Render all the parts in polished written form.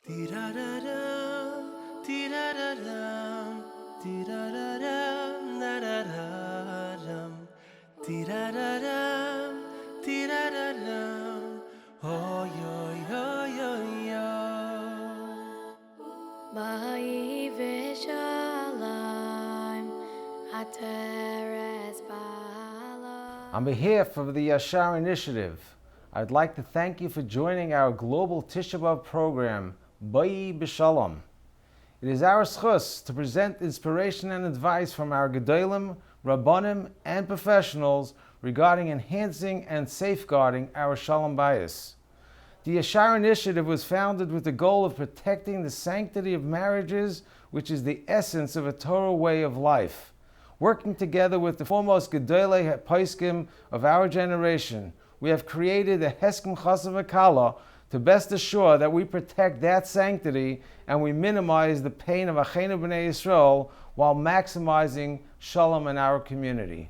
Tee-da-da-dum, tee-da-da-dum, tee-da-da-dum, da-da-da-dum, tee-da-da-dum, tee-da-da-dum, oh yo yo yo yo. Boi B'Sholom, Ateres B'Alam. On behalf of the Yashar Initiative, I'd like to thank you for joining our Global Tisha B'Av program, Boi B'Sholom. It is our schus to present inspiration and advice from our Gedolim, Rabbonim, and professionals regarding enhancing and safeguarding our Sholom Bayis. The Yashar Initiative was founded with the goal of protecting the sanctity of marriages, which is the essence of a Torah way of life. Working together with the foremost Gedolim Poskim of our generation, we have created a Heskem Chasam V'Kala to best assure that we protect that sanctity and we minimize the pain of Achenu B'nai Yisrael while maximizing Shalom in our community.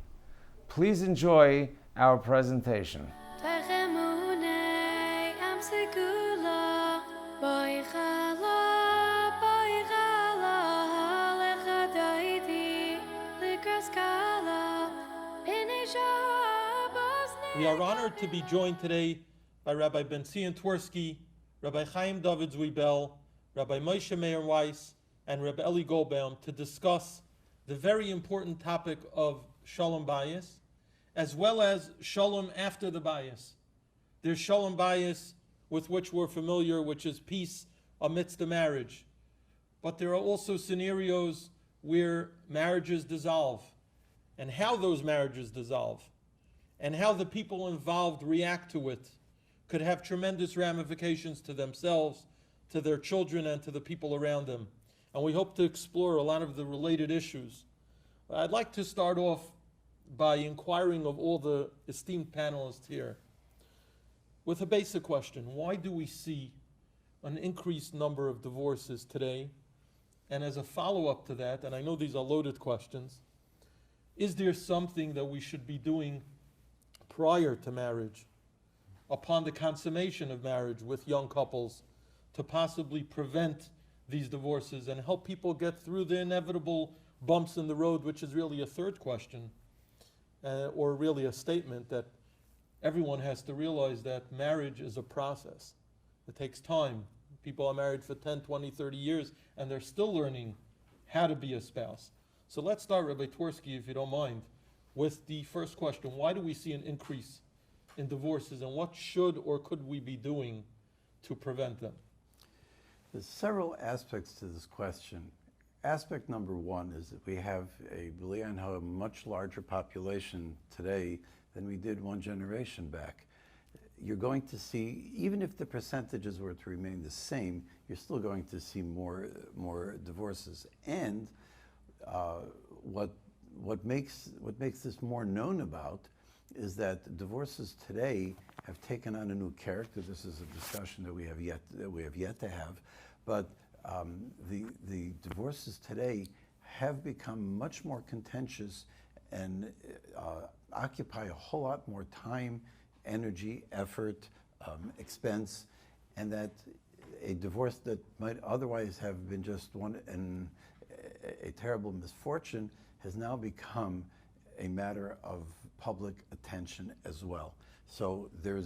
Please enjoy our presentation. Techemunei am segula, Boi Chala, Boi Chala, Lechadaiti, Likraskala, B'nai Shabbos. We are honored to be joined today by Rabbi Ben-Zion Twersky, Rabbi Chaim David Zwiebel, Rabbi Moshe Meir Weiss, and Rabbi Eli Goldbaum to discuss the very important topic of Sholom Bayis, as well as Shalom after the Bayis. There's Sholom Bayis, with which we're familiar, which is peace amidst the marriage. But there are also scenarios where marriages dissolve, and how those marriages dissolve, and how the people involved react to it could have tremendous ramifications to themselves, to their children, and to the people around them. And we hope to explore a lot of the related issues. I'd like to start off by inquiring of all the esteemed panelists here with a basic question. Why do we see an increased number of divorces today? And as a follow-up to that, and I know these are loaded questions, is there something that we should be doing prior to marriage, upon the consummation of marriage with young couples, to possibly prevent these divorces and help people get through the inevitable bumps in the road, which is really a third question, or really a statement that everyone has to realize that marriage is a process. It takes time. People are married for 10, 20, 30 years, and they're still learning how to be a spouse. So let's start, Rabbi Twersky, if you don't mind, with the first question. Why do we see an increase in divorces, and what should or could we be doing to prevent them? There's several aspects to this question. Aspect number one is that we have a much larger population today than we did one generation back. You're going to see, even if the percentages were to remain the same, you're still going to see more divorces. And what makes this more known about is that divorces today have taken on a new character. This is a discussion that we have yet to have, but the divorces today have become much more contentious and occupy a whole lot more time, energy, effort, expense, and that a divorce that might otherwise have been just a terrible misfortune has now become a matter of public attention as well. So there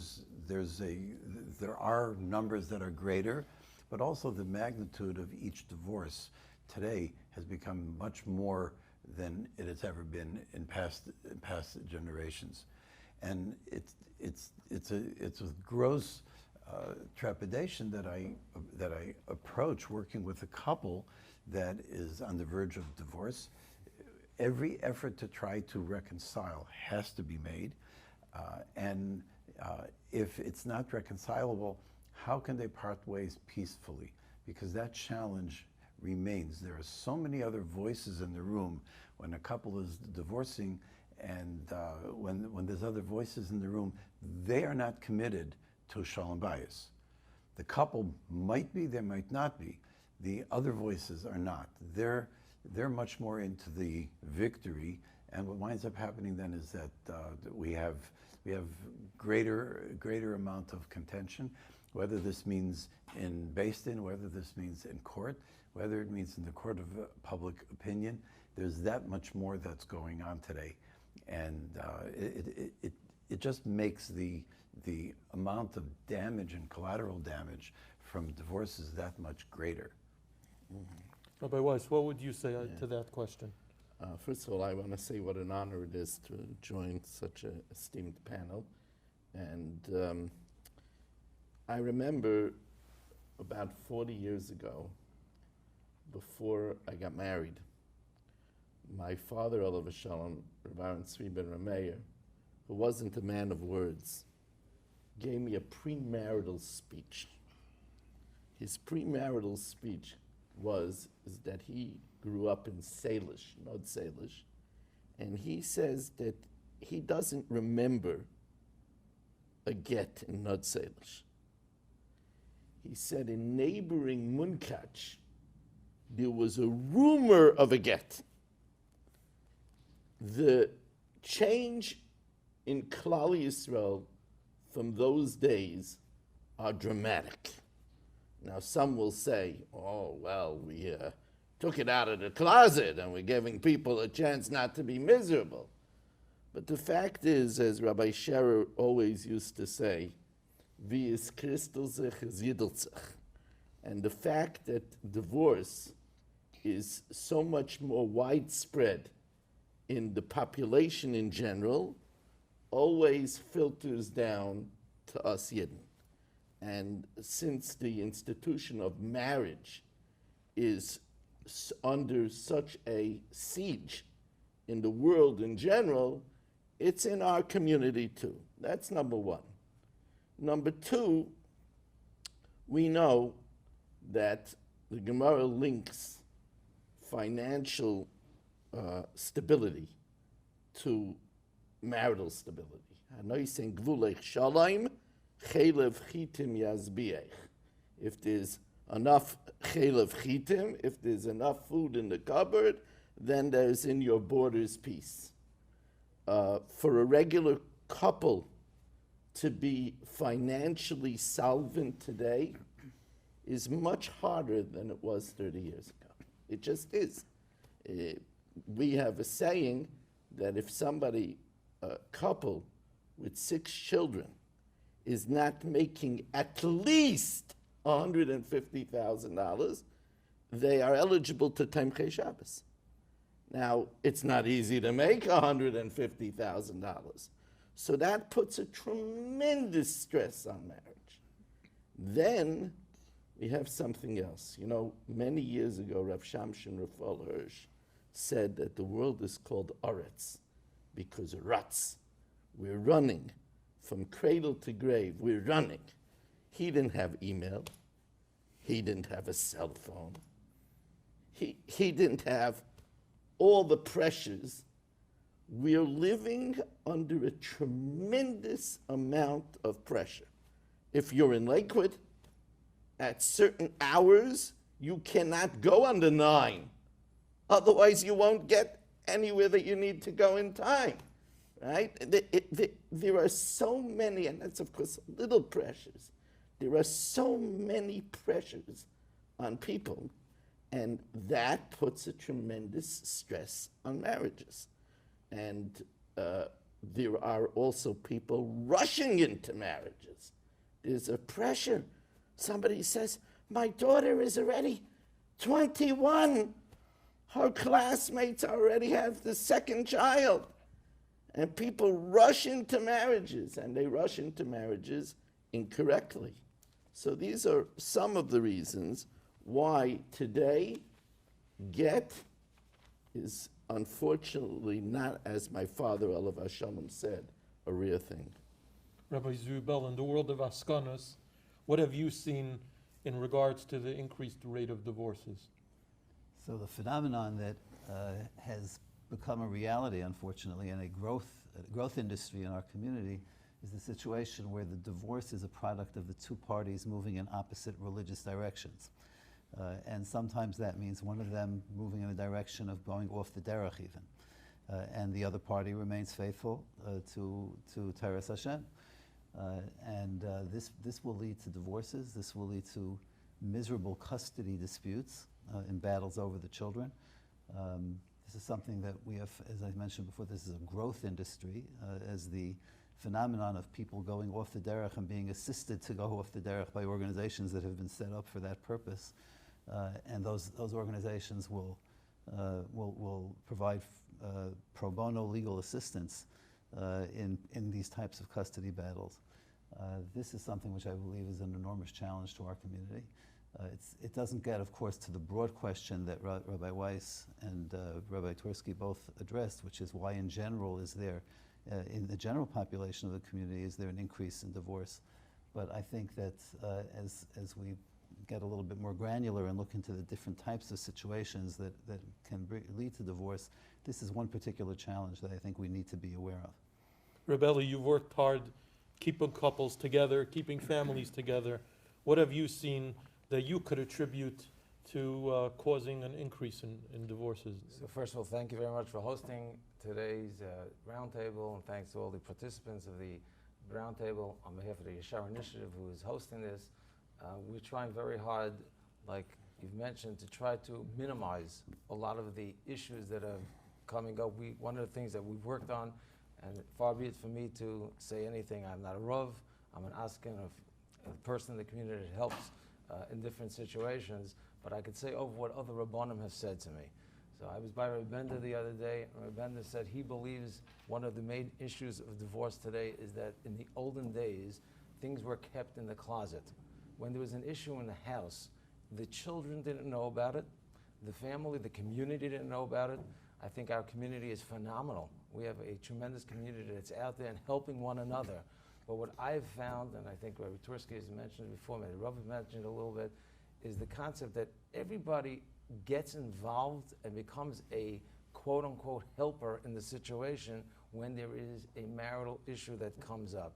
are numbers that are greater, but also the magnitude of each divorce today has become much more than it has ever been in past generations, and it's with gross trepidation that I approach working with a couple that is on the verge of divorce. Every effort to try to reconcile has to be made, and if it's not reconcilable, how can they part ways peacefully? Because that challenge remains. There are so many other voices in the room when a couple is divorcing, and when there's other voices in the room, they are not committed to Sholom Bayis. The couple might be, they might not be. The other voices are not. They're much more into the victory, and what winds up happening then is that we have greater amount of contention. whether this means in Beis Din, whether this means in court, whether it means in the court of public opinion. There's that much more that's going on today. And it just makes the amount of damage and collateral damage from divorces that much greater. Rabbi Weiss, what would you say to that question? First of all, I want to say what an honor it is to join such an esteemed panel. And I remember about 40 years ago, before I got married, my father, Olav Shalom, Rabbi Tzvi ben Rameir, who wasn't a man of words, gave me a premarital speech. His premarital speech is that he grew up in Salish, Nod Salish, and he says that he doesn't remember a get in Nod Salish. He said in neighboring Munkach, there was a rumor of a get. The change in Klal Yisrael from those days are dramatic. Now, some will say, oh, well, we took it out of the closet and we're giving people a chance not to be miserable. But the fact is, as Rabbi Scherer always used to say, wie is Christel sich is Yidel sich. And the fact that divorce is so much more widespread in the population in general always filters down to us Yidden. And since the institution of marriage is under such a siege in the world in general, it's in our community too. That's number one. Number two, we know that the Gemara links financial stability to marital stability. If there's enough chelev chitim, if there's enough food in the cupboard, then there's in your borders peace. For a regular couple to be financially solvent today is much harder than it was 30 years ago. It just is. We have a saying that if somebody, a couple with 6 children, is not making at least $150,000, they are eligible to Tamchei Shabbos. Now, it's not easy to make $150,000. So that puts a tremendous stress on marriage. Then we have something else. You know, many years ago, Rav Shamshin Rafal Hirsch said that the world is called Aretz because Ratz. We're running from cradle to grave. We're running. He didn't have email. He didn't have a cell phone. He didn't have all the pressures. We're living under a tremendous amount of pressure. If you're in Lakewood, at certain hours, you cannot go under 9. Otherwise, you won't get anywhere that you need to go in time, right? There are so many, and that's, of course, little pressures. There are so many pressures on people, and that puts a tremendous stress on marriages. And there are also people rushing into marriages. There's a pressure. Somebody says, my daughter is already 21. Her classmates already have the 2nd child. And people rush into marriages, and they rush into marriages incorrectly. So these are some of the reasons why today get is unfortunately not, as my father, Olav Shalom, said, a real thing. Rabbi Zubel, in the world of Askanas, what have you seen in regards to the increased rate of divorces? So the phenomenon that has become a reality, unfortunately, in a growth industry in our community is the situation where the divorce is a product of the 2 parties moving in opposite religious directions. And sometimes that means one of them moving in the direction of going off the derech even. And the other party remains faithful to Teres Hashem. This will lead to divorces. This will lead to miserable custody disputes in battles over the children. This is something that we have, as I mentioned before, this is a growth industry, as the phenomenon of people going off the derech and being assisted to go off the derech by organizations that have been set up for that purpose. And those organizations will provide pro bono legal assistance in these types of custody battles. This is something which I believe is an enormous challenge to our community. It doesn't get, of course, to the broad question that Rabbi Weiss and Rabbi Twersky both addressed, which is why in general is there, in the general population of the community, is there an increase in divorce? But I think that as we get a little bit more granular and look into the different types of situations that can lead to divorce, this is one particular challenge that I think we need to be aware of. Rebelli, you've worked hard keeping couples together, keeping families together. What have you seen that you could attribute to causing an increase in divorces? So first of all, thank you very much for hosting today's roundtable, and thanks to all the participants of the roundtable on behalf of the Yashar Initiative who is hosting this. We're trying very hard, like you've mentioned, to try to minimize a lot of the issues that are coming up. One of the things that we've worked on, and far be it for me to say anything, I'm not a Rav, I'm an Askin of a person in the community that helps in different situations, but I could say over what other Rabbonim have said to me. So I was by Rabbi Bender the other day, and Rabbi Bender said he believes one of the main issues of divorce today is that in the olden days, things were kept in the closet. When there was an issue in the house, the children didn't know about it, the family, the community didn't know about it. I think our community is phenomenal. We have a tremendous community that's out there and helping one another. But what I've found, and I think Rabbi Twersky has mentioned it before, maybe Rabbi mentioned it a little bit, is the concept that everybody gets involved and becomes a quote-unquote helper in the situation when there is a marital issue that comes up.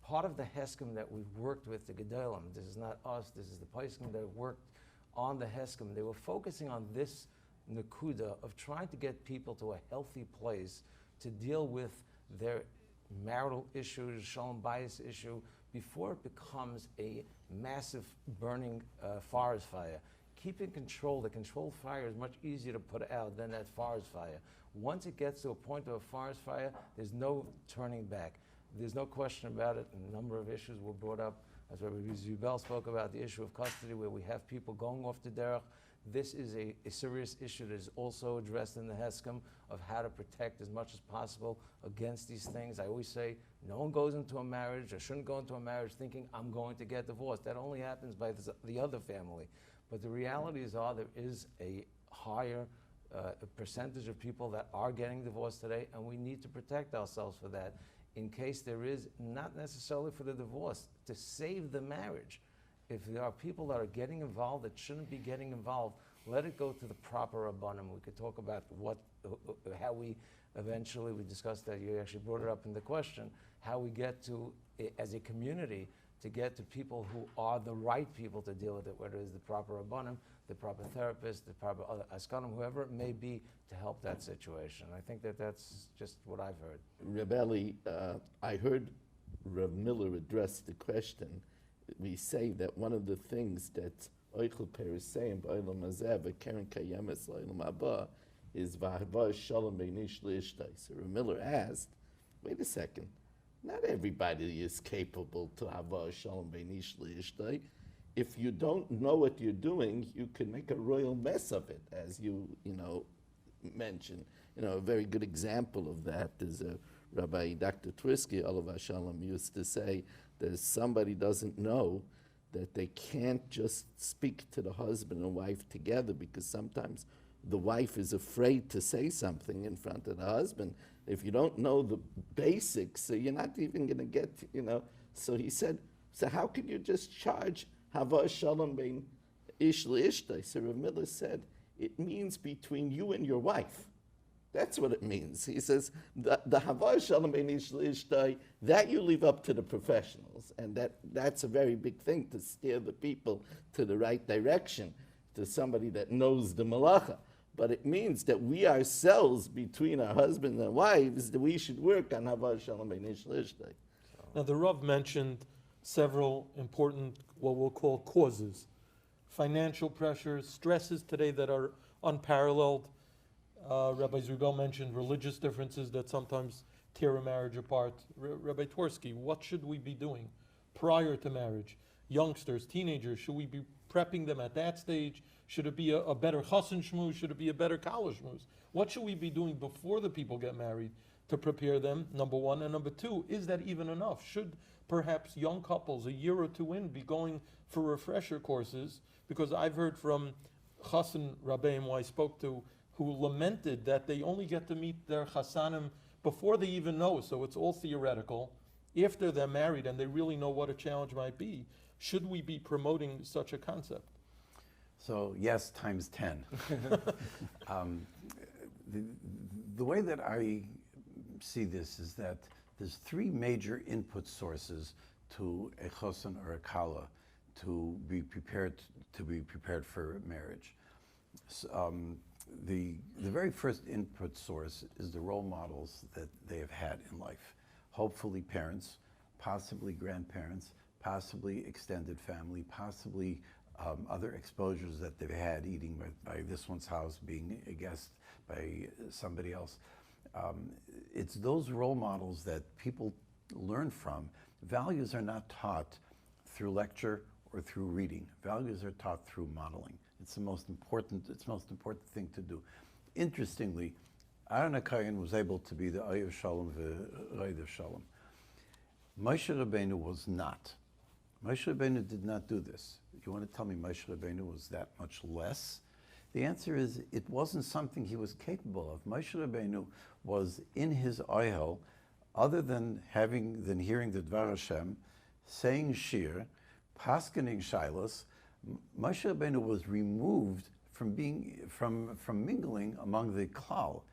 Part of the Heskim that we've worked with, the Gedolim, this is not us, this is the Paiskim that worked on the Heskim, they were focusing on this Nakuda of trying to get people to a healthy place to deal with their marital issues, Sholom Bayis issue, before it becomes a massive burning forest fire. Keeping control, the controlled fire is much easier to put out than that forest fire. Once it gets to a point of a forest fire, there's no turning back. There's no question about it. A number of issues were brought up, as Rabbi Zubel spoke about, the issue of custody, where we have people going off the derech. This is a serious issue that is also addressed in the Heskim of how to protect as much as possible against these things. I always say, no one goes into a marriage or shouldn't go into a marriage thinking, I'm going to get divorced. That only happens by the other family. But the realities are there is a higher percentage of people that are getting divorced today, and we need to protect ourselves for that in case there is, not necessarily for the divorce, to save the marriage. If there are people that are getting involved that shouldn't be getting involved, let it go to the proper Rabbonim. We could talk about how we eventually, we discussed that, you actually brought it up in the question, how we get to, as a community, to get to people who are the right people to deal with it, whether it's the proper Rabbonim, the proper therapist, the proper other Askanim, whoever it may be, to help that situation. I think that that's just what I've heard. Rebelli, I heard Rav Miller address the question. We say that one of the things that Oichel Perisayim B'Olam Hazeh V'Keren Kayemes L'Olam Haba is V'Hava Sholom Bayis L'Ishtay. So Rav Miller asked, wait a second, not everybody is capable to have a Sholom Bayis L'Ishtay. If you don't know what you're doing, you can make a royal mess of it, as you mentioned. A very good example of that is Rabbi Dr. Twersky, Olav Shalom, used to say that if somebody doesn't know that they can't just speak to the husband and wife together, because sometimes the wife is afraid to say something in front of the husband. If you don't know the basics, so you're not even going to get, So he said, so how can you just charge Hava Shalom Bein Ish L'Ishtay? So Rav Miller said, it means between you and your wife. That's what it means. He says, the Hava Shalom Bein Ish L'Ishtay, that you leave up to the professionals. And that's a very big thing, to steer the people to the right direction, to somebody that knows the malacha. But it means that we ourselves, between our husbands and wives, that we should work on Hava Shalom Bein Ish L'Ishtay. Now, the Rav mentioned several important, what we'll call causes. Financial pressures, stresses today that are unparalleled. Rabbi Zubel mentioned religious differences that sometimes tear a marriage apart. Rabbi Twersky, what should we be doing prior to marriage? Youngsters, teenagers, should we be prepping them at that stage? Should it be a better chassan shmuz? Should it be a better kala shmuz? What should we be doing before the people get married to prepare them, number one? And number two, is that even enough? Should perhaps young couples a year or two in be going for refresher courses? Because I've heard from chassan rabbeim who I spoke to who lamented that they only get to meet their chassanim before they even know, so it's all theoretical. After they're married and they really know what a challenge might be, should we be promoting such a concept? So yes, times 10. The way that I see this is that there's three major input sources to a chosan or a kala to be prepared for marriage. So, the very first input source is the role models that they have had in life. Hopefully parents, possibly grandparents, possibly extended family, possibly other exposures that they've had, eating by this one's house, being a guest by somebody else. It's those role models that people learn from. Values are not taught through lecture or through reading. Values are taught through modeling. It's the most important thing to do. Interestingly, Aaron HaKohen was able to be the Oyev Sholom v'Roidev Sholom. Moshe Rabbeinu was not. Moshe Rabbeinu did not do this. You want to tell me Moshe Rabbeinu was that much less? The answer is it wasn't something he was capable of. Moshe Rabbeinu was in his ohel, other than hearing the Dvar Hashem, saying shir, paskening shilos. Moshe Rabbeinu was removed from mingling among the klal.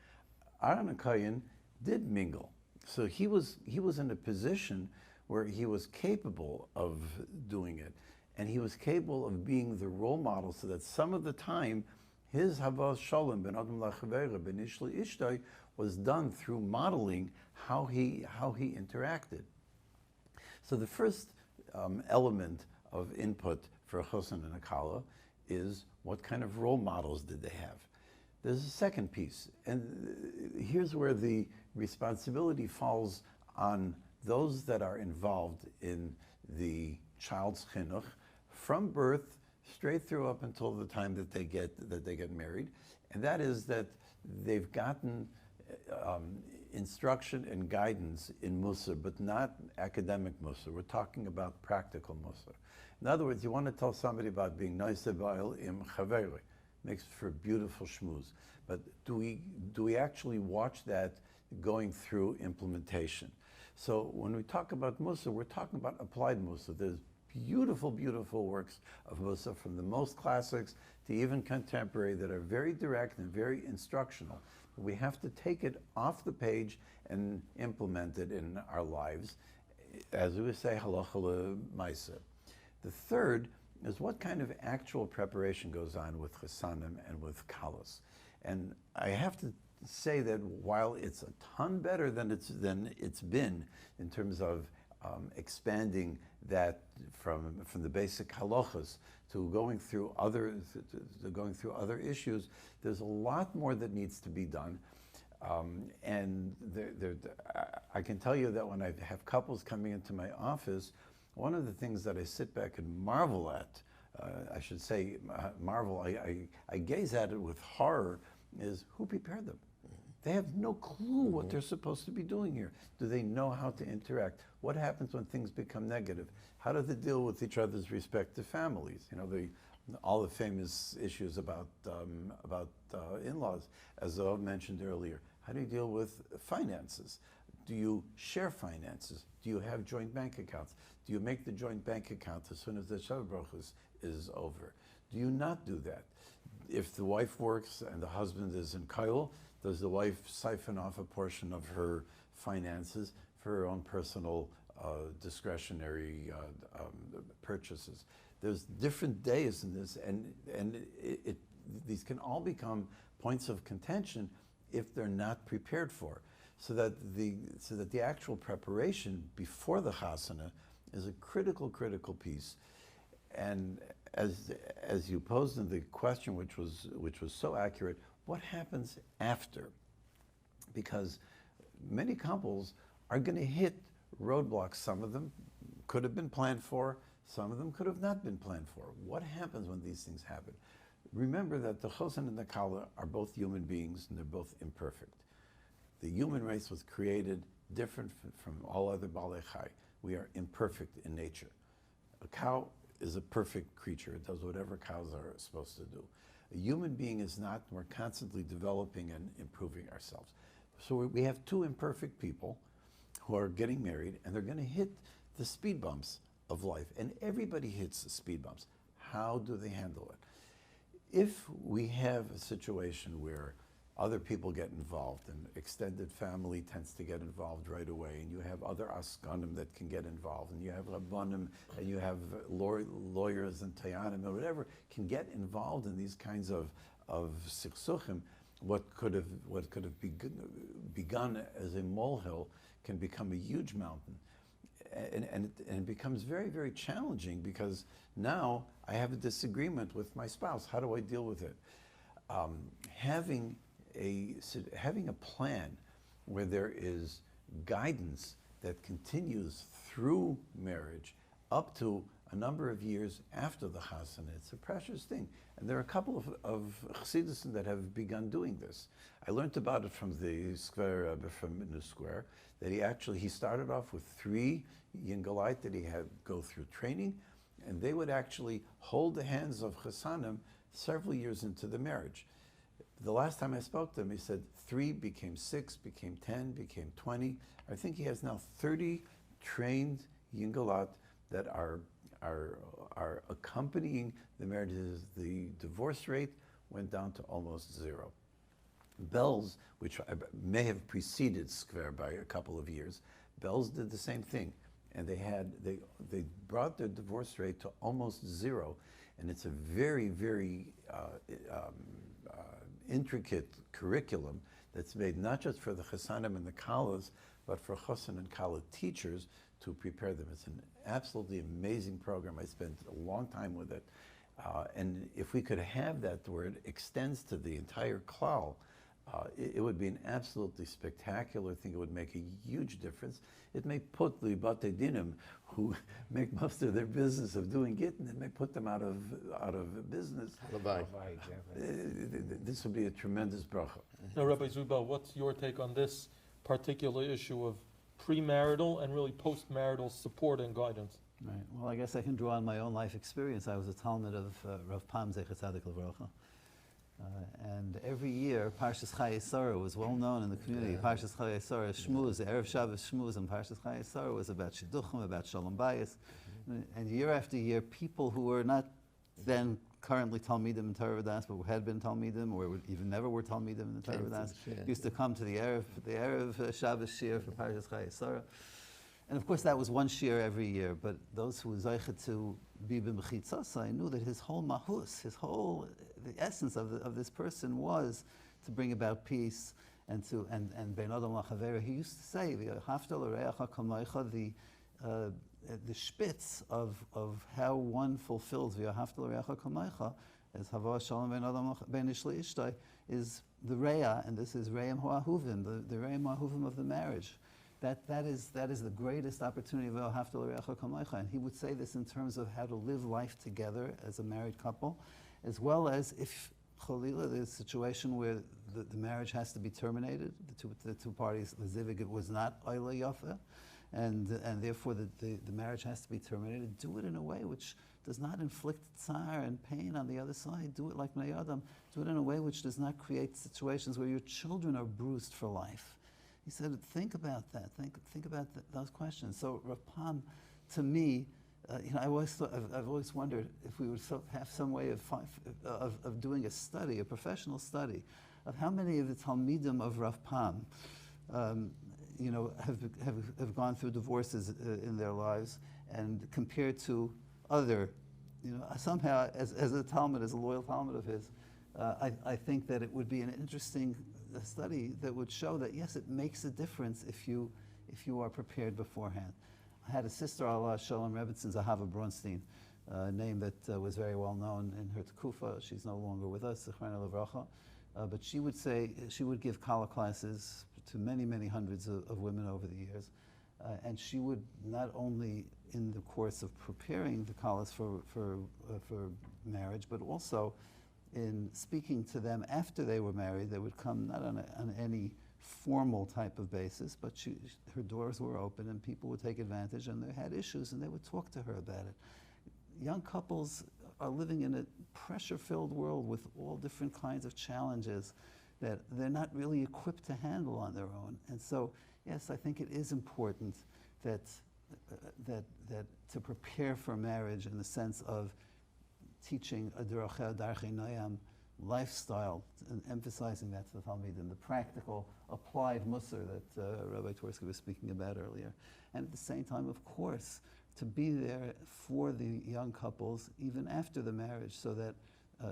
Aaron HaKohen did mingle, so he was in a position where he was capable of doing it, and he was capable of being the role model, so that some of the time his havas shalom ben adam lachavera ben ish ishtay was done through modeling how he interacted. So the first element of input for a chosan and a kala is what kind of role models did they have. There's a second piece, and here's where the responsibility falls on those that are involved in the child's chinuch from birth straight through up until the time that they get married, and that is that they've gotten instruction and guidance in Mussar, but not academic Mussar. We're talking about practical Mussar. In other words, you want to tell somebody about being nice about im chaveri, makes for beautiful shmooze. But do we actually watch that going through implementation? So when we talk about Mussar, we're talking about applied Mussar. There's beautiful, beautiful works of Mussar, from the most classics to even contemporary, that are very direct and very instructional. But we have to take it off the page and implement it in our lives, as we would say, halacha l'maaseh. The third is what kind of actual preparation goes on with chesanim and with kalas. And I have to say that while it's a ton better than it's been in terms of expanding that from the basic halachas to going through other issues, there's a lot more that needs to be done. And I can tell you that when I have couples coming into my office, one of the things that I sit back and marvel at, I should say marvel, I gaze at it with horror, is who prepared them? They have no clue what they're supposed to be doing here. Do they know how to interact? What happens when things become negative? How do they deal with each other's respective families? You know, all the famous issues about in-laws, as I mentioned earlier. How do you deal with finances? Do you share finances? Do you have joint bank accounts? Do you make the joint bank account as soon as the Shabbat Baruch is over? Do you not do that? If the wife works and the husband is in Kail, does the wife siphon off a portion of her finances for her own personal discretionary purchases? There's different days in this, and these can all become points of contention if they're not prepared for. so that the actual preparation before the chasana is a critical piece. And as you posed in the question, which was so accurate, what happens after? Because many couples are going to hit roadblocks. Some of them could have been planned for, some of them could have not been planned for. What happens when these things happen? Remember that the chosen and the kala are both human beings and they're both imperfect. The human race was created different from all other balei chai. We are imperfect in nature. A cow is a perfect creature. It does whatever cows are supposed to do. A human being is not. We're constantly developing and improving ourselves. So we have two imperfect people who are getting married, and they're going to hit the speed bumps of life. And everybody hits the speed bumps. How do they handle it? If we have a situation where other people get involved, and extended family tends to get involved right away, and you have other askanim that can get involved, and you have Rabbonim, and you have lawyers and tayanim, or whatever, can get involved in these kinds of sichsuchim. What could have begun as a molehill can become a huge mountain. And it becomes very, very challenging, because now I have a disagreement with my spouse. How do I deal with it? Having a plan where there is guidance that continues through marriage up to a number of years after the chasana, it's a precious thing. And there are a couple of chassidus that have begun doing this. I learned about it from the Square from New Square, that he started off with 3 Yingalite that he had go through training, and they would actually hold the hands of chasanim several years into the marriage. The last time I spoke to him, he said 3 became 6, became 10, became 20. I think he has now 30 trained Yingalat that are accompanying the marriages. The divorce rate went down to almost 0. Bells, which may have preceded Skver by a couple of years, Bells did the same thing, and they brought their divorce rate to almost 0, and it's a very, very intricate curriculum that's made not just for the chasanim and the kalas, but for chosan and kala teachers to prepare them. It's an absolutely amazing program. I spent a long time with it. And if we could have that where it extends to the entire klal, it would be an absolutely spectacular thing. It would make a huge difference. It may put the Batei Dinim, who make most of their business of doing Gittin, it may put them out of business. This would be a tremendous bracha. Now, Rabbi Zubel, what's your take on this particular issue of premarital and really postmarital support and guidance? Right. Well, I guess I can draw on my own life experience. I was a Talmud of Rav Pam Zecher Tzadik Levracha. And every year, Parshas Chayei Sarah was well known in the community. Parshas Chayei Sarah, Shmuz, the Erev Shabbos Shmuz, and Parshas Chayei Sarah was about Shidduchim, about Sholom Bayis. And year after year, people who were not then currently Talmidim in Torah V'das, but had been Talmidim, or even never were Talmidim in the Torah V'das, used to come to the Erev Shabbos Shir for Parshas Chayei Sarah. And of course, that was one shir every year, but those who were zeichet to be b'mechitzasai knew that his whole mahus, the essence of this person was to bring about peace and ben adam lachavera. He used to say, the spitz of how one fulfills v'yahavta l'reacha kamaycha, as hava shalom ben adam ben ish le'ishtai, is the reya, and this is reim ha'ahuvim, the reim ha'ahuvim of the marriage. That is the greatest opportunity of v'yahavta l'reacha kamaycha. And he would say this in terms of how to live life together as a married couple, as well as if chalila, there's a situation where the marriage has to be terminated, the two parties, the zivig was not oila yafa, and therefore the marriage has to be terminated. Do it in a way which does not inflict tsar and pain on the other side. Do it like Bnei Adam. Do it in a way which does not create situations where your children are bruised for life. He said, think about that. Think about those questions. So Rav Pam, to me, I've always wondered if we would have some way of doing a study, a professional study, of how many of the Talmidim of Rav Pam, have gone through divorces in their lives, and compared to other, somehow as a Talmud, as a loyal Talmud of his, I think that it would be an interesting a study that would show that yes, it makes a difference if you are prepared beforehand. I had a sister, Allah Sholom Rebbitzin Zahava Bronstein, a name that was very well known in her tekufa. She's no longer with us, Zechrona Levracha. But she would say, she would give kala classes to many, many hundreds of women over the years. And she would not only in the course of preparing the kalas for marriage, but also in speaking to them after they were married. They would come not on any formal type of basis, but her doors were open and people would take advantage, and they had issues and they would talk to her about it. Young couples are living in a pressure-filled world with all different kinds of challenges that they're not really equipped to handle on their own. And so, yes, I think it is important that to prepare for marriage in the sense of teaching a darchei noyam lifestyle and emphasizing that to the Talmidim, the practical, applied musar that Rabbi Twersky was speaking about earlier. And at the same time, of course, to be there for the young couples even after the marriage, so that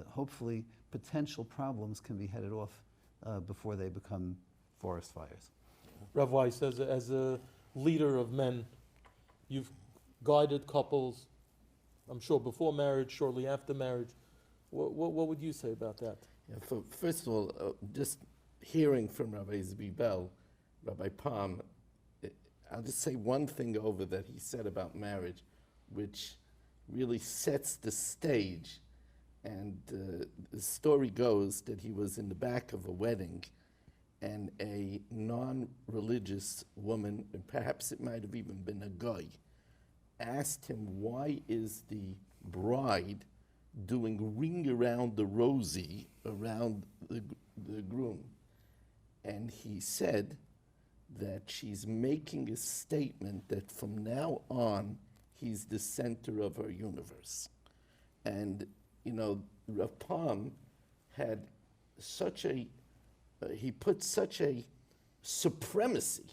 hopefully potential problems can be headed off before they become forest fires. Rav Weiss, as a leader of men, you've guided couples, I'm sure before marriage, shortly after marriage. What would you say about that? Yeah, first of all, just hearing from Rabbi Zvi Bell, Rabbi Palm, I'll just say one thing over that he said about marriage, which really sets the stage. And the story goes that he was in the back of a wedding, and a non-religious woman, and perhaps it might have even been a guy, asked him, why is the bride doing ring around the rosy around the groom? And he said that she's making a statement that from now on, he's the center of her universe. And, you know, Rav Palm had such a, he put such a supremacy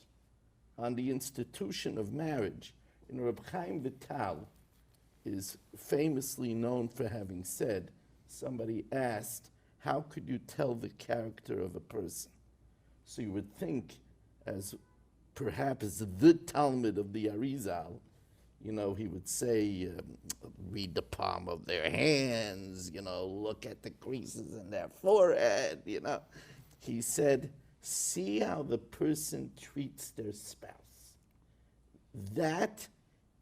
on the institution of marriage. You know, Reb Chaim Vital is famously known for having said, somebody asked, how could you tell the character of a person? So you would think, as perhaps the Talmud of the Arizal, you know, he would say, read the palm of their hands, you know, look at the creases in their forehead, you know. He said, see how the person treats their spouse. That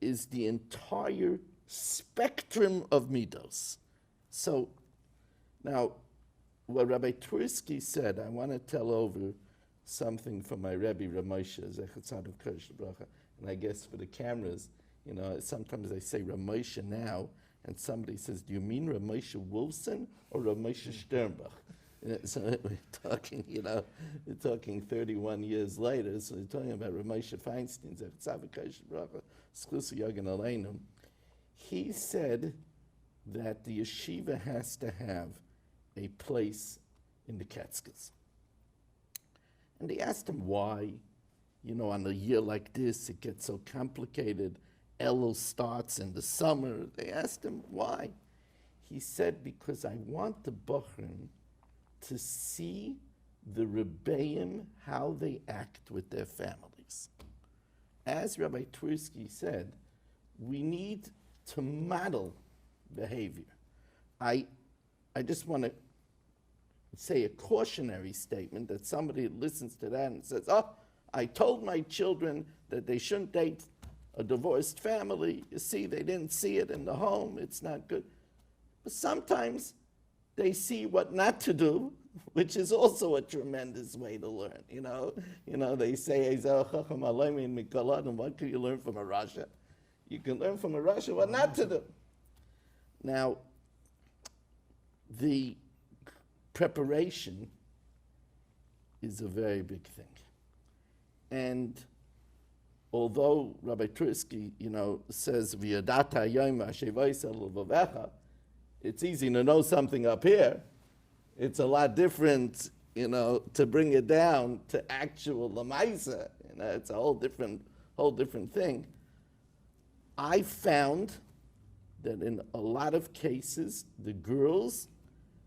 is the entire spectrum of midos. So now, what Rabbi Twersky said, I want to tell over something from my Rebbe, Ramosha, Zechat Tzadok Kodesh Bracha, and I guess for the cameras, you know, sometimes I say Ramosha now, and somebody says, do you mean Ramosha Wolfson or Ramosha Sternbach? So we're talking, you know, we're talking 31 years later, so we're talking about Ramosha Feinstein, Zechat Tzadok Kodesh Bracha, Sklusi Yogan Aleinu. He said that the yeshiva has to have a place in the Catskills. And they asked him why. You know, on a year like this, it gets so complicated. Elul starts in the summer. They asked him why. He said, because I want the Bochrim to see the Rebbeim, how they act with their families. As Rabbi Twersky said, we need to model behavior. I just want to say a cautionary statement that somebody listens to that and says, oh, I told my children that they shouldn't date a divorced family. You see, they didn't see it in the home. It's not good. But sometimes they see what not to do, which is also a tremendous way to learn, you know. You know, they say, what can you learn from a Rasha? You can learn from a Rasha what not to do. Now, the preparation is a very big thing. And although Rabbi Twersky, you know, says, it's easy to know something up here. It's a lot different, you know, to bring it down to actual lamaisa. You know, it's a whole different thing. I found that in a lot of cases, the girls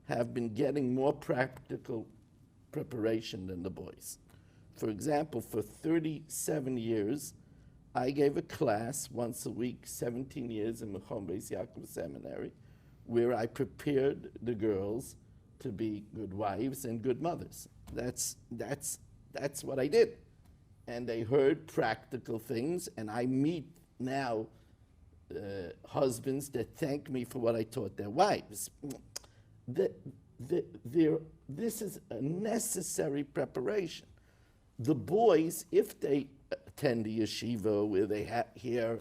have been getting more practical preparation than the boys. For example, for 37 years, I gave a class once a week, 17 years in Mechon Beis Yaakov Seminary, where I prepared the girls to be good wives and good mothers. That's what I did. And they heard practical things, and I meet now husbands that thank me for what I taught their wives. This is a necessary preparation. The boys, if they attend the yeshiva where they hear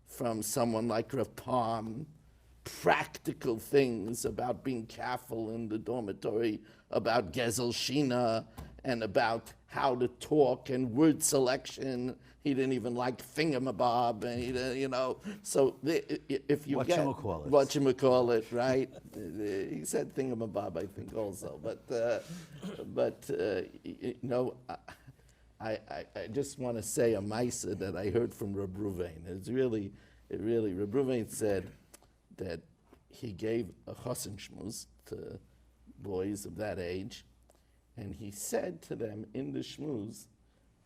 from someone like Rav Palm practical things about being careful in the dormitory, about Gezel Shina, and about how to talk and word selection. He didn't even like thingamabob, and So if you get whatchamacallit, right? He said thingamabob, I think, also. I just want to say a maisa that I heard from Reb Ruvain. Reb Ruvain said that he gave a chosin shmuz to boys of that age, and he said to them in the shmuz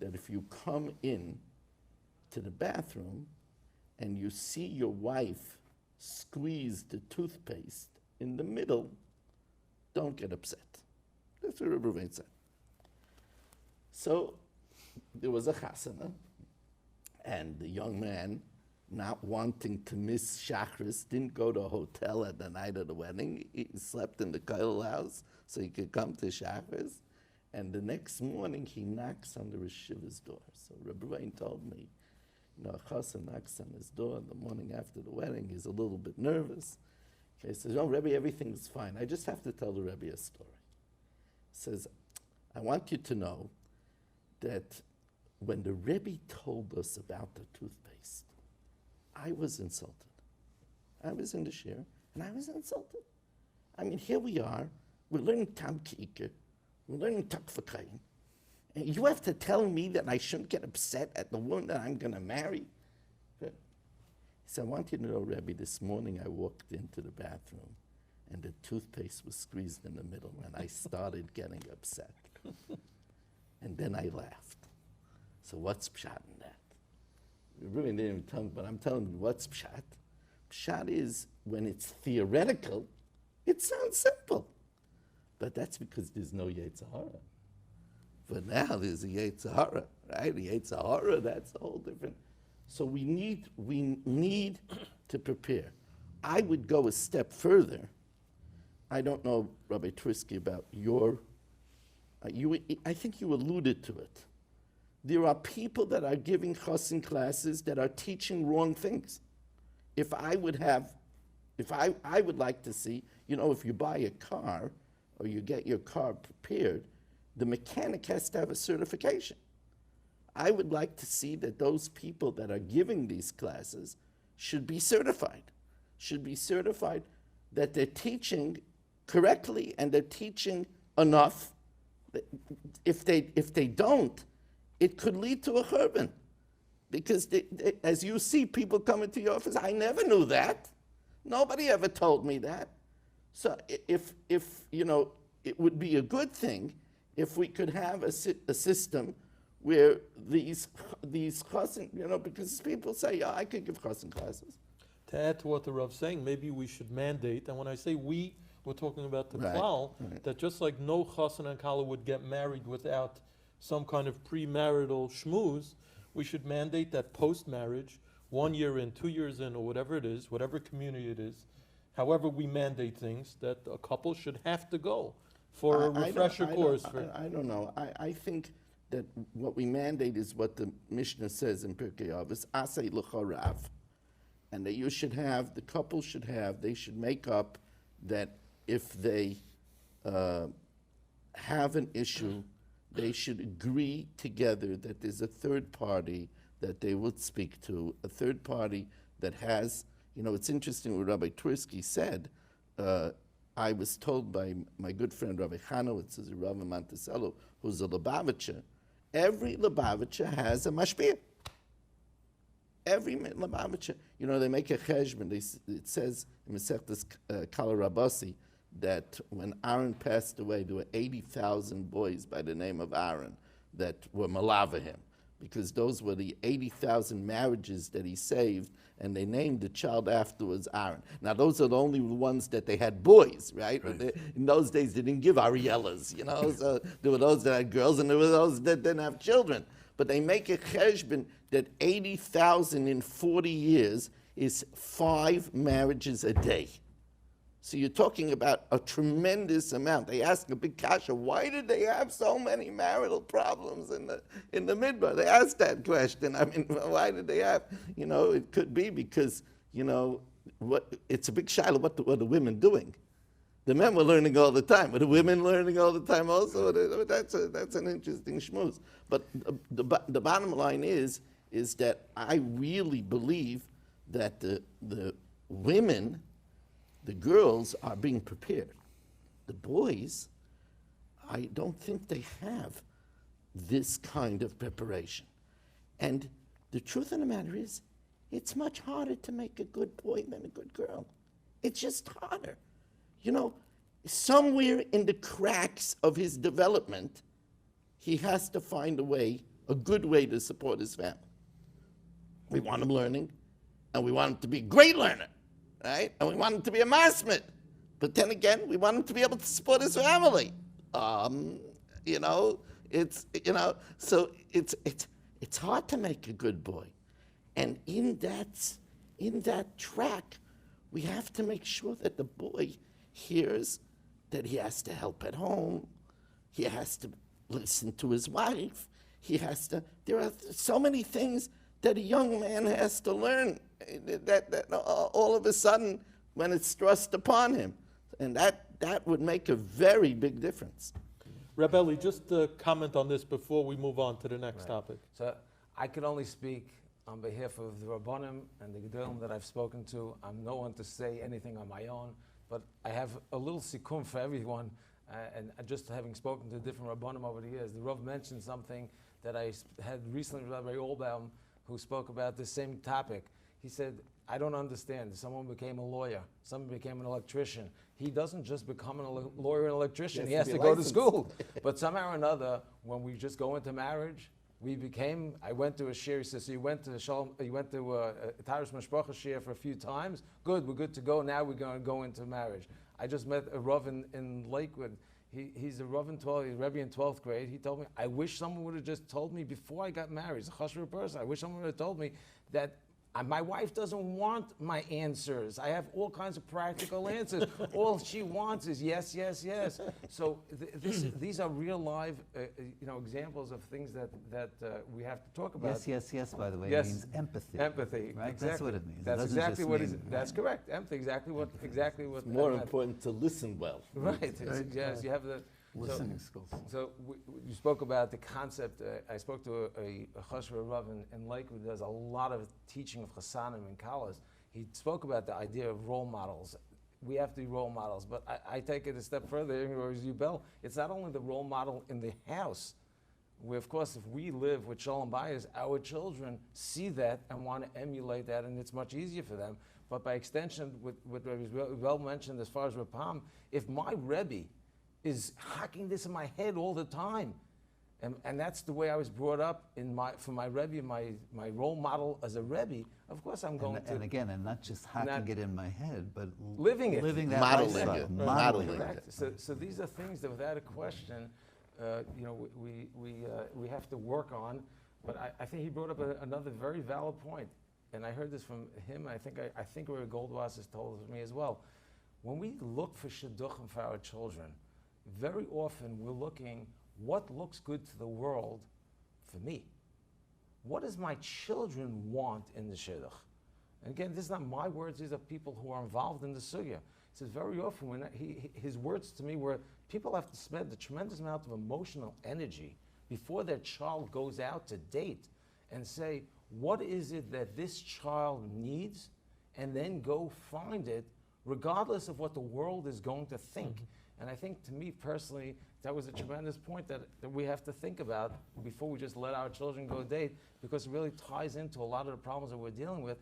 that if you come in to the bathroom and you see your wife squeeze the toothpaste in the middle, don't get upset. That's what Reb Ruvain said. So there was a chasana, and the young man, not wanting to miss Shachris, didn't go to a hotel at the night of the wedding. He slept in the kollel house so he could come to Shachris. And the next morning, he knocks on the Rishiva's door. So Reb Ruvain told me, a chassan knocks on his door in the morning after the wedding. He's a little bit nervous. He says, Rebbe, everything's fine. I just have to tell the Rebbe a story. He says, I want you to know that when the Rebbe told us about the toothpaste, I was insulted. I was in the shir, and I was insulted. I mean, here we are, we're learning Tam Kike, we're learning Takfakayin, and you have to tell me that I shouldn't get upset at the woman that I'm going to marry? He said, I want you to know, Rebbe, this morning I walked into the bathroom, and the toothpaste was squeezed in the middle, and I started getting upset. And then I laughed. So what's pshat in that? We really didn't even tell me, but I'm telling you what's pshat. Pshat is when it's theoretical, it sounds simple. But that's because there's no Yetzer Hara. But now there's a Yetzer Hara, right? The Yetzer Hara, that's a whole different. So we need to prepare. I would go a step further. I don't know, Rabbi Tversky, about your I think you alluded to it. There are people that are giving chosin classes that are teaching wrong things. I would like to see, if you buy a car or you get your car prepared, the mechanic has to have a certification. I would like to see that those people that are giving these classes should be certified that they're teaching correctly and they're teaching enough. If they don't, it could lead to a churban. Because as you see people come into your office, I never knew that. Nobody ever told me that. So if it would be a good thing if we could have a system where these chosin, because people say, I could give chosin classes. To add to what the Rav's saying, maybe we should mandate, and when I say we're talking about the klal, that just like no chassan and kala would get married without some kind of premarital shmooze, we should mandate that post-marriage, 1 year in, 2 years in, or whatever it is, whatever community it is, however we mandate things, that a couple should have to go for a refresher course. I don't know. I think that what we mandate is what the Mishnah says in Pirkei Avos, Asay l'chorav, and that the couple should they should make up that if they have an issue, they should agree together that there's a third party that they would speak to, a third party that has, it's interesting what Rabbi Tversky said. I was told by my good friend Rabbi Chanowitz, who's a Rav in Monticello, who's a Lubavitcher, every Lubavitcher has a mashpia. Every Lubavitcher, they make a cheshbon. It says in Masechtas Kala Rabasi that when Aaron passed away, there were 80,000 boys by the name of Aaron that were malava him, because those were the 80,000 marriages that he saved, and they named the child afterwards Aaron. Now, those are the only ones that they had boys, right? In those days, they didn't give Ariellas, you know, so there were those that had girls, and there were those that didn't have children. But they make a cheshbon that 80,000 in 40 years is 5 marriages a day. So you're talking about a tremendous amount. They ask a big kasha, why did they have so many marital problems in the midbar? They asked that question. I mean, why did they have, you know, it could be because, you know, it's a big shiloh, what are women doing? The men were learning all the time. Were the women learning all the time also? That's an interesting schmooze. But the bottom line is that I really believe that the women, the girls, are being prepared. The boys, I don't think they have this kind of preparation. And the truth of the matter is, it's much harder to make a good boy than a good girl. It's just harder. You know, somewhere in the cracks of his development, he has to find a good way to support his family. We want him learning, and we want him to be a great learner, right? And we want him to be a masmid. But then again, we want him to be able to support his family. You know, so it's hard to make a good boy. And in that track, we have to make sure that the boy hears that he has to help at home, he has to listen to his wife, there are so many things that a young man has to learn that all of a sudden when it's thrust upon him. And that would make a very big difference. Rabbi Eli, just to comment on this before we move on to the next topic. So I can only speak on behalf of the Rabbonim and the Gedolim that I've spoken to. I'm no one to say anything on my own, but I have a little sikkum for everyone. And just having spoken to different Rabbonim over the years, the Rav mentioned something that I had recently with Rabbi Olbaum, who spoke about the same topic. He said, I don't understand. Someone became a lawyer. Someone became an electrician. He doesn't just become a lawyer and electrician. He has to go to school. But somehow or another, when we just go into marriage, I went to a shir. He says, so you went to Taras Mashpacha shir for a few times. Good, we're good to go. Now we're going to go into marriage. I just met a Rav in Lakewood. He's a Rav in 12th, he's a Rebbe in 12th grade. He told me, I wish someone would have just told me before I got married. He's a chashuv person. I wish someone would have told me that my wife doesn't want my answers. I have all kinds of practical answers. All she wants is yes, yes, yes. So these are real live, examples of things that we have to talk about. Yes, yes, yes. By the way, Yes. means empathy. Empathy, right? exactly. That's what it means. That's It doesn't exactly just what mean- is. That's correct. Empathy, exactly what. More important to listen well. Right. Yes, you have the. Listening skills. So you spoke about the concept. I spoke to a chashuv Rav in Lakewood who does a lot of teaching of chasanim in college. He spoke about the idea of role models. We have to be role models, but I take it a step further. As you, Bell, it's not only the role model in the house. Where, of course, if we live with Sholom Bayis, our children see that and want to emulate that, and it's much easier for them. But by extension, what Rabbi Bell mentioned as far as Rapam, if my Rebbe is hacking this in my head all the time. And that's the way I was brought up for my Rebbe, my role model as a Rebbe. Of course I'm going to... And again, and not just hacking it in my head, but living it. Living that Modeling lifestyle. it. Modeling Modeling it. it. So these are things that without a question, we have to work on. But I think he brought up another very valid point. And I heard this from him. I think Rabbi Goldwasser has told me as well. When we look for shidduchim for our children, very often we're looking what looks good to the world for me. What does my children want in the shidduch? And again, this is not my words, these are people who are involved in the sugya. He says very often when his words to me were people have to spend a tremendous amount of emotional energy before their child goes out to date and say, what is it that this child needs? And then go find it regardless of what the world is going to think. Mm-hmm. And I think to me personally, that was a tremendous point that we have to think about before we just let our children go date, because it really ties into a lot of the problems that we're dealing with.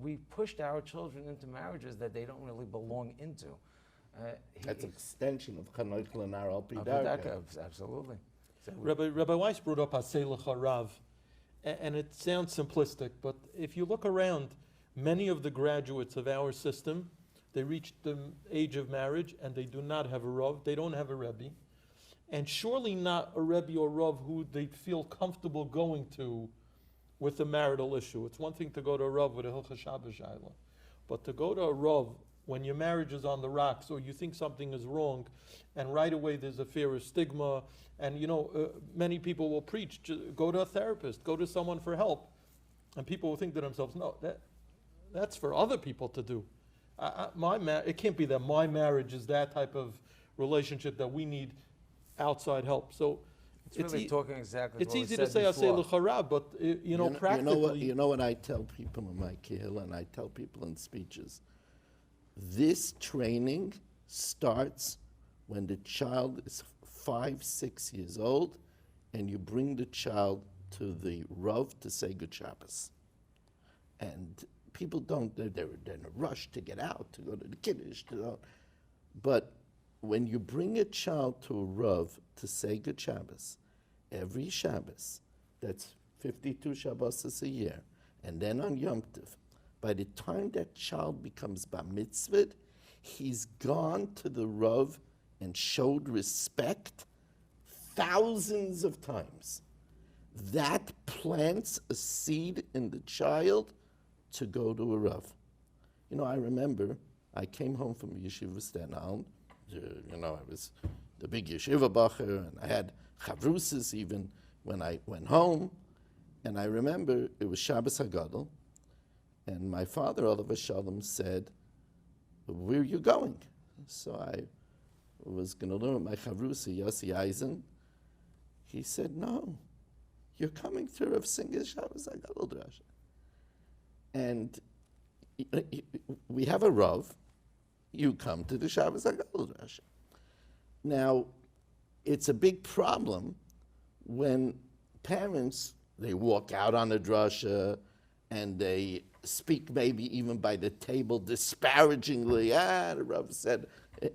We pushed our children into marriages that they don't really belong into. That's an extension of Chanoich L'Nar Al Pi Of Darkei. Darkei, absolutely. So Rabbi Weiss brought up Haselech Harav, and it sounds simplistic, but if you look around, many of the graduates of our system, they reach the age of marriage and they do not have a Rav, they don't have a Rebbe, and surely not a Rebbe or Rav who they feel comfortable going to with a marital issue. It's one thing to go to a Rav with a Hilchah Shabbos Shaila, but to go to a Rav when your marriage is on the rocks or you think something is wrong, and right away there's a fear of stigma, and many people will preach, go to a therapist, go to someone for help, and people will think to themselves, no, that's for other people to do. It can't be that my marriage is that type of relationship that we need outside help. So it's really talking exactly it's what we easy said to say before. Aseh L'Charav, but practically. You know what I tell people in my kehillah, and I tell people in speeches? This training starts when the child is 5, 6 years old, and you bring the child to the Rav to say Good Shabbos. And people they're in a rush to get out, to go to the Kiddush, but when you bring a child to a Rav to say Good Shabbos, every Shabbos, that's 52 Shabbos a year, and then on Yom Tov, by the time that child becomes bar mitzvah, he's gone to the Rav and showed respect thousands of times. That plants a seed in the child to go to a Rav. I remember I came home from Yeshiva Staten Island. I was the big Yeshiva Bacher, and I had chavrusas even when I went home. And I remember it was Shabbos HaGadol, and my father, Olav Shalom, said, "Where are you going?" So I was going to learn my chavrusa, Yossi Eisen. He said, "No, you're coming to Rav Singer's Shabbos HaGadol Drasha. And we have a Rav, you come to the Shabbos HaGadol Drasha." Now, it's a big problem when parents, they walk out on a drasha and they speak maybe even by the table disparagingly. The Rav said,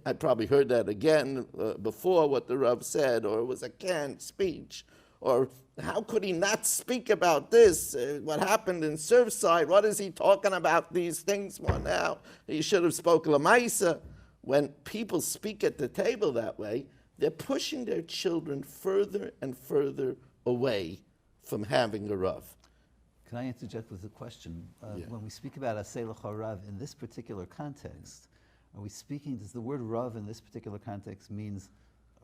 I probably heard that again before what the Rav said, or it was a canned speech, or how could he not speak about this? What happened in Surfside? What is he talking about these things for now? He should have spoken Lamaisa. When people speak at the table that way, they're pushing their children further and further away from having a Rav. Can I interject with a question? Yeah. When we speak about Aseh L'Charav in this particular context, does the word Rav in this particular context means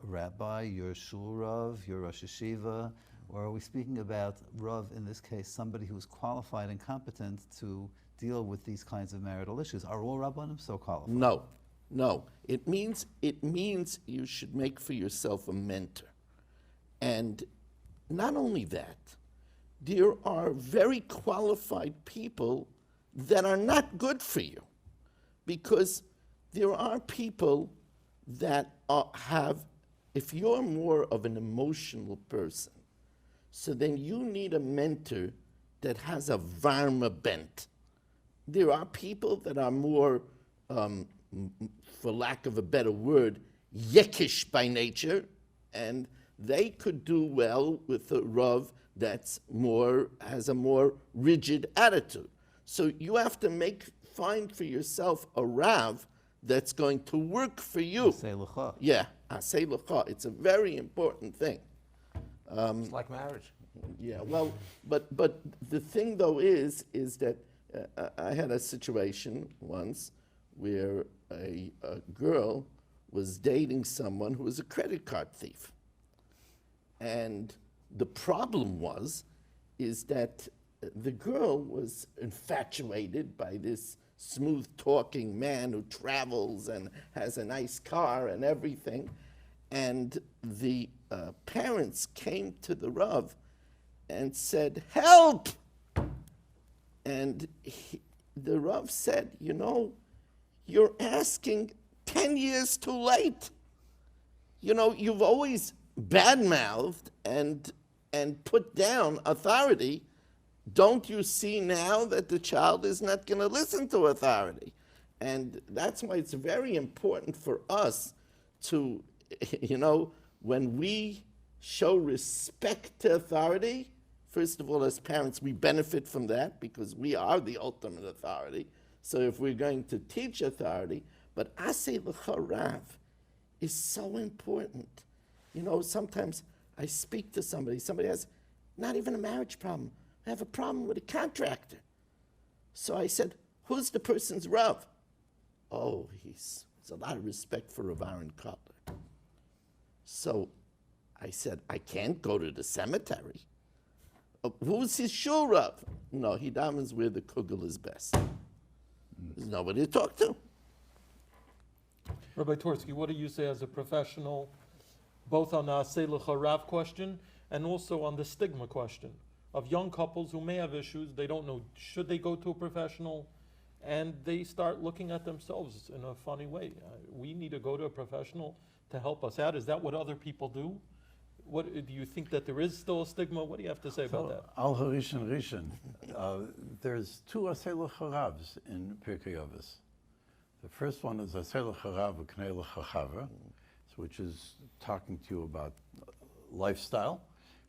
a rabbi, your shul Rav, your Rosh Yeshiva, or are we speaking about Rav, in this case, somebody who is qualified and competent to deal with these kinds of marital issues? Are all Rabbonim so qualified? No. It means you should make for yourself a mentor. And not only that, there are very qualified people that are not good for you, because there are people that if you're more of an emotional person, so then you need a mentor that has a varma bent. There are people that are more, for lack of a better word, yekish by nature, and they could do well with a Rav that's has a more rigid attitude. So you have to find for yourself a Rav that's going to work for you. Aseh L'Cha. Yeah, Aseh L'Cha. It's a very important thing. It's like marriage. Yeah, well, but the thing though is that I had a situation once where a girl was dating someone who was a credit card thief. And the problem is that the girl was infatuated by this smooth-talking man who travels and has a nice car and everything. And the parents came to the Rav and said, "Help!" And the Rav said, "You're asking 10 years too late. You've always bad-mouthed and put down authority. Don't you see now that the child is not going to listen to authority?" And that's why it's very important for us to, when we show respect to authority, first of all, as parents, we benefit from that because we are the ultimate authority. So if we're going to teach authority, but aseh l'charav is so important. Sometimes I speak to somebody has not even a marriage problem. I have a problem with a contractor. So I said, who's the person's Rav? Oh, he's a lot of respect for Rav Aaron Kotler. So I said, I can't go to the cemetery. Who's his shul Rav? No, he davens where the kugel is best. There's nobody to talk to. Rabbi Twersky, what do you say as a professional, both on the Aseh L'Charav question and also on the stigma question of young couples who may have issues, they don't know, should they go to a professional, and they start looking at themselves in a funny way. We need to go to a professional to help us out. Is that what other people do? What do you think that there is still a stigma? What do you have to say about that? Al Harishan Rishon. There's two Aseh L'Charavs in Pirkei Avos. The first one is Aseh L'Charav V'Knei L'Chachava, which is talking to you about lifestyle.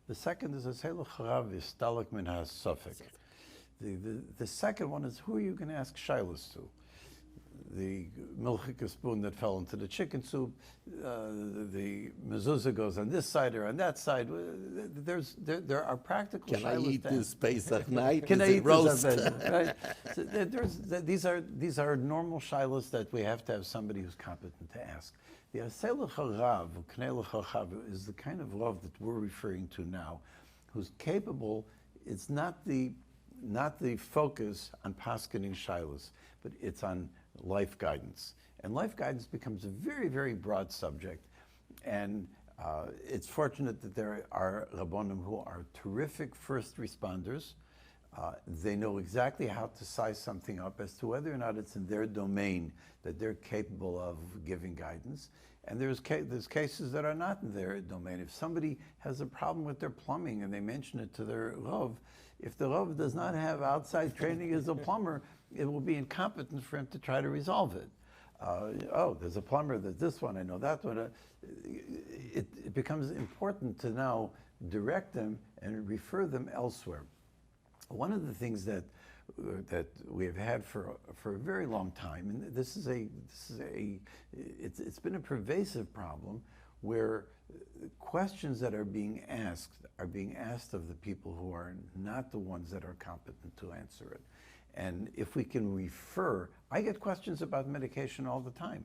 The second is Aseh L'Charav V'Stalek Min HaSofek. The second one is, who are you going to ask shilas to? The milchika spoon that fell into the chicken soup, the mezuzah goes on this side or on that side. There are practical shilas. Can I eat this Pesach night? Can I eat roast? this? Right? So these are normal shilas that we have to have somebody who's competent to ask. The Aseh L'Charav, K'nei L'Chachava, is the kind of love that we're referring to now, who's capable. It's not the focus on paskening shilas, but it's on life guidance. And life guidance becomes a very, very broad subject. And it's fortunate that there are Rabbonim who are terrific first responders. They know exactly how to size something up as to whether or not it's in their domain that they're capable of giving guidance. And there's cases that are not in their domain. If somebody has a problem with their plumbing and they mention it to their Rav, if the Rav does not have outside training as a plumber, it will be incompetent for him to try to resolve it. There's a plumber, there's this one, I know that one. It becomes important to now direct them and refer them elsewhere. One of the things that we have had for a very long time, and it's been a pervasive problem, where questions that are being asked of the people who are not the ones that are competent to answer it. And if we can refer, I get questions about medication all the time.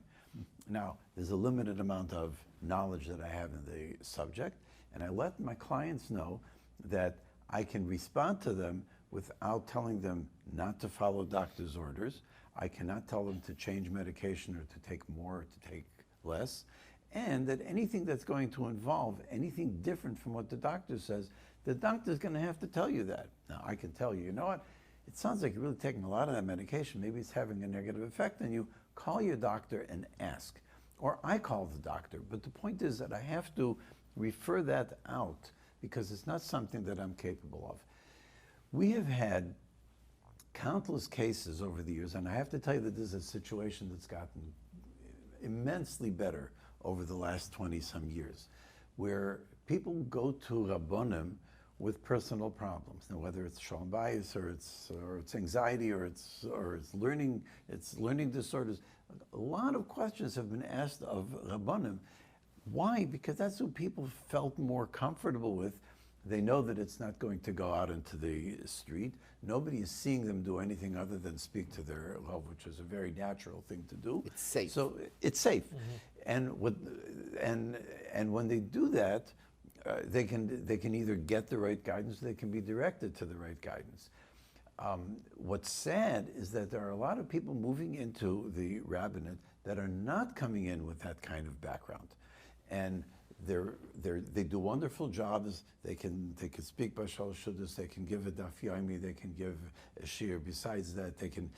Now, there's a limited amount of knowledge that I have in the subject, and I let my clients know that I can respond to them without telling them not to follow doctor's orders. I cannot tell them to change medication or to take more or to take less. And that anything that's going to involve anything different from what the doctor says, the doctor's going to have to tell you that. Now, I can tell you, you know what? It sounds like you're really taking a lot of that medication. Maybe it's having a negative effect on you. Call your doctor and ask. Or I call the doctor. But the point is that I have to refer that out because it's not something that I'm capable of. We have had countless cases over the years, and I have to tell you that this is a situation that's gotten immensely better over the last 20-some years, where people go to Rabbonim with personal problems. Now, whether it's Sholom Bayis or it's anxiety or it's learning disorders, a lot of questions have been asked of Rabbonim. Why? Because that's what people felt more comfortable with. They know that it's not going to go out into the street. Nobody is seeing them do anything other than speak to their love, which is a very natural thing to do. It's safe. So it's safe. Mm-hmm. And when they do that, they can either get the right guidance, or they can be directed to the right guidance. What's sad is that there are a lot of people moving into the rabbinate that are not coming in with that kind of background, and they do wonderful jobs. They can speak Bashal Shuddus. They can give a daf yomi. They can give a shir. Besides that, they can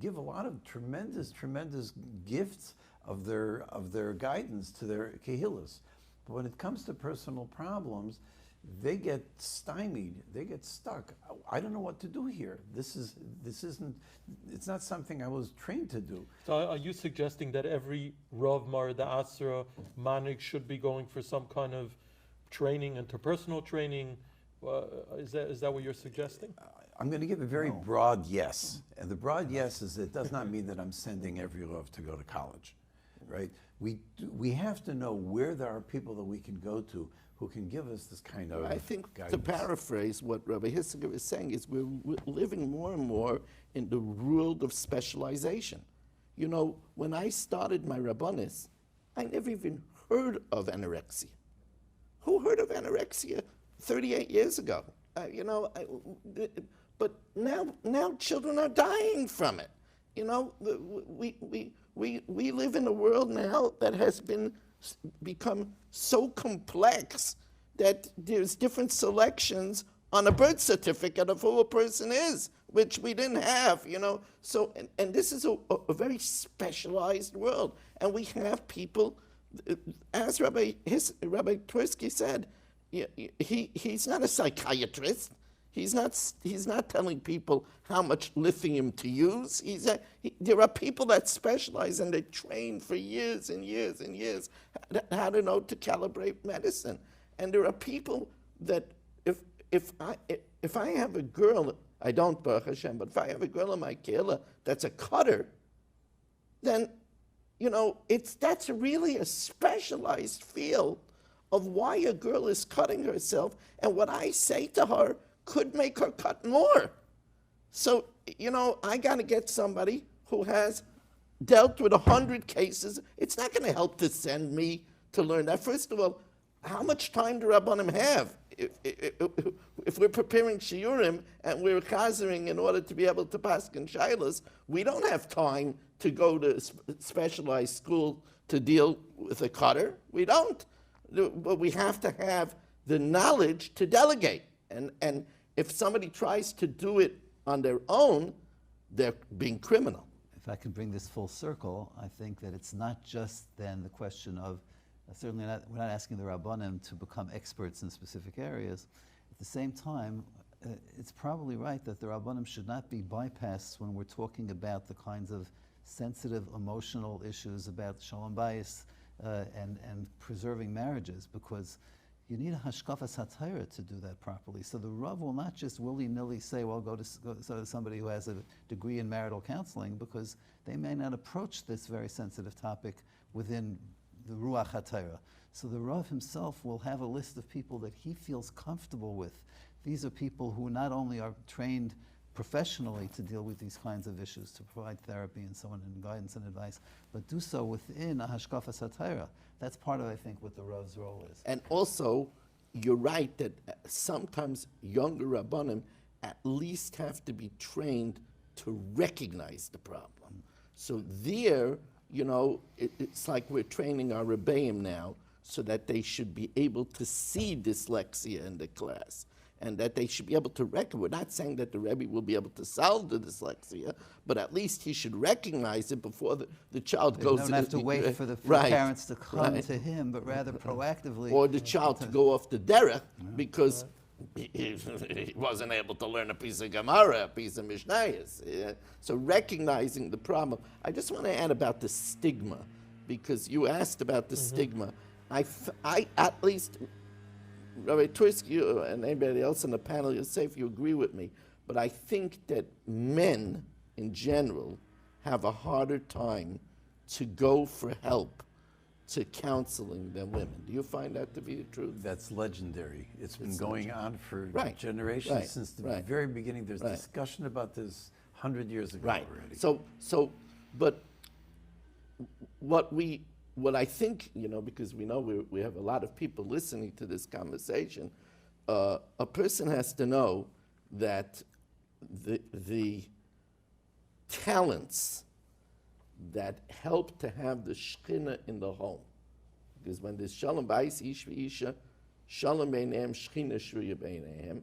give a lot of tremendous gifts of their guidance to their kehillas. But when it comes to personal problems, they get stymied, they get stuck. I don't know what to do here. It's not something I was trained to do. So are you suggesting that every Rav Marda Asra Manik should be going for some kind of training, interpersonal training? Is that what you're suggesting? I'm going to give a very broad yes. And the broad yes is it does not mean that I'm sending every Rav to go to college, right? We have to know where there are people that we can go to who can give us this kind of I think guidance. to paraphrase what Rabbi Hissinger is saying is we're living more and more in the world of specialization. You know, when I started my Rabbonis, I never even heard of anorexia. Who heard of anorexia 38 years ago? But now children are dying from it. You know, we live in a world now that has become so complex that there's different selections on a birth certificate of who a person is, which we didn't have, you know. So, and this is a very specialized world. And we have people, as Rabbi Twersky said, he's not a psychiatrist. He's not telling people how much lithium to use. There are people that specialize and they train for years and years and years how to know to calibrate medicine. And there are people that if I have a girl, I don't, Baruch Hashem, but if I have a girl in my kehillah that's a cutter, then that's really a specialized field of why a girl is cutting herself, and what I say to her could make her cut more. So, I got to get somebody who has dealt with 100 cases. It's not going to help to send me to learn that. First of all, how much time do Rabbonim have? If we're preparing shiurim and we're chazering in order to be able to paskin shaylas, we don't have time to go to specialized school to deal with a cutter. We don't. But we have to have the knowledge to delegate. And if somebody tries to do it on their own, they're being criminal. If I can bring this full circle, I think that it's not just then the question of, we're not asking the Rabbonim to become experts in specific areas. At the same time, it's probably right that the Rabbonim should not be bypassed when we're talking about the kinds of sensitive emotional issues about Sholom Bayis and preserving marriages, because you need a hashkafas hatayra to do that properly. So the Rav will not just willy-nilly say, well, go to somebody who has a degree in marital counseling, because they may not approach this very sensitive topic within the ruach hatayra. So the Rav himself will have a list of people that he feels comfortable with. These are people who not only are trained professionally to deal with these kinds of issues, to provide therapy and so on, and guidance and advice, but do so within a hashkafas hatayra. That's part of, I think, what the Rav's role is. And also, you're right that sometimes younger Rabbonim at least have to be trained to recognize the problem. So there, it's like we're training our Rebbeim now so that they should be able to see dyslexia in the class, and that they should be able to recognize. We're not saying that the Rebbe will be able to solve the dyslexia, but at least he should recognize it before the child goes. They don't have to wait for the parents to come to him, but rather proactively. Or the child to go off the derech because he wasn't able to learn a piece of Gemara, a piece of Mishnayos. So recognizing the problem. I just want to add about the stigma, because you asked about the stigma. I at least, Rabbi Twersky and anybody else on the panel, you'll say if you agree with me, but I think that men in general have a harder time to go for help to counseling than women. Do you find that to be the truth? That's legendary. It's been going on for Right. generations, Right. since the Right. very beginning. There's Right. discussion about this 100 years ago Right. already. But what I think, because we know we have a lot of people listening to this conversation, a person has to know that the talents that help to have the Shekhinah in the home, because when there's Sholom Bayis, Ish v'Isha, Sholom Beinehem, Shekhinah Shruya Beinehem,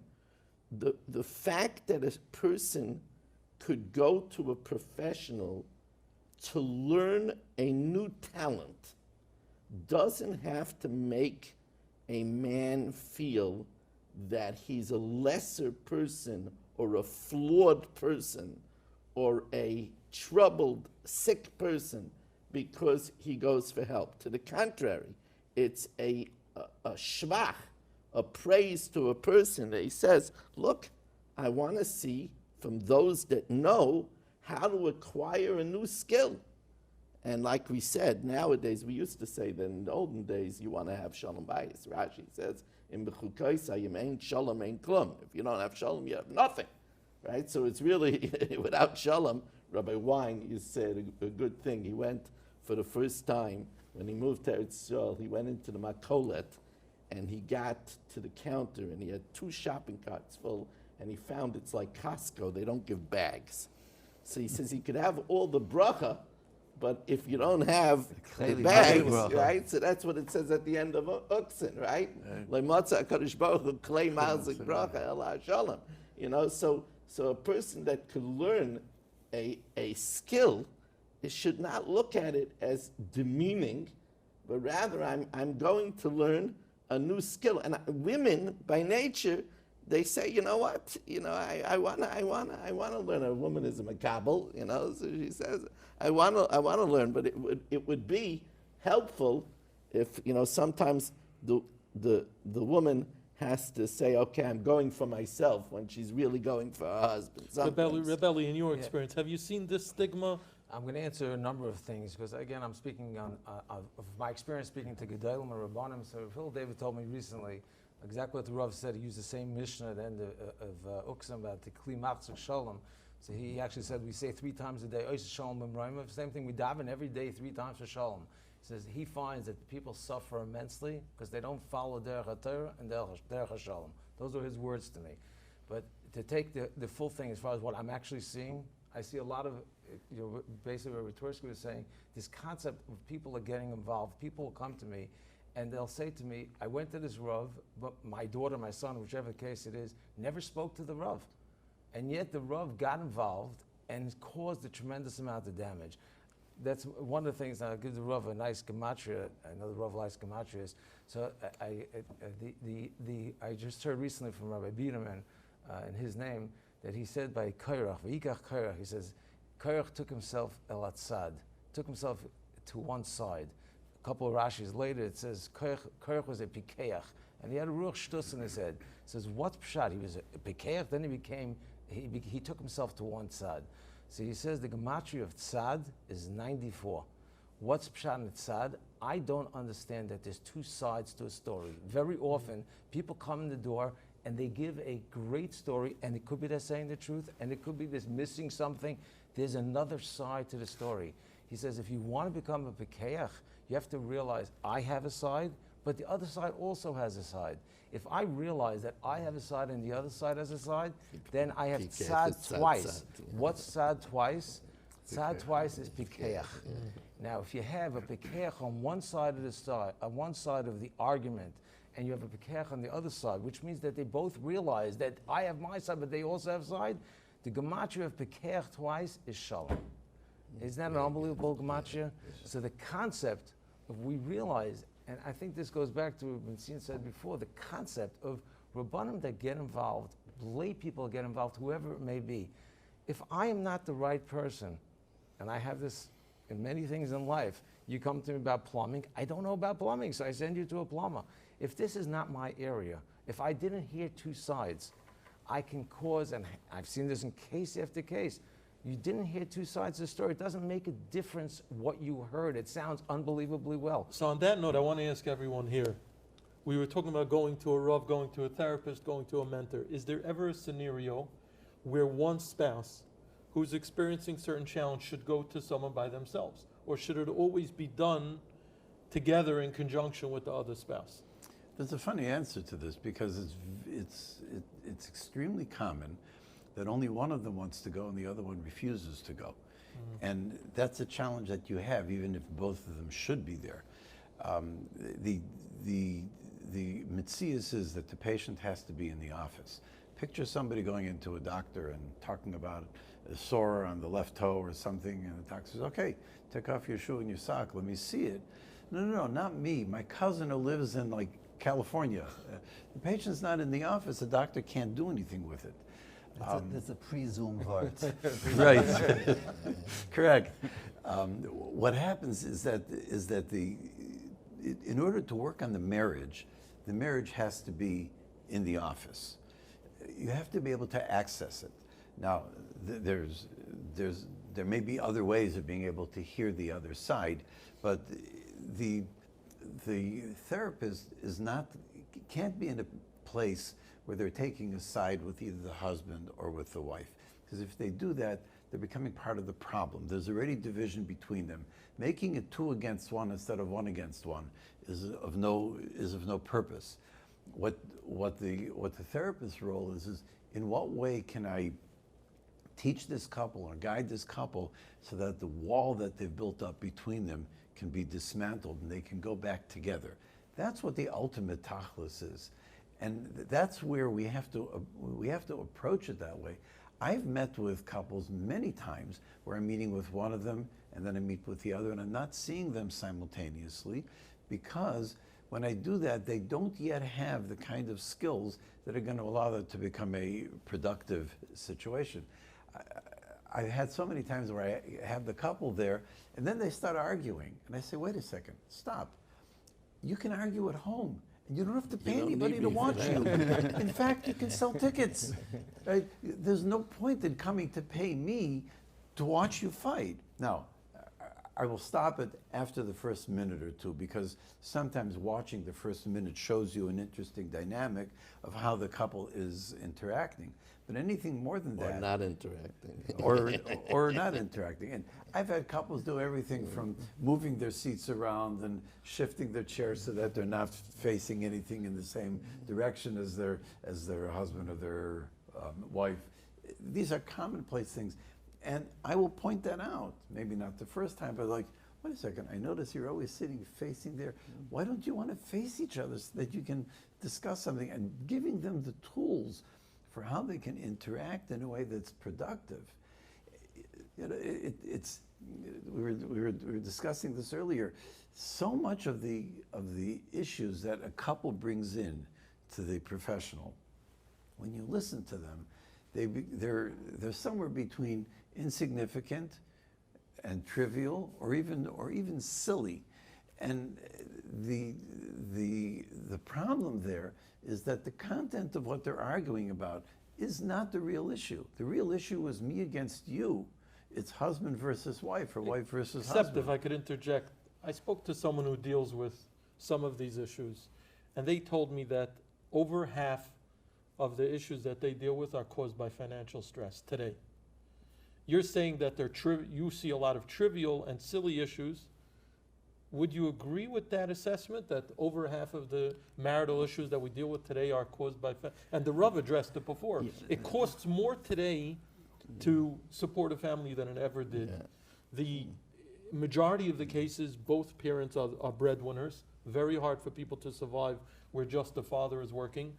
the fact that a person could go to a professional to learn a new talent doesn't have to make a man feel that he's a lesser person or a flawed person or a troubled, sick person because he goes for help. To the contrary, it's a shvach, a praise to a person that he says, look, I want to see from those that know how to acquire a new skill. And like we said, nowadays, we used to say that in the olden days, you want to have Sholom Bayis. Rashi says, in Bechukaisayim ain't Sholom ain't klum. If you don't have Sholom, you have nothing. Right? So it's really, without Sholom, Rabbi Wein, you said a good thing. He went for the first time, when he moved to Eretz Yisrael, he went into the Makolet, and he got to the counter, and he had 2 shopping carts full, and he found it's like Costco, they don't give bags. So he says he could have all the bracha, but if you don't have the bags, right? So that's what it says at the end of Uksin, right? Le'matzah HaKadosh Baruch Hu klei mazik bracha el ha'shalom. You know, so a person that could learn a skill, it should not look at it as demeaning, but rather I'm going to learn a new skill. And women, by nature, they say, you know what? You know, I wanna learn. A woman is a makabel, you know. So she says, I wanna learn. But it would be helpful if, you know, sometimes the woman has to say, okay, I'm going for myself, when she's really going for her husband. Rebelli, in your experience, have you seen this stigma? I'm going to answer a number of things because, again, I'm speaking of my experience speaking to Gedolim and Rabbonim. So Phil David told me recently exactly what the Rav said. He used the same Mishnah at the end of Uksim about the Kli Machzor Sholom. So he actually said we say 3 times a day, Ois Sholom B'Mroimav. Same thing, we daven every day 3 times for Sholom. He says he finds that people suffer immensely because they don't follow Derech HaTorah and Derech HaSholom. Those are his words to me. But to take the full thing as far as what I'm actually seeing, I see a lot of, you know, basically what Ritorsky was saying, this concept of people are getting involved. People will come to me and they'll say to me, I went to this Rav, but my daughter, my son, whichever case it is, never spoke to the Rav. And yet the Rav got involved and caused a tremendous amount of damage. That's one of the things. I'll give the Rav a nice gematria. I know the Rav likes gematrias. So I just heard recently from Rabbi Biederman in his name that he said by Kairach, V'yikach Kairach, he says, Kairach took himself el atzad, took himself to one side. A couple of Rashis later it says Kairach was a pikeach, and he had a ruach shtus in his head. It says, what's pshat? He was a pikeach, then he took himself to one side. So he says the gematria of tzad is 94. What's pshat in tzad? I don't understand that there's 2 sides to a story. Very often, people come in the door and they give a great story, and it could be they're saying the truth, and it could be there's missing something. There's another side to the story. He says if you want to become a pikeach, you have to realize I have a side, but the other side also has a side. If I realize that I have a side and the other side has a side, then I have tzad twice. What's tzad twice? Tzad twice is pikeach. Now, if you have a pikeach on one side of the side, on one side of the argument, and you have a pikeach on the other side, which means that they both realize that I have my side, but they also have side, the gematria of pikeach twice is shalom. Isn't that an unbelievable gematria? So the concept of we realize, and I think this goes back to what Benzin said before, the concept of Rabbonim that get involved, lay people get involved, whoever it may be. If I am not the right person, and I have this in many things in life, you come to me about plumbing, I don't know about plumbing, so I send you to a plumber. If this is not my area, if I didn't hear 2 sides, I can cause, and I've seen this in case after case, you didn't hear 2 sides of the story. It doesn't make a difference what you heard. It sounds unbelievably well. So on that note, I want to ask everyone here. We were talking about going to a Rav, going to a therapist, going to a mentor. Is there ever a scenario where one spouse who's experiencing certain challenge should go to someone by themselves? Or should it always be done together in conjunction with the other spouse? There's a funny answer to this because it's extremely common that only one of them wants to go and the other one refuses to go. And that's a challenge that you have, even if both of them should be there. The mitzias is that the patient has to be in the office. Picture somebody going into a doctor and talking about a sore on the left toe or something, and the doctor says, okay, take off your shoe and your sock, let me see it. No, not me. My cousin who lives in like California. The patient's not in the office. The doctor can't do anything with it. That's a presumed heart. Right. Correct. What happens is that in order to work on the marriage has to be in the office. You have to be able to access it. Now, there may be other ways of being able to hear the other side, but the therapist can't be in a place where they're taking a side with either the husband or with the wife. Because if they do that, they're becoming part of the problem. There's already division between them. Making it 2 against 1 instead of 1 against 1 is of no purpose. What the therapist's role is in what way can I teach this couple or guide this couple so that the wall that they've built up between them can be dismantled and they can go back together. That's what the ultimate tachlis is. And that's where we have to approach it that way. I've met with couples many times where I'm meeting with one of them and then I meet with the other and I'm not seeing them simultaneously because when I do that, they don't yet have the kind of skills that are going to allow them to become a productive situation. I've had so many times where I have the couple there and then they start arguing and I say, wait a second, stop. You can argue at home. You don't have to pay anybody to watch you. In fact, you can sell tickets. Right? There's no point in coming to pay me to watch you fight. Now, I will stop it after the first minute or two because sometimes watching the first minute shows you an interesting dynamic of how the couple is interacting. But anything more than that... Or not interacting. or not interacting. And I've had couples do everything from moving their seats around and shifting their chairs so that they're not facing anything in the same direction as their husband or their wife. These are commonplace things. And I will point that out. Maybe not the first time, but like, wait a second, I notice you're always sitting facing there. Why don't you want to face each other so that you can discuss something? And giving them the tools for how they can interact in a way that's productive. You know, we were discussing this earlier. So much of the issues that a couple brings in to the professional, when you listen to them, they're somewhere between insignificant and trivial, or even silly. And the problem there is that the content of what they're arguing about is not the real issue. The real issue is me against you. It's husband versus wife or wife versus husband. Except if I could interject, I spoke to someone who deals with some of these issues, and they told me that over half of the issues that they deal with are caused by financial stress today. You're saying that you see a lot of trivial and silly issues. Would you agree with that assessment, that over half of the marital issues that we deal with today are caused by, and the Rav addressed it before, it costs more today to support a family than it ever did. Yeah. The majority of the cases, both parents are breadwinners. Very hard for people to survive where just the father is working.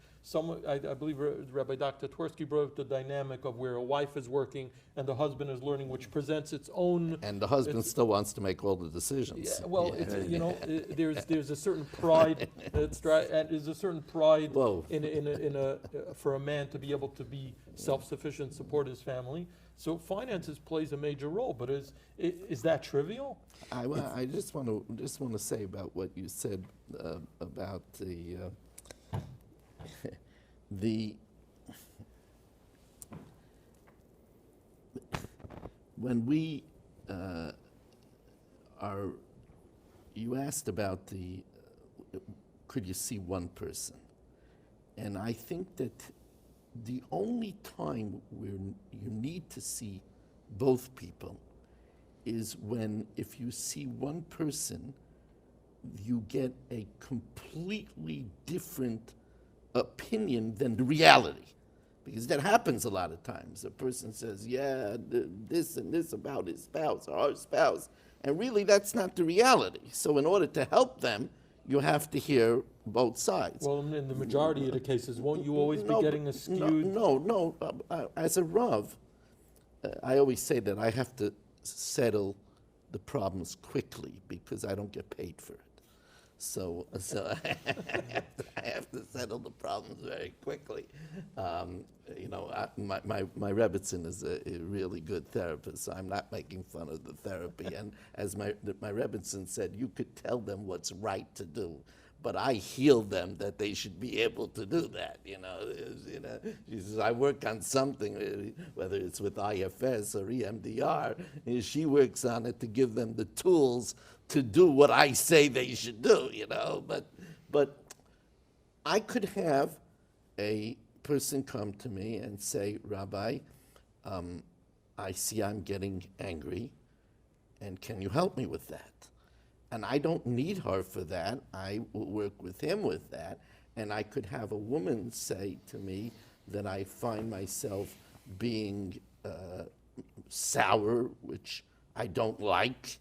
I believe Rabbi Dr. Twersky brought up the dynamic of where a wife is working and the husband is learning, which presents its own... And the husband still wants to make all the decisions. Yeah, well, it's, you know, there's a certain pride. And there's a certain pride for a man to be able to be self-sufficient, support his family. So finances plays a major role, but is that trivial? I just want to say about what you said about when we you asked about could you see one person, and I think that the only time where you need to see both people is when, if you see one person, you get a completely different opinion than the reality. Because that happens a lot of times. A person says, yeah, this and this about his spouse or her spouse, and really that's not the reality. So in order to help them, you have to hear both sides. Well, in the majority of the cases, won't you always be getting a skewed... No. As a Rav, I always say that I have to settle the problems quickly because I don't get paid for it. So I have to settle the problems very quickly. My Rebbitzin is a really good therapist, so I'm not making fun of the therapy. And as my Rebbitzin said, you could tell them what's right to do, but I heal them that they should be able to do that. She says, I work on something, whether it's with IFS or EMDR, and she works on it to give them the tools to do what I say they should do, But I could have a person come to me and say, Rabbi, I see I'm getting angry, and can you help me with that? And I don't need her for that. I will work with him with that. And I could have a woman say to me that I find myself being sour, which I don't like.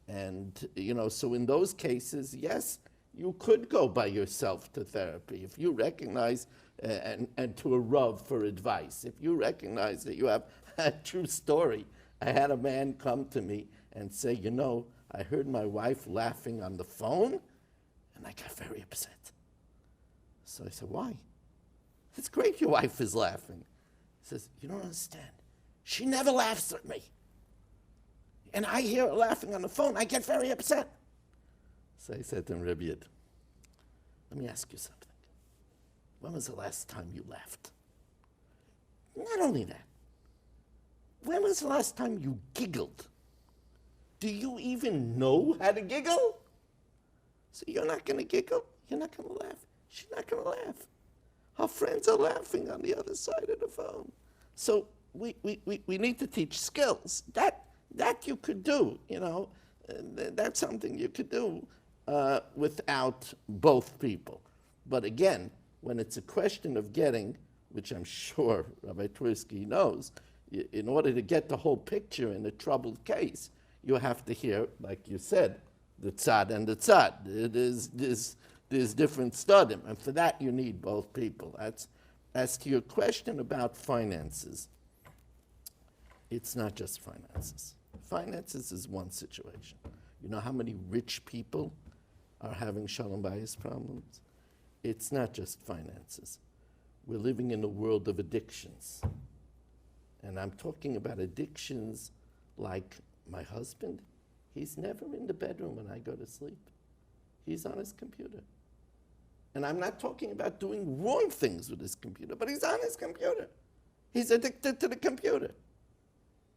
And, so in those cases, yes, you could go by yourself to therapy. If you recognize, and to a Rav for advice, if you recognize that you have a true story. I had a man come to me and say, I heard my wife laughing on the phone, and I got very upset. So I said, why? It's great your wife is laughing. He says, you don't understand. She never laughs at me. And I hear her laughing on the phone, I get very upset. So I said to him, Rebbe, let me ask you something. When was the last time you laughed? Not only that, when was the last time you giggled? Do you even know how to giggle? So you're not going to giggle? You're not going to laugh? She's not going to laugh. Her friends are laughing on the other side of the phone. So we need to teach skills. That you could do, that's something you could do without both people. But again, when it's a question of getting, which I'm sure Rabbi Twersky knows, in order to get the whole picture in a troubled case, you have to hear, like you said, the tzad and the tzad. There's different studim, and for that you need both people. As to your question about finances, it's not just finances. Finances is one situation. You know how many rich people are having Sholom Bayis problems? It's not just finances. We're living in a world of addictions. And I'm talking about addictions like my husband. He's never in the bedroom when I go to sleep. He's on his computer. And I'm not talking about doing wrong things with his computer, but he's on his computer. He's addicted to the computer.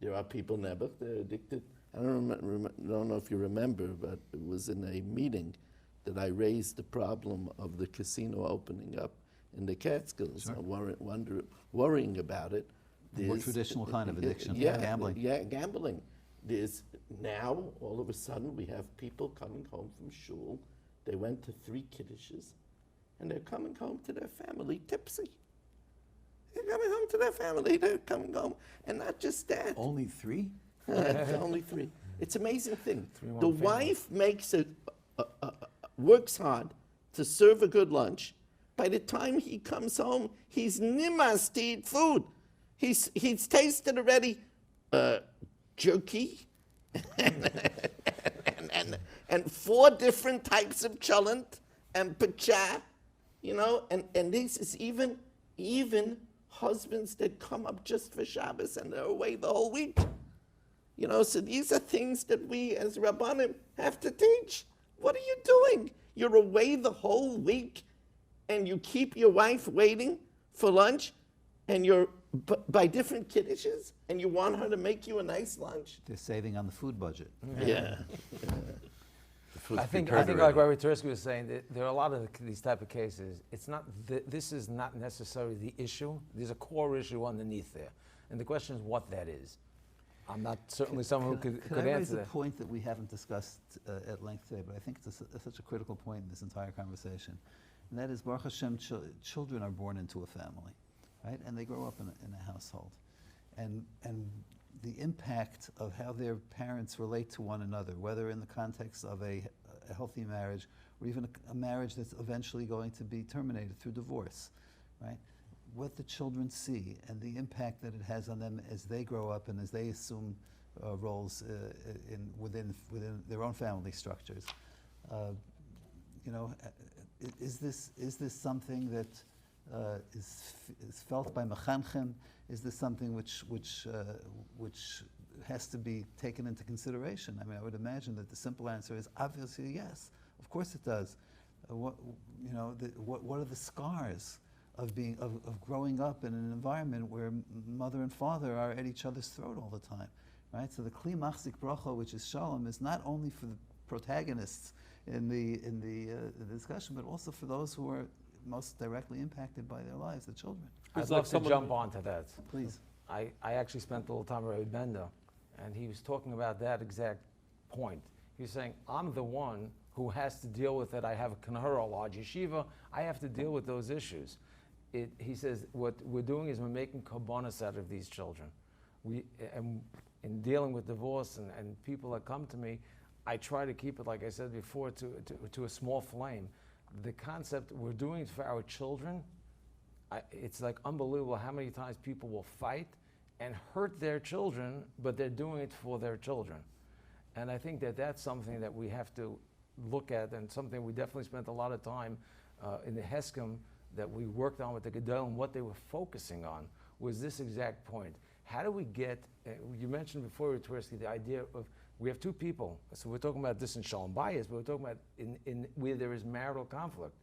There are people, Nebuch, they're addicted. I don't know if you remember, but it was in a meeting that I raised the problem of the casino opening up in the Catskills. Sure. Worrying about it. More traditional kind of addiction, gambling. Yeah, gambling. There's now, all of a sudden, we have people coming home from shul. They went to 3 kiddushes, and they're coming home to their family tipsy. They're coming home to their family. They're coming home. And not just that. Only 3? Only 3. It's an amazing thing. The wife makes works hard to serve a good lunch. By the time he comes home, he's nimas to eat food. He's tasted already jerky and 4 different types of cholent and pacha, and this is even husbands that come up just for Shabbos and they're away the whole week. So these are things that we as Rabbonim have to teach. What are you doing? You're away the whole week and you keep your wife waiting for lunch and you're by different kiddushes and you want her to make you a nice lunch? They're saving on the food budget. Yeah. I think like Rabbi Twersky was saying, that there are a lot of these type of cases. It's not. This is not necessarily the issue. There's a core issue underneath there, and the question is what that is. I'm not certainly someone who could I raise answer a that. point that we haven't discussed at length today, but I think it's such a critical point in this entire conversation, and that is Baruch Hashem, children are born into a family, right, and they grow up in a household, and the impact of how their parents relate to one another, whether in the context of a healthy marriage or even a marriage that's eventually going to be terminated through divorce, right? What the children see and the impact that it has on them as they grow up and as they assume roles within their own family structures. is this something that is felt by mechanchen? Is this something which has to be taken into consideration? I mean, I would imagine that the simple answer is obviously yes. Of course it does. What are the scars of growing up in an environment where mother and father are at each other's throat all the time, right? So the kli machzik bracha, which is shalom, is not only for the protagonists in the discussion, but also for those who are most directly impacted by their lives, the children. I'd love to jump onto that. Please. I actually spent a little time with Rabbi Benda, and he was talking about that exact point. He was saying, I'm the one who has to deal with it. I have a kanahara, a large yeshiva. I have to deal with those issues. He says, what we're doing is we're making kabbanas out of these children. And in dealing with divorce and people that come to me, I try to keep it, like I said before, to a small flame. The concept, we're doing it for our children. It's like unbelievable how many times people will fight and hurt their children, but they're doing it for their children. And I think that that's something that we have to look at, and something we definitely spent a lot of time in the Heskim that we worked on with the Gedolim. What they were focusing on was this exact point. How do we get, you mentioned before, Tversky, the idea of, we have two people, so we're talking about this in Sholom Bayis, but we're talking about in where there is marital conflict.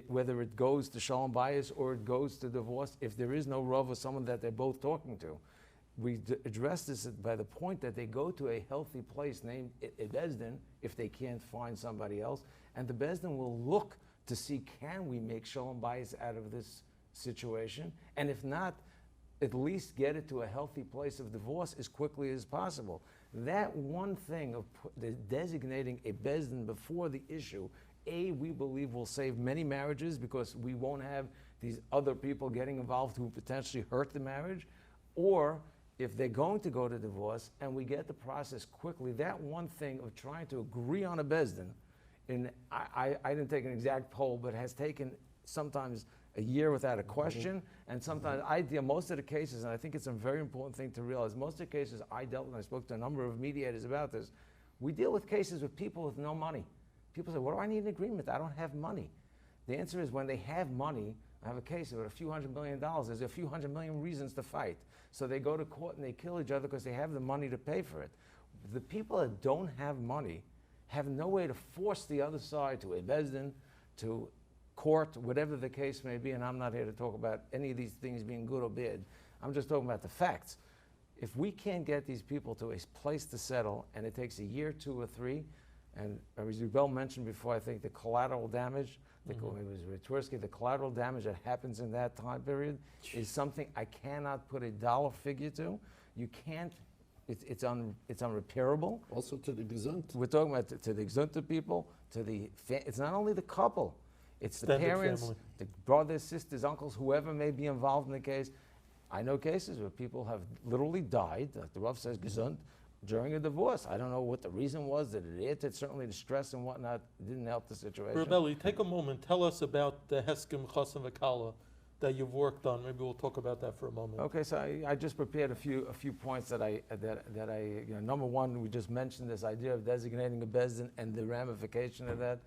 Whether it goes to Sholom Bayis or it goes to divorce, if there is no Rav or someone that they're both talking to, we address this by the point that they go to a healthy place named a Bezdin if they can't find somebody else, and the Bezdin will look to see, can we make Sholom Bayis out of this situation, and if not, at least get it to a healthy place of divorce as quickly as possible. That one thing of designating a Bezdin before the issue, we believe will save many marriages because we won't have these other people getting involved who potentially hurt the marriage, or if they're going to go to divorce and we get the process quickly, that one thing of trying to agree on a Bezdin, and I didn't take an exact poll, but has taken sometimes a year without a question, and sometimes I deal, most of the cases, and I think it's a very important thing to realize, most of the cases I dealt with, and I spoke to a number of mediators about this, we deal with cases with people with no money. People say, what do I need an agreement? I don't have money. The answer is when they have money, I have a case of a few $100 million, there's a few $100 million reasons to fight. So they go to court and they kill each other because they have the money to pay for it. The people that don't have money have no way to force the other side to a Bezdin, to court, whatever the case may be, and I'm not here to talk about any of these things being good or bad. I'm just talking about the facts. If we can't get these people to a place to settle, and it takes a year, 2 or 3, and as Bell mentioned before, I think the collateral damage, it was Tversky, the collateral damage that happens in that time period is something I cannot put a dollar figure to. You can't, it's unrepairable. Also to the Gesund. We're talking about to the Gesundte people, it's not only the couple, it's the Extended parents, family. the brothers, sisters, uncles, whoever may be involved in the case. I know cases where people have literally died, like the Rav says, Gesund, during a divorce. I don't know what the reason was, that it added certainly the stress and whatnot, didn't help the situation. Rebelli, take a moment. Tell us about the Heskim Chasam V'Kala that you've worked on. Maybe we'll talk about that for a moment. Okay, so I just prepared a few points that I number one, we just mentioned this idea of designating a Bezdin and the ramification of that.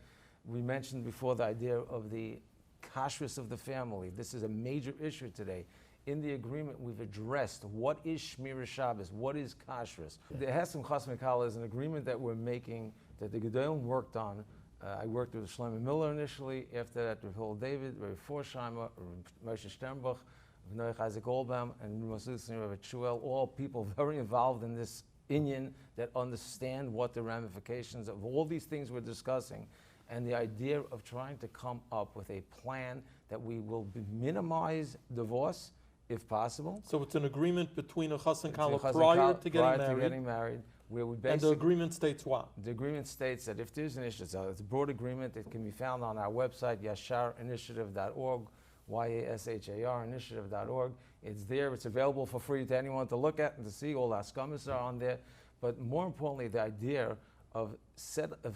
We mentioned before the idea of the kashrus of the family. This is a major issue today. In the agreement, we've addressed what is Shmira Shabbos, what is kashrus. The Heskim Chasam V'Kala is an agreement that we're making, that the Gedolim worked on. I worked with Shlomo Miller initially, after that with Hillel David, Rabbi Forsheimer, Moshe Sternbach, Noach Isaac Goldbaum, and Rabbi Shuel, all people very involved in this inyan that understand what the ramifications of all these things we're discussing, and the idea of trying to come up with a plan that we will minimize divorce, if possible. So it's an agreement between a Chas and Kala Chas and prior Kala to getting married, where we and basically... the agreement states what? The agreement states that if there's an issue, so it's a broad agreement, it can be found on our website, yasharinitiative.org, YASHAR initiative.org. It's there, it's available for free to anyone to look at and to see. All our scummers are on there. But more importantly, the idea of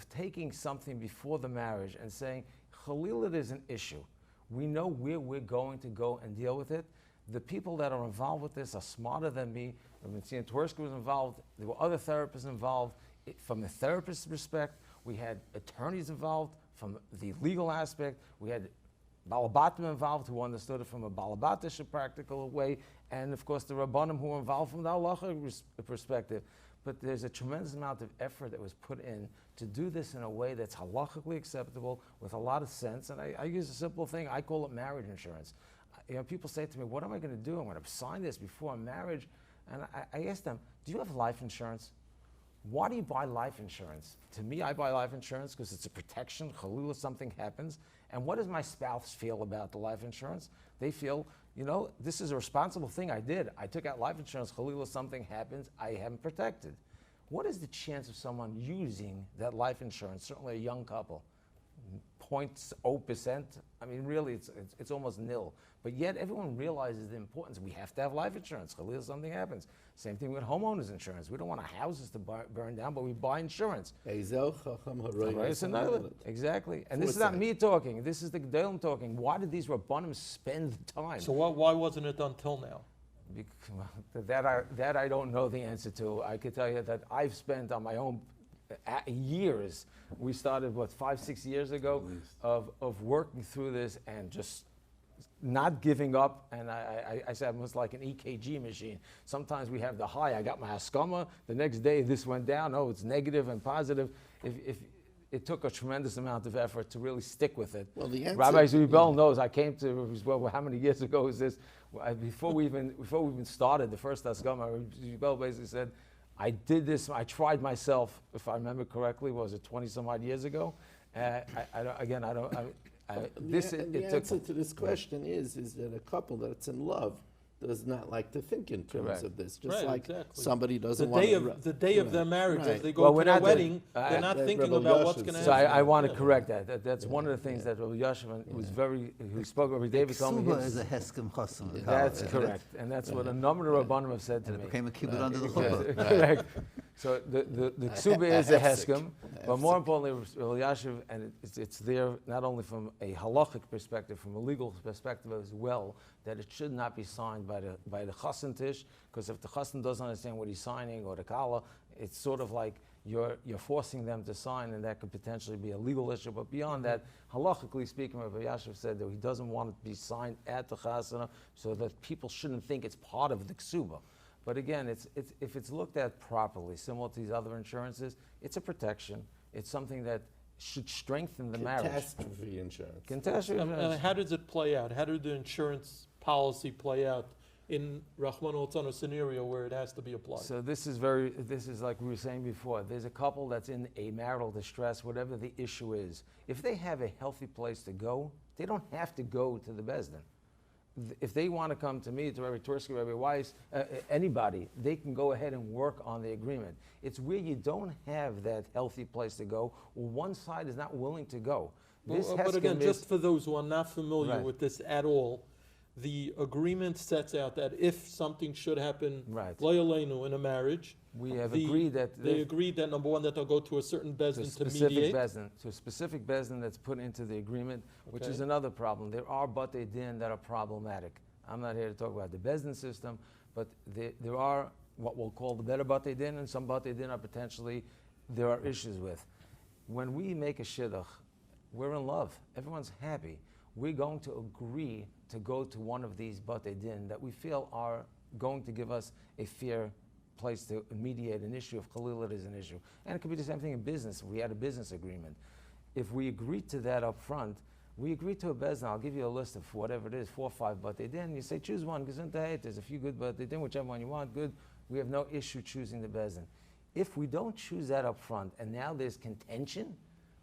taking something before the marriage and saying, Chalila, there's an issue. We know where we're going to go and deal with it. The people that are involved with this are smarter than me. When Tversky was involved, there were other therapists involved. From the therapist's respect, we had attorneys involved. from the legal aspect. We had Balabatim involved who understood it from a Balabatish practical way, and of course the Rabbonim who were involved from the halacha perspective. But there's a tremendous amount of effort that was put in to do this in a way that's halachically acceptable with a lot of sense. And I use a simple thing, I call it marriage insurance. People say to me, what am I going to do? I'm going to sign this before marriage. And I ask them, do you have life insurance? Why do you buy life insurance? To me, I buy life insurance because it's a protection, chalila, something happens. And what does my spouse feel about the life insurance? They feel, this is a responsible thing I did. I took out life insurance, chalila, something happens, I am protected. What is the chance of someone using that life insurance, certainly a young couple? 0.0%. I mean, really, it's almost nil. But yet, everyone realizes the importance. We have to have life insurance. Chalila, something happens. Same thing with homeowners insurance. We don't want our houses to burn down, but we buy insurance. Exactly. And this is not me talking. This is the Gedolim talking. Why did these Rabbonim spend the time? So why wasn't it done till now? That I don't know the answer to. I could tell you that I've spent on my own years. We started, 5-6 years ago, of working through this and just not giving up. And I said it was like an EKG machine. Sometimes we have the high. I got my haskama. The next day this went down. Oh, it's negative and positive. If it took a tremendous amount of effort to really stick with it. Well, the answer, Rabbi Zubel knows. I came to, how many years ago is this? Before we even started the first haskama, Zubel basically said, I did this, I tried myself, if I remember correctly, was it 20 some odd years ago? The answer to this question is that a couple that's in love does not like to think in terms of this. Just somebody doesn't want to... The day of their marriage, as they go to their wedding, they're not thinking about what's going to happen. So I want to correct that. That's one of the things that Rabbi Yashar who spoke over David told me. Is a heskem chasam. That's correct. And that's what a number of Rabbonim have said to me. It became a kibbut under the chuppah. Correct. So the ksuba is a heskem, but more importantly, Rabbi Yashar, and it's there not only from a halachic perspective, from a legal perspective as well, that it should not be signed by the chassan tish, because if the chassan doesn't understand what he's signing, or the kala, it's sort of like you're forcing them to sign, and that could potentially be a legal issue. But beyond that, halachically speaking, Rabbi Yashar said that he doesn't want it to be signed at the chasana, so that people shouldn't think it's part of the ksuba. But again, if it's looked at properly, similar to these other insurances, it's a protection. It's something that should strengthen the marriage. Catastrophe insurance. Catastrophe insurance. How does it play out? How did the insurance policy play out in Rahman al scenario where it has to be applied? So this is like we were saying before. There's a couple that's in a marital distress, whatever the issue is. If they have a healthy place to go, they don't have to go to the Beis Din. If they want to come to me, to Rabbi Twersky, Rabbi Weiss, anybody, they can go ahead and work on the agreement. It's where you don't have that healthy place to go, or one side is not willing to go. But again, just for those who are not familiar with this at all, the agreement sets out that if something should happen, lo yaleinu, in a marriage, we have agreed that they agreed that number one, that they'll go to a certain Beis Din to mediate. To a specific Beis Din that's put into the agreement, which is another problem. There are batei din that are problematic. I'm not here to talk about the Beis Din system, but there are what we'll call the better batei din, and some batei din are potentially there are issues with. When we make a shidduch, we're in love. Everyone's happy. We're going to agree to go to one of these batei din that we feel are going to give us a fair place to mediate an issue. If Khalil it is an issue. And it could be the same thing in business. If we had a business agreement. If we agreed to that up front, we agreed to a Beis Din. I'll give you a list of whatever it is, 4 or 5 batei din. You say choose one, because there's a few good batei din, whichever one you want, good. We have no issue choosing the Beis Din. If we don't choose that up front, and now there's contention,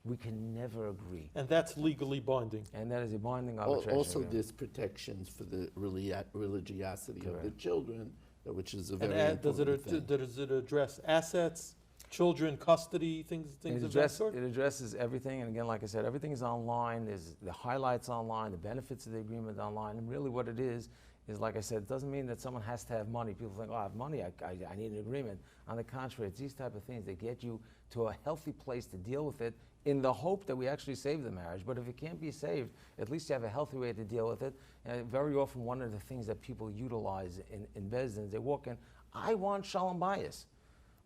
we can never agree. And that's legally binding. And that is a binding arbitration. Also, there's protections for the religiosity of the children, which is a very important thing. Does it address assets, children, custody, things of that sort? It addresses everything. And again, like I said, everything is online. There's the highlights online, the benefits of the agreement online. And really what it is like I said, it doesn't mean that someone has to have money. People think, I have money, I need an agreement. On the contrary, it's these type of things that get you to a healthy place to deal with it in the hope that we actually save the marriage. But if it can't be saved, at least you have a healthy way to deal with it. And very often one of the things that people utilize in Beis Din, they walk in, I want Sholom Bayis.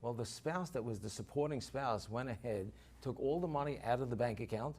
Well, the spouse that was the supporting spouse went ahead, took all the money out of the bank account,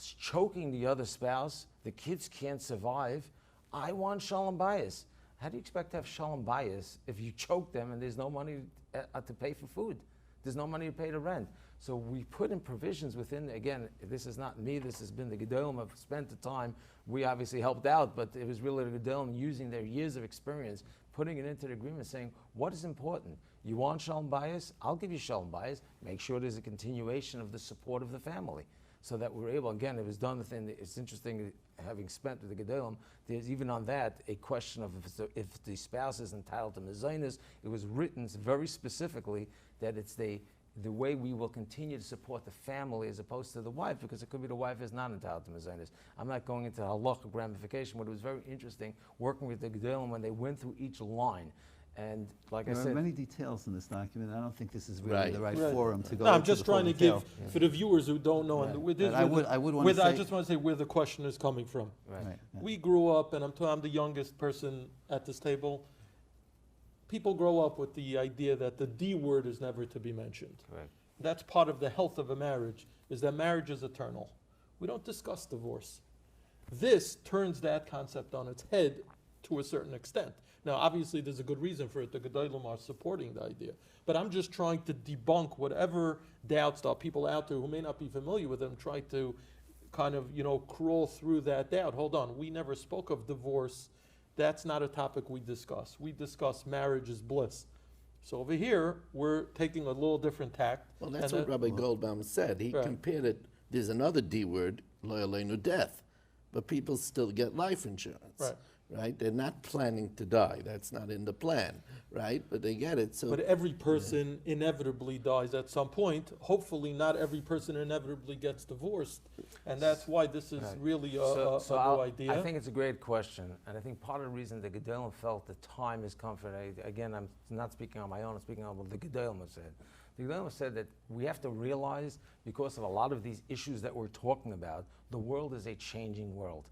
choking the other spouse, the kids can't survive. I want Sholom Bayis. How do you expect to have Sholom Bayis if you choke them and there's no money to pay for food? There's no money to pay the rent. So we put in provisions within, again, this is not me, this has been the Gedolim. I've spent the time, we obviously helped out, but it was really the Gedolim using their years of experience, putting it into the agreement, saying, what is important? You want Sholom Bayis? I'll give you Sholom Bayis. Make sure there's a continuation of the support of the family. So that we're able, again, it was done within, it's interesting, having spent with the Gedolim, there's even on that a question of if the spouse is entitled to mezainis. It was written very specifically that it's the way we will continue to support the family as opposed to the wife, because it could be the wife is not entitled to mezainis. I'm not going into halachic ramification, but it was very interesting working with the Gedolim when they went through each line. And like I There are said, many details in this document. I don't think this is really Right. the right Right. forum to go No, I'm into just the full trying to detail. give, for the viewers who don't know, and with this, But I would want to I say- just want to say where the question is coming from. right. Right, yeah. We grew up, and I'm the youngest person at this table. People grow up with the idea that the D word is never to be mentioned. Correct. That's part of the health of a marriage, is that marriage is eternal. We don't discuss divorce. This turns that concept on its head to a certain extent. Now, obviously, there's a good reason for it. The Gedolim are supporting the idea. But I'm just trying to debunk whatever doubts that people out there who may not be familiar with them try to kind of, crawl through that doubt. Hold on, we never spoke of divorce. That's not a topic we discuss. We discuss marriage is bliss. So over here, we're taking a little different tact. Well, that's and what Rabbi Goldbaum said. He Right. compared it, there's another D word, lo yaleinu, death, but people still get life insurance. Right. Right? They're not planning to die. That's not in the plan, right? But they get it. So But every person inevitably dies at some point. Hopefully, not every person inevitably gets divorced, and that's why this is Right. really a I'll- new idea. I think it's a great question, and I think part of the reason the Gedolim felt the time is come for it. Again, I'm not speaking on my own, I'm speaking on what the Gedolim have said. The Gedolim said that we have to realize, because of a lot of these issues that we're talking about, the world is a changing world.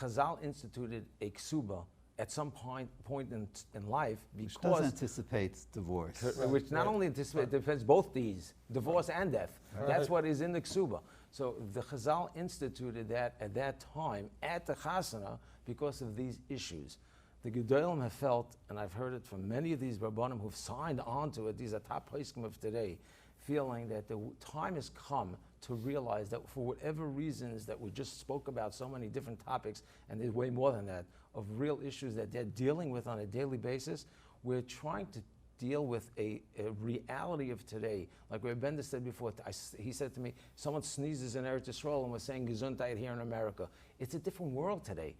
Chazal instituted a ksuba at some point in life Which does because anticipate divorce. which not only anticipates, depends both these, divorce and death. That's what is in the ksuba. So the Chazal instituted that at that time at the chasana because of these issues. The Gedolim have felt, and I've heard it from many of these Rabbonim who've signed on to it, these are top poskim of today, feeling that the time has come to realize that for whatever reasons that we just spoke about so many different topics, and there's way more than that, of real issues that they're dealing with on a daily basis, we're trying to deal with a reality of today. Like Rabbi Bender said before, he said to me, someone sneezes in Eretz Yisrael and we're saying Gesundheit here in America. It's a different world today.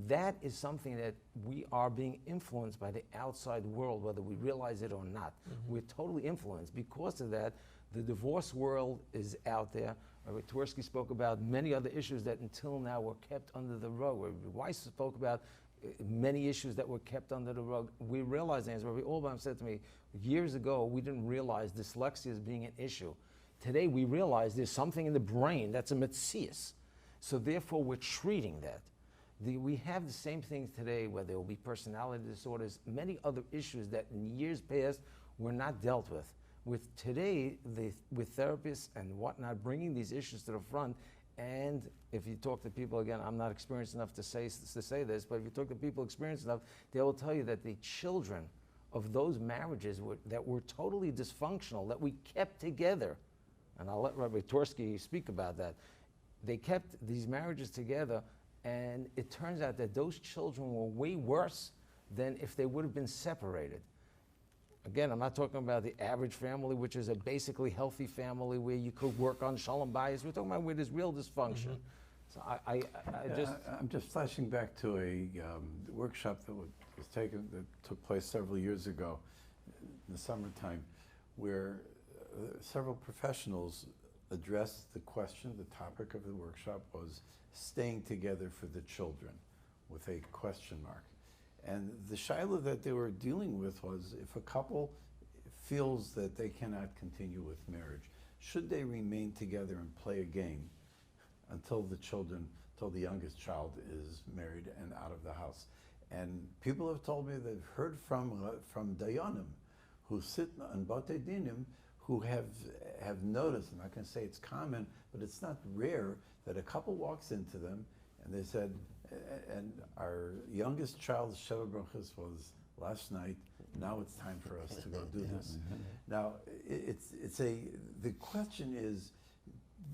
That is something that we are being influenced by the outside world, whether we realize it or not. We're totally influenced. Because of that, the divorce world is out there. Rabbi Twersky spoke about many other issues that until now were kept under the rug. Rabbi Weiss spoke about many issues that were kept under the rug. We're realizing, as Rabbi Olbaum said to me, years ago, we didn't realize dyslexia as being an issue. Today, we realize there's something in the brain that's a metzius. So therefore, we're treating that. We have the same things today, where there will be personality disorders, many other issues that in years past were not dealt with. With today, with therapists and whatnot, bringing these issues to the front, and if you talk to people, again, I'm not experienced enough to say this, but if you talk to people experienced enough, they will tell you that the children of those marriages that were totally dysfunctional, that we kept together, and I'll let Rabbi Twersky speak about that, they kept these marriages together, and it turns out that those children were way worse than if they would have been separated. Again, I'm not talking about the average family, which is a basically healthy family where you could work on Sholom Bayis. We're talking about where there's real dysfunction. So I'm just flashing back to a workshop that took place several years ago in the summertime, where several professionals addressed the question. The topic of the workshop was staying together for the children, with a question mark. And the shaila that they were dealing with was, if a couple feels that they cannot continue with marriage, should they remain together and play a game until the youngest child is married and out of the house? And people have told me they've heard from dayanim who sit on batei dinim, who have noticed, I'm not going to say it's common, but it's not rare, that a couple walks into them and they said, and our youngest child's Sheva Brachas was last night. Now it's time for us to go do this. Now, the question is,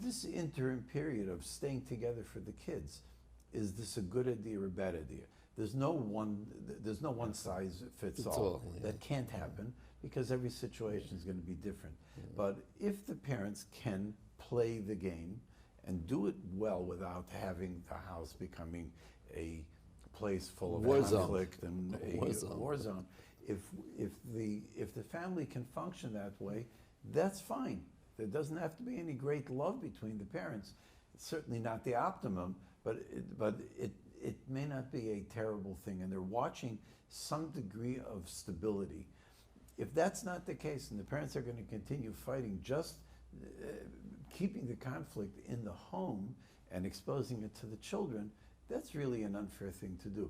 this interim period of staying together for the kids, is this a good idea or a bad idea? There's no one size fits all. That can't happen because every situation is going to be different. But if the parents can play the game and do it well without having the house becoming a place full of conflict and a war zone, if the family can function that way, that's fine. There doesn't have to be any great love between the parents. It's certainly not the optimum, but it may not be a terrible thing, and they're watching some degree of stability. If that's not the case, and the parents are going to continue fighting, just keeping the conflict in the home and exposing it to the children, that's really an unfair thing to do.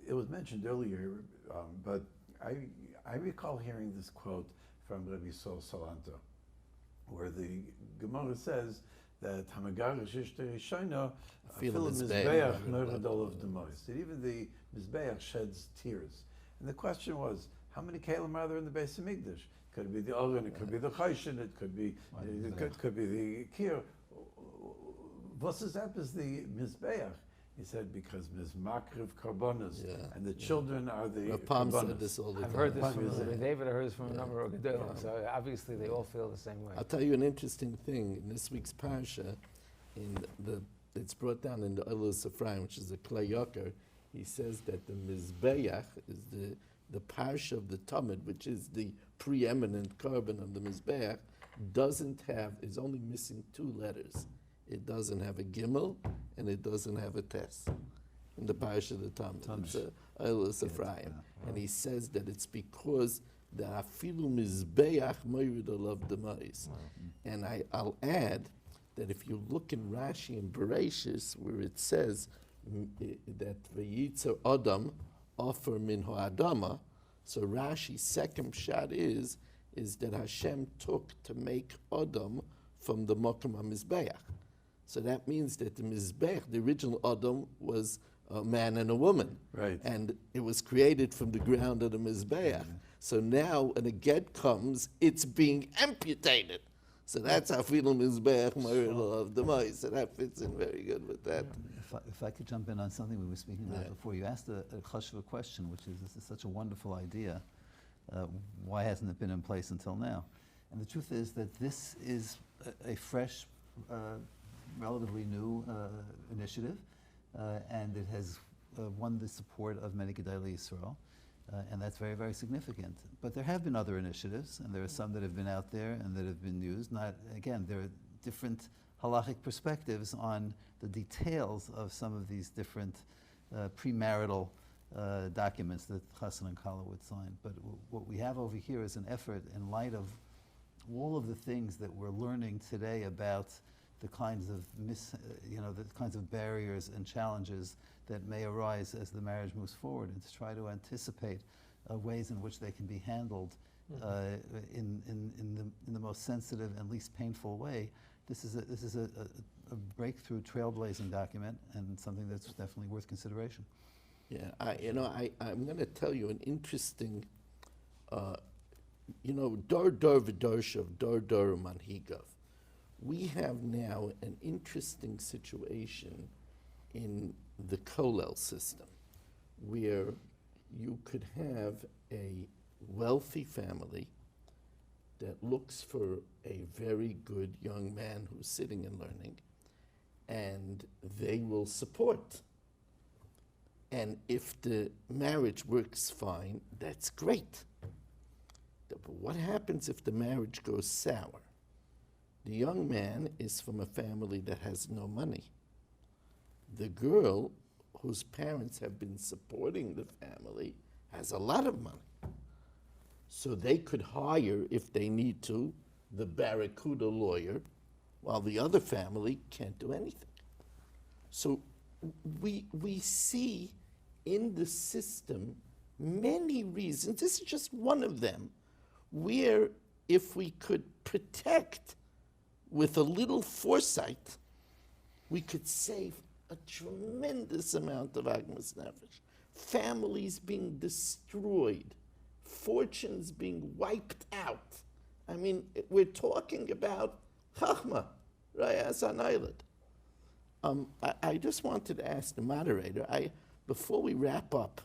It was mentioned earlier, but I recall hearing this quote from Rabbi Sol Salanto, where the Gemara says that Hamagarish Ishter Yishayna Afilu Mizbeach Meredol of Demois, that even the Mizbeach sheds tears. And the question was, how many Kalim are there in the Beis Hamikdash? Could it be the Oren, it could be the Chayshin, it could be the Kir. What's is up is the Mizbeach? He said, because Mizmakriv Karbonas, and the children are the Karbonas. I've heard this from David, I heard this from a number of Gedolim, so obviously they all feel the same way. I'll tell you an interesting thing. In this week's Parsha, it's brought down in the Oilus Ephraim, which is a Klei Yoker. He says that the Mizbeach is the Parsha of the Talmud, which is the preeminent carbon of the Mizbeach, is only missing 2 letters. It doesn't have a gimel, and it doesn't have a tes in the parish of the Talmud. It's Oilus Ephraim. And he says that it's because the afilu mizbeach marital of the mais. And I'll add that if you look in Rashi and Bereshis, where it says that v'yitzer Adam offer min ha'adama, so Rashi's second shot is that Hashem took to make Adam from the Mokum HaMizbeach. So that means that the Mizbeach, the original Adam, was a man and a woman. Right. And it was created from the ground of the Mizbeach. So now when a get comes, it's being amputated. So that's Afilu Mizbeach marital of the Mois. So that fits in very good with that. If I could jump in on something we were speaking about before, you asked a chashuva question, which is, this is such a wonderful idea. Why hasn't it been in place until now? And the truth is that this is a fresh, relatively new initiative, and it has won the support of many Gedolei Yisrael, and that's very, very significant. But there have been other initiatives, and there are some that have been out there and that have been used. There are different halachic perspectives on the details of some of these different premarital documents that Chassan and Kala would sign. But what we have over here is an effort in light of all of the things that we're learning today about the kinds of the kinds of barriers and challenges that may arise as the marriage moves forward, and to try to anticipate ways in which they can be handled in the most sensitive and least painful way. This is a breakthrough, trailblazing document, and something that's definitely worth consideration. Yeah, I'm going to tell you an interesting, dor v'dorshav, dor manhigav. We have now an interesting situation in the Kollel system, where you could have a wealthy family that looks for a very good young man who's sitting and learning, and they will support. And if the marriage works fine, that's great. But what happens if the marriage goes sour? The young man is from a family that has no money. The girl, whose parents have been supporting the family, has a lot of money. So they could hire, if they need to, the Barracuda lawyer, while the other family can't do anything. So we see in the system many reasons, this is just one of them, where if we could protect with a little foresight we could save a tremendous amount of agmas nefesh. Families being destroyed, fortunes being wiped out. I mean, we're talking about chachma, right, as an island. I just wanted to ask the moderator, before we wrap up,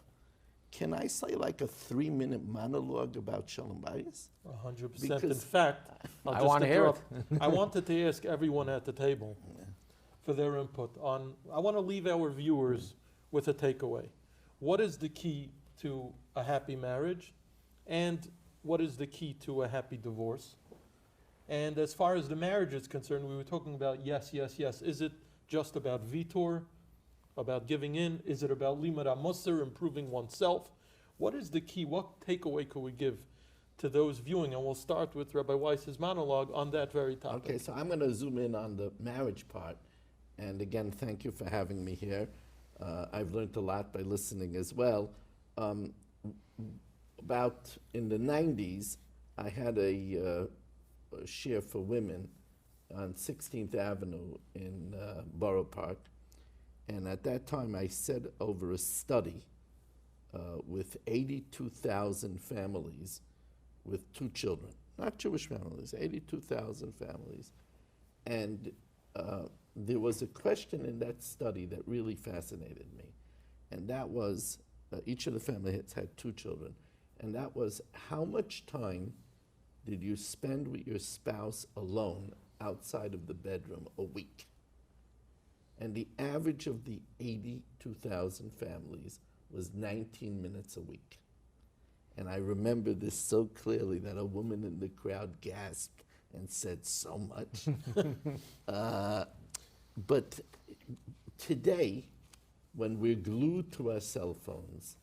can I say like a 3-minute monologue about Sholom Bayis? 100%. In Because fact, I'll I just wanna hear it. interrupt. I wanted to ask everyone at the table for their input on, I want to leave our viewers with a takeaway. What is the key to a happy marriage? And what is the key to a happy divorce? And as far as the marriage is concerned, we were talking about yes, yes, yes. Is it just about vitor, about giving in? Is it about limud musar, improving oneself? What is the key? What takeaway could we give to those viewing? And we'll start with Rabbi Weiss's monologue on that very topic. Okay, so I'm going to zoom in on the marriage part. And again, thank you for having me here. I've learned a lot by listening as well. About in the 90s, I had a share for women on 16th Avenue in Borough Park. And at that time, I said over a study with 82,000 families with 2 children, not Jewish families, 82,000 families. And there was a question in that study that really fascinated me. And that was, each of the families had 2 children. And that was, how much time did you spend with your spouse alone outside of the bedroom a week? And the average of the 82,000 families was 19 minutes a week. And I remember this so clearly that a woman in the crowd gasped and said, so much. But today, when we're glued to our cell phones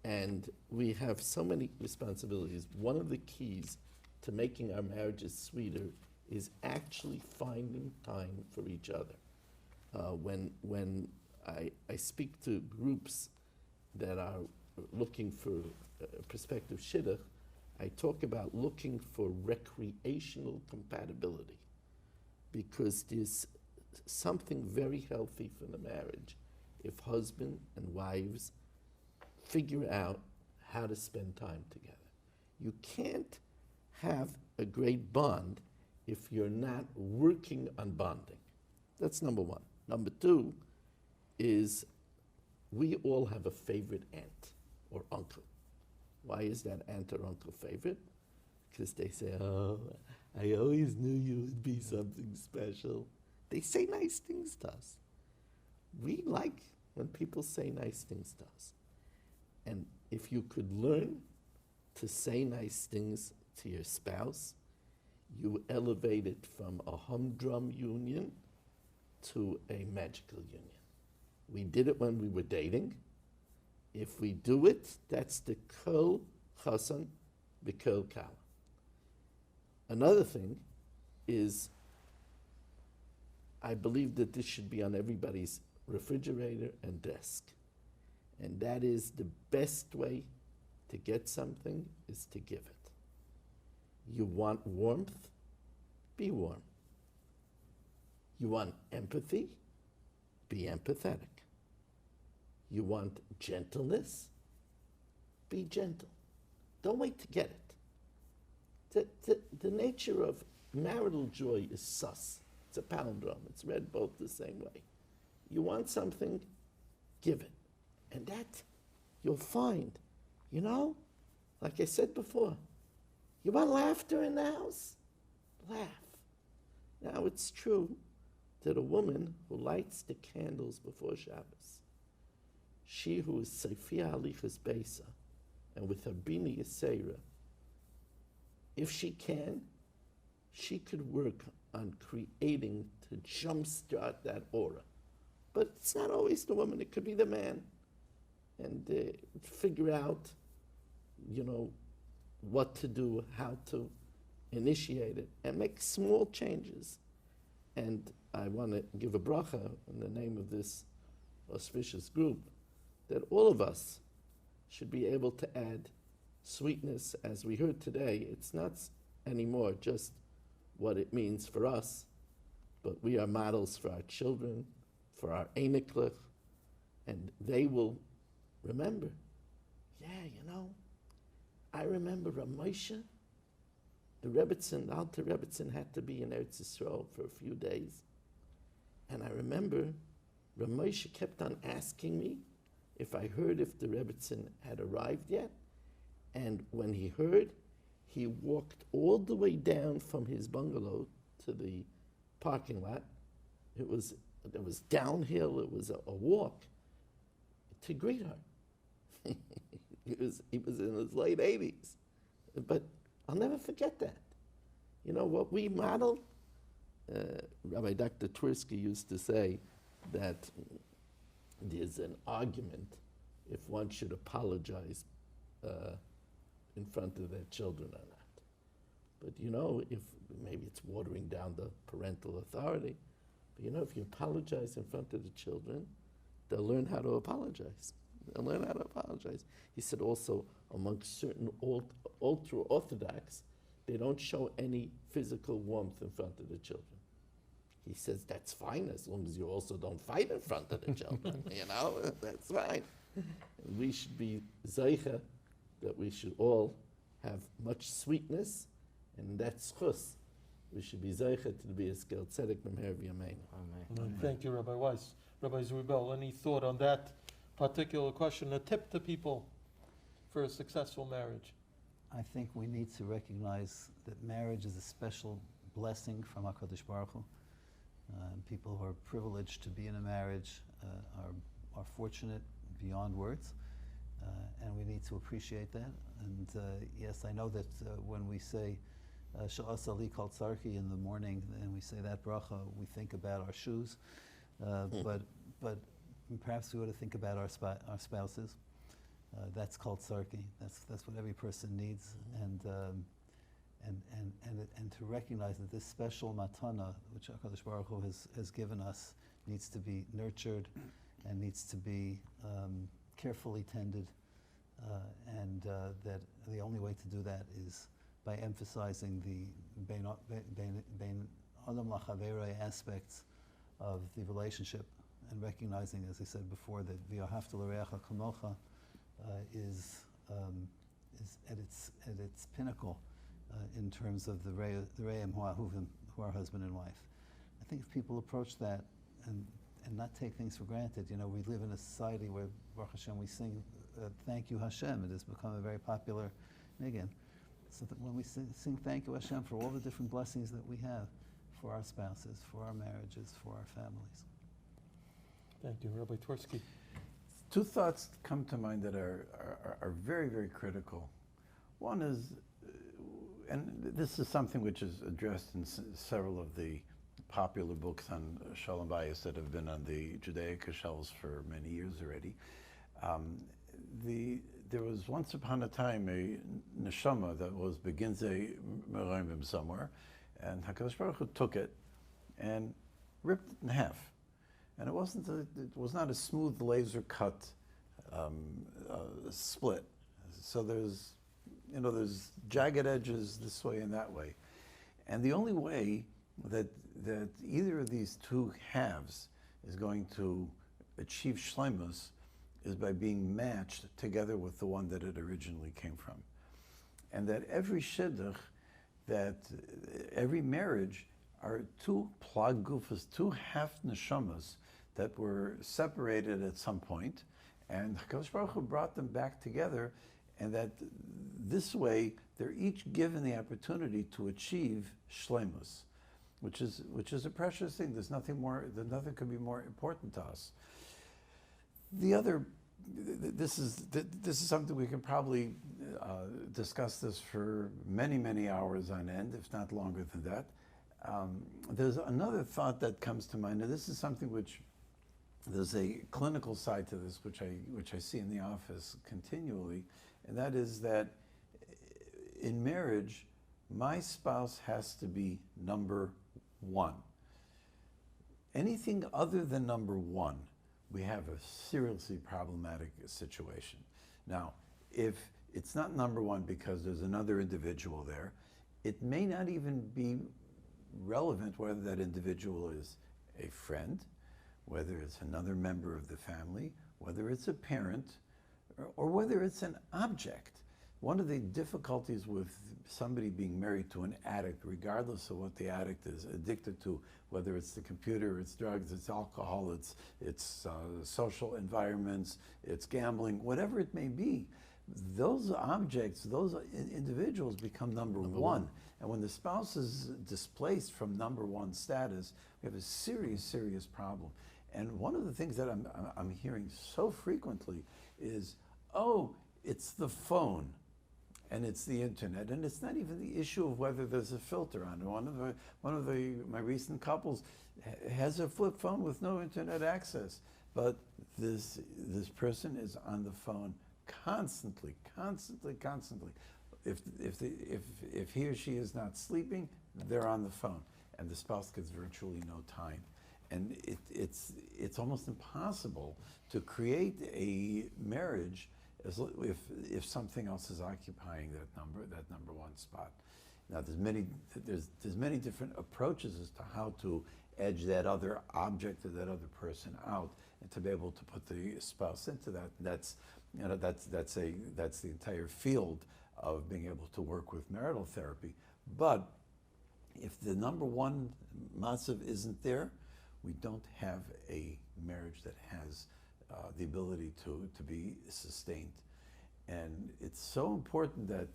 and we have so many responsibilities, one of the keys to making our marriages sweeter is actually finding time for each other. When I speak to groups that are looking for prospective shidduch, I talk about looking for recreational compatibility, because there's something very healthy for the marriage if husband and wives figure out how to spend time together. You can't have a great bond if you're not working on bonding. That's number one. Number two is we all have a favorite aunt or uncle. Why is that aunt or uncle favorite? Because they say, oh, I always knew you would be something special. They say nice things to us. We like when people say nice things to us. And if you could learn to say nice things to your spouse, you elevate it from a humdrum union to a magical union. We did it when we were dating. If we do it, that's the kol chasan b'kol kala. Another thing is, I believe that this should be on everybody's refrigerator and desk. And that is the best way to get something is to give it. You want warmth? Be warm. You want empathy? Be empathetic. You want gentleness? Be gentle. Don't wait to get it. The nature of marital joy is sus. It's a palindrome. It's read both the same way. You want something, give it. And that you'll find, like I said before, you want laughter in the house? Laugh. Now it's true that a woman who lights the candles before Shabbos, she who is Seifia Alichas Beisa, and with her Bini Yisera, if she can, she could work on creating to jumpstart that aura. But it's not always the woman, it could be the man. And figure out, what to do, how to initiate it, and make small changes. And I want to give a bracha in the name of this auspicious group, that all of us should be able to add sweetness. As we heard today, it's not anymore just what it means for us, but we are models for our children, for our Einiklech, and they will remember, yeah, I remember Ramosha, the Rebbetzin, the Alter Rebbetzin had to be in Eretz Yisrael for a few days. And I remember Ramosha kept on asking me if I heard if the Rebbetzin had arrived yet. And when he heard, he walked all the way down from his bungalow to the parking lot. It was downhill, it was a walk to greet her. He was in his late 80s. But I'll never forget that. What we model, Rabbi Dr. Twersky used to say that there's an argument if one should apologize in front of their children or not. But if maybe it's watering down the parental authority, but if you apologize in front of the children, they'll learn how to apologize. They'll learn how to apologize. He said also amongst certain ultra-Orthodox, they don't show any physical warmth in front of the children. He says that's fine as long as you also don't fight in front of the children. That's fine. And we should be zeicha, that we should all have much sweetness, and that's chus. We should be zeicha to be a skilled tzedek b'meher v'yameinu. Thank you, Rabbi Weiss. Rabbi Zwiebel, any thought on that particular question? A tip to people for a successful marriage? I think we need to recognize that marriage is a special blessing from HaKadosh Baruch Hu. People who are privileged to be in a marriage are fortunate beyond words, and we need to appreciate that. And yes, I know that when we say Sha'as Ali Kal Tzarki in the morning, and we say that bracha, we think about our shoes, but perhaps we ought to think about our spouses. That's called tzarki. That's what every person needs, and to recognize that this special matana, which HaKadosh Baruch Hu has given us, needs to be nurtured and needs to be carefully tended, and that the only way to do that is by emphasizing the bein adam lachaverei aspects of the relationship, and recognizing, as I said before, that v'ahavta l'reacha kamocha is at its pinnacle in terms of the re'im ha'ahuvim, who are husband and wife. I think if people approach that and not take things for granted, we live in a society where, Baruch Hashem, we sing "Thank You Hashem." It has become a very popular niggin. So that when we sing "Thank You Hashem" for all the different blessings that we have for our spouses, for our marriages, for our families. Thank you, Rabbi Twersky. Two thoughts come to mind that are very, very critical. One is, and this is something which is addressed in several of the popular books on Sholom Bayis that have been on the Judaica shelves for many years already. There was once upon a time a neshama that was beginze merayim somewhere, and HaKadosh Baruch Hu took it and ripped it in half. And it was not a smooth laser cut split. So there's jagged edges this way and that way. And the only way that either of these two halves is going to achieve shleimus is by being matched together with the one that it originally came from. And that every shidduch, that every marriage are two plag gufas, two half neshamas that were separated at some point, and HaKadosh Baruch Hu brought them back together, and that this way they're each given the opportunity to achieve shleimus, which is a precious thing. There's nothing could be more important to us. The other, this is something we can probably discuss this for many, many hours on end, if not longer than that. There's another thought that comes to mind, and this is something which there's a clinical side to this, which I see in the office continually, and that is that in marriage, my spouse has to be number one. Anything other than number one, we have a seriously problematic situation. Now, if it's not number one because there's another individual there, it may not even be relevant whether that individual is a friend, whether it's another member of the family, whether it's a parent, or whether it's an object. One of the difficulties with somebody being married to an addict, regardless of what the addict is addicted to, whether it's the computer, it's drugs, it's alcohol, it's social environments, it's gambling, whatever it may be, those objects, those individuals become number one. And when the spouse is displaced from number one status, we have a serious, serious problem. And one of the things that I'm hearing so frequently is, oh, it's the phone and it's the internet, and it's not even the issue of whether there's a filter on it. One of my recent couples has a flip phone with no internet access, but this person is on the phone constantly. If he or she is not sleeping, they're on the phone, and the spouse gets virtually no time. And it's almost impossible to create a marriage if something else is occupying that number one spot. Now there's many different approaches as to how to edge that other object or that other person out, and to be able to put the spouse into that. That's the entire field of being able to work with marital therapy. But if the number one matzav isn't there, we don't have a marriage that has the ability to be sustained. And it's so important that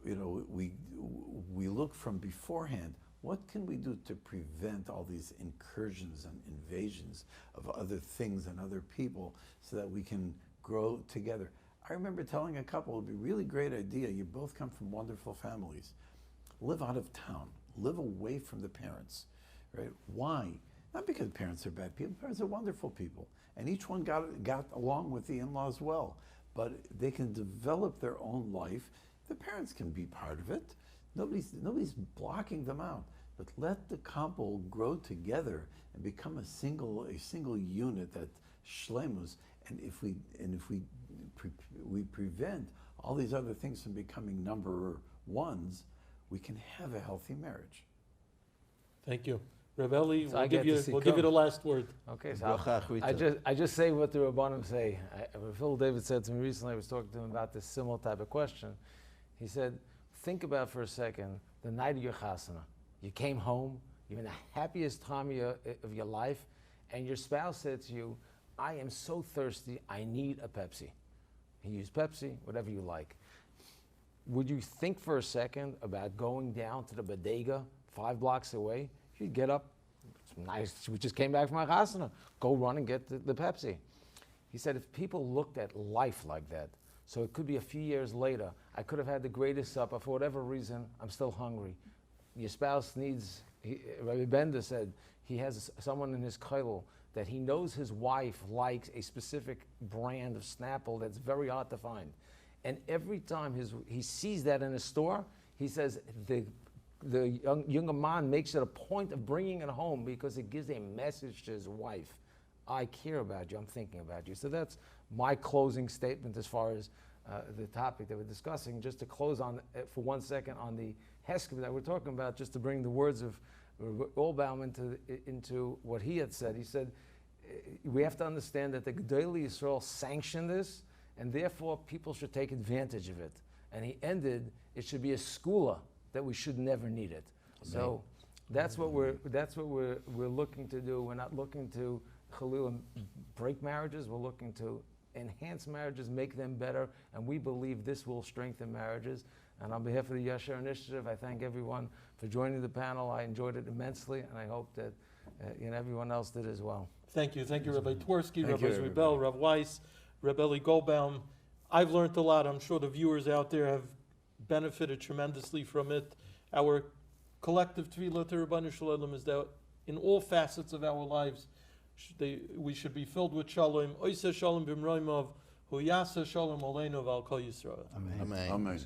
we look from beforehand. What can we do to prevent all these incursions and invasions of other things and other people so that we can grow together? I remember telling a couple, it would be a really great idea. You both come from wonderful families. Live out of town. Live away from the parents. Right? Why? Not because parents are bad people. Parents are wonderful people. And each one got along with the in-laws well. But they can develop their own life. The parents can be part of it. Nobody's blocking them out. But let the couple grow together and become a single unit, that shlemus. And if we prevent all these other things from becoming number ones, we can have a healthy marriage. Thank you. Reb Eli, So we'll give you the last word. Okay, so I just say what the Rabbonim say. Phil David said to me recently, I was talking to him about this similar type of question. He said, think about for a second the night of your chasana. You came home, you're in the happiest time of your life, and your spouse said to you, I am so thirsty, I need a Pepsi. You use Pepsi, whatever you like. Would you think for a second about going down to the bodega 5 blocks away? You'd get up, it's nice, we just came back from our chasana, go run and get the Pepsi. He said if people looked at life like that, so it could be a few years later, I could have had the greatest supper, for whatever reason, I'm still hungry. Your spouse needs, Rabbi Bender said, he has someone in his kollel that he knows his wife likes a specific brand of Snapple that's very hard to find. And every time he sees that in a store, he says the younger man makes it a point of bringing it home because it gives a message to his wife. I care about you, I'm thinking about you. So that's my closing statement as far as the topic that we're discussing. Just to close on for 1 second on the Heskeb that we're talking about, just to bring the words of Olbaum into what he had said. He said, we have to understand that the Gedolim Yisrael sanctioned this, and therefore people should take advantage of it. And he ended, it should be a skula that we should never need it. Amen. So that's what we're looking to do. We're not looking to Chalil break marriages. We're looking to enhance marriages, make them better, and we believe this will strengthen marriages. And on behalf of the Yashar Initiative, I thank everyone for joining the panel. I enjoyed it immensely, and I hope that everyone else did as well. Thank you, Rabbi Twersky, Rabbi Zwiebel, Rav Weiss, Rabbi Eli Goldbaum. I've learned a lot. I'm sure the viewers out there have benefited tremendously from it. Our collective tefillah to Rabbi Sholom is that in all facets of our lives, we should be filled with shalom. Oiseh shalom b'mroimov, hu yaseh shalom aleinu v'al kol Yisrael. Amen. Amen. Amen.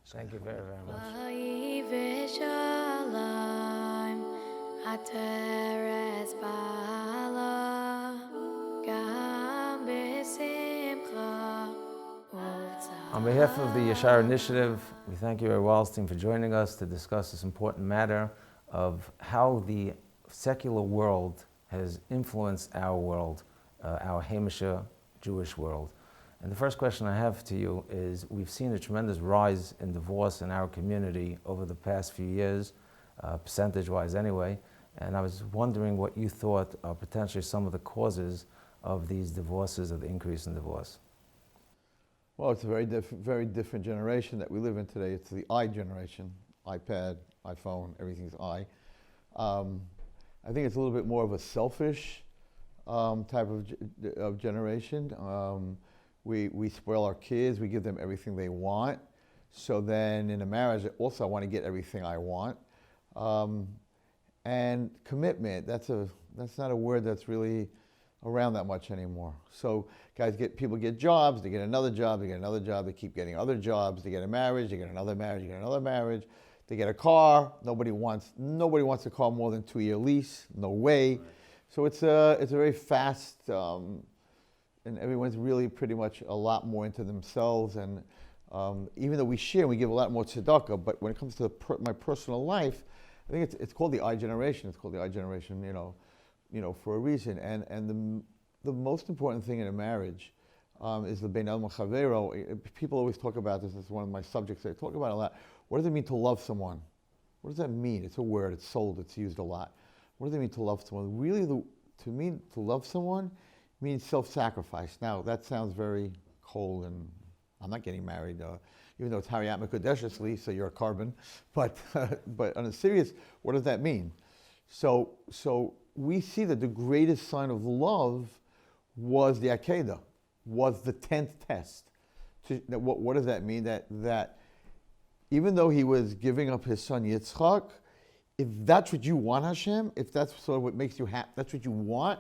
Thank you very, very much. Boi B'Sholom, Ateres Bala, Gam B'Simcha, On behalf of the Yashar Initiative, we thank you, Rabbi Wallstein, for joining us to discuss this important matter of how the secular world has influenced our world, our Hamisha Jewish world. And the first question I have to you is, we've seen a tremendous rise in divorce in our community over the past few years, percentage-wise anyway, and I was wondering what you thought are potentially some of the causes of these divorces, of the increase in divorce. Well, it's a very different generation that we live in today. It's the I generation, iPad, iPhone, everything's I. I think it's a little bit more of a selfish type of generation. We spoil our kids, we give them everything they want. So then in a marriage, also I want to get everything I want. And commitment, that's not a word that's really around that much anymore. So people get jobs, they get another job, they get another job, they keep getting other jobs, they get a marriage, they get another marriage, they get another marriage, they get a car. Nobody wants a car more than 2-year lease, no way. Right. So it's a very fast, and everyone's really pretty much a lot more into themselves. And even though we share, we give a lot more tzedakah, but when it comes to my personal life, I think it's called the I generation. It's called the I generation, for a reason. And the most important thing in a marriage is the bein adam chavero. People always talk about this. It's one of my subjects I talk about a lot. What does it mean to love someone? What does that mean? It's a word. It's sold. It's used a lot. What does it mean to love someone? Really, to me, to love someone means self-sacrifice. Now, that sounds very cold, and I'm not getting married, even though it's Hariyat Mekudeshesli, so you're a carbon. But on a serious, what does that mean? So we see that the greatest sign of love was the Akedah, was the 10th test. What does that mean? That even though he was giving up his son Yitzchak, if that's what you want, Hashem, if that's sort of what makes you happy, that's what you want,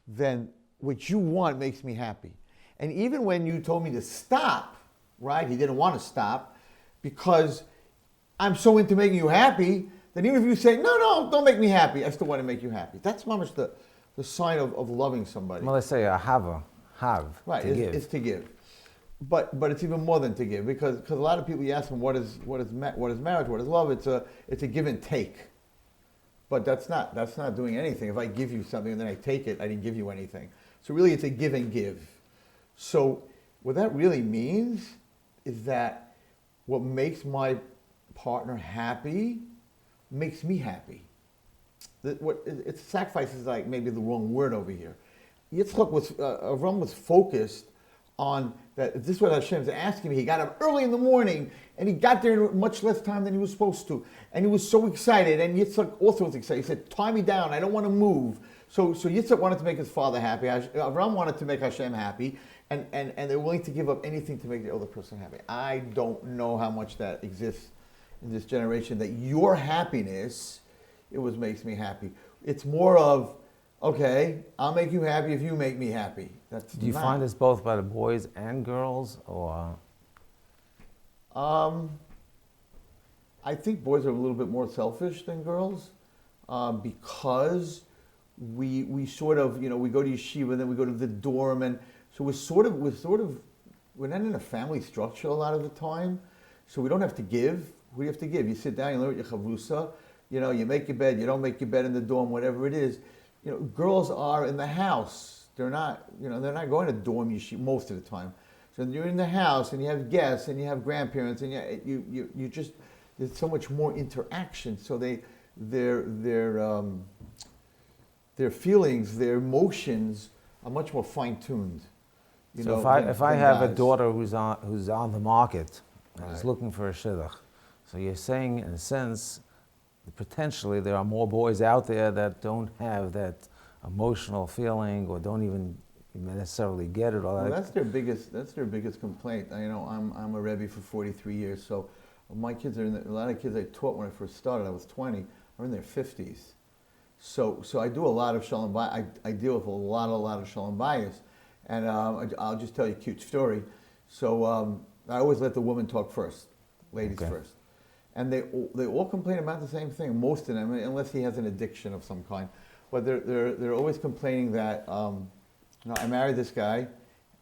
then what you want makes me happy. And even when you told me to stop, right, he didn't want to stop, because I'm so into making you happy, then even if you say, no, don't make me happy, I still want to make you happy. That's mamash the sign of loving somebody. Well, they say a have, right, to give. It's to give. But it's even more than to give, because a lot of people, you ask them what is marriage, what is love, it's a give and take. But that's not doing anything. If I give you something and then I take it, I didn't give you anything. So really it's a give and give. So what that really means is that what makes my partner happy makes me happy. It's sacrifice is like maybe the wrong word over here. Yitzchak Avram was focused on that. This is what Hashem's asking me. He got up early in the morning and he got there in much less time than he was supposed to. And he was so excited. And Yitzchak also was excited. He said, tie me down. I don't want to move. So Yitzchak wanted to make his father happy. Avram wanted to make Hashem happy. And they're willing to give up anything to make the other person happy. I don't know how much that exists in this generation, that your happiness, makes me happy. It's more of, okay, I'll make you happy if you make me happy. Do you find this both by the boys and girls, or? I think boys are a little bit more selfish than girls, because we sort of, we go to yeshiva, then we go to the dorm, and so we're not in a family structure a lot of the time, so we don't have to give. What do you have to give? You sit down, you learn your chavrusa, you make your bed, you don't make your bed in the dorm, whatever it is. Girls are in the house. They're not going to dorm yeshiva most of the time. So you're in the house and you have guests and you have grandparents and you just, there's so much more interaction. So their feelings, their emotions are much more fine-tuned. So if I have a daughter who's on the market and is looking for a shidduch, so you're saying, in a sense, potentially there are more boys out there that don't have that emotional feeling or don't even necessarily get it. Well, that's their biggest complaint. I'm a Rebbe for 43 years, so my kids are a lot of kids I taught when I first started, I was 20, are in their 50s. So I do a lot of Sholom Bayis. I deal with a lot of Sholom Bayis. And I'll just tell you a cute story. So I always let the woman talk first, ladies first. And they all complain about the same thing, most of them, unless he has an addiction of some kind. But they're always complaining that, I married this guy,